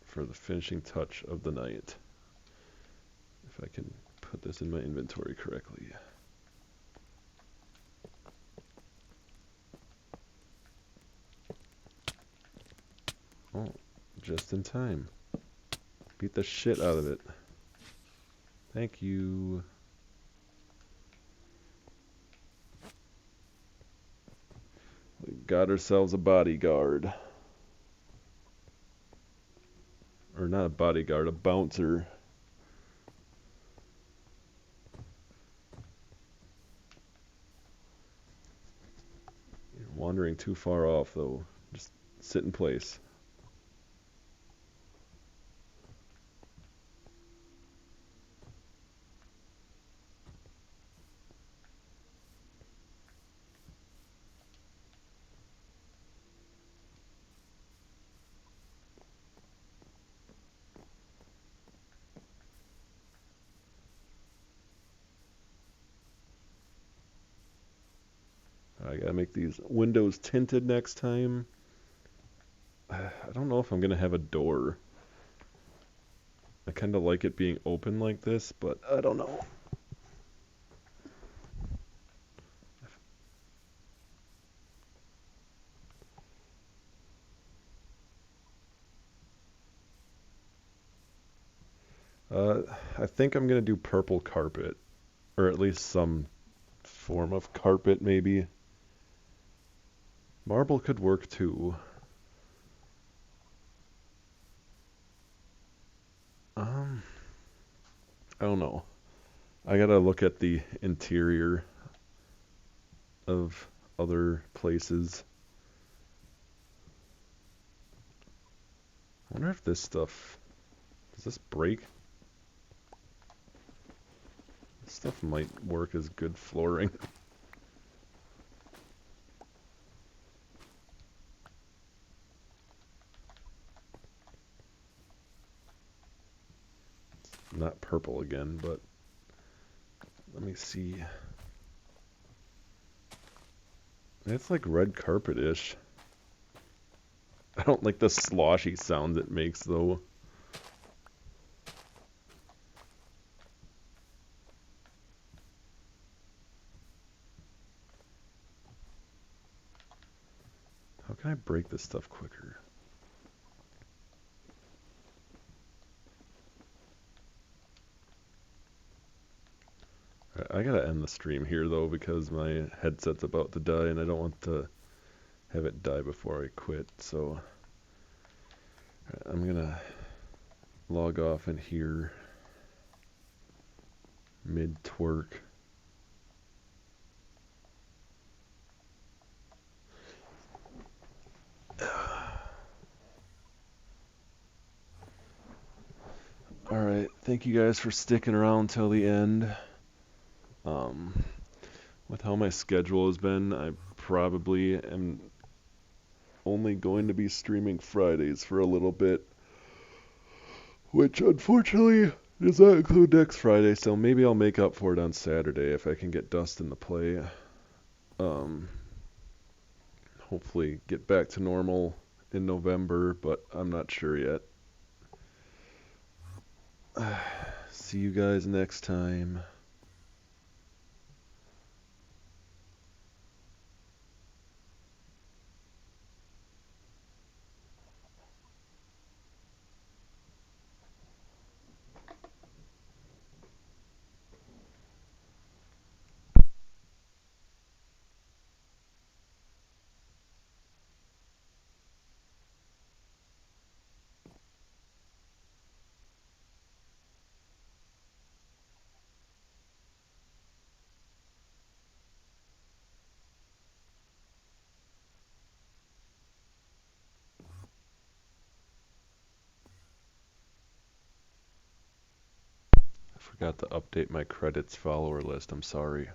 For the finishing touch of the night. If I can put this in my inventory correctly. Oh, Just in time. Beat the shit out of it. Thank you. We got ourselves a bodyguard. Or not a bodyguard, a bouncer. You're wandering too far off, though. Just sit in place. I gotta make these windows tinted next time. I don't know if I'm gonna have a door. I kind of like it being open like this, but I don't know. I think I'm gonna do purple carpet, or at least some form of carpet, maybe. Marble could work too. I don't know. I gotta look at the interior of other places. I wonder if this stuff... Does this break? This stuff might work as good flooring. Not purple again, but let me see. It's like red carpet-ish. I don't like the sloshy sound it makes, though. How can I break this stuff quicker? I gotta end the stream here, though, because my headset's about to die, and I don't want to have it die before I quit, so I'm gonna log off in here mid-twerk. Alright, thank you guys for sticking around till the end. With how my schedule has been, I probably am only going to be streaming Fridays for a little bit, which unfortunately does not include next Friday, so maybe I'll make up for it on Saturday if I can get Dustyn to play. Hopefully get back to normal in November, but I'm not sure yet. See you guys next time. I forgot to update my credits follower list, I'm sorry.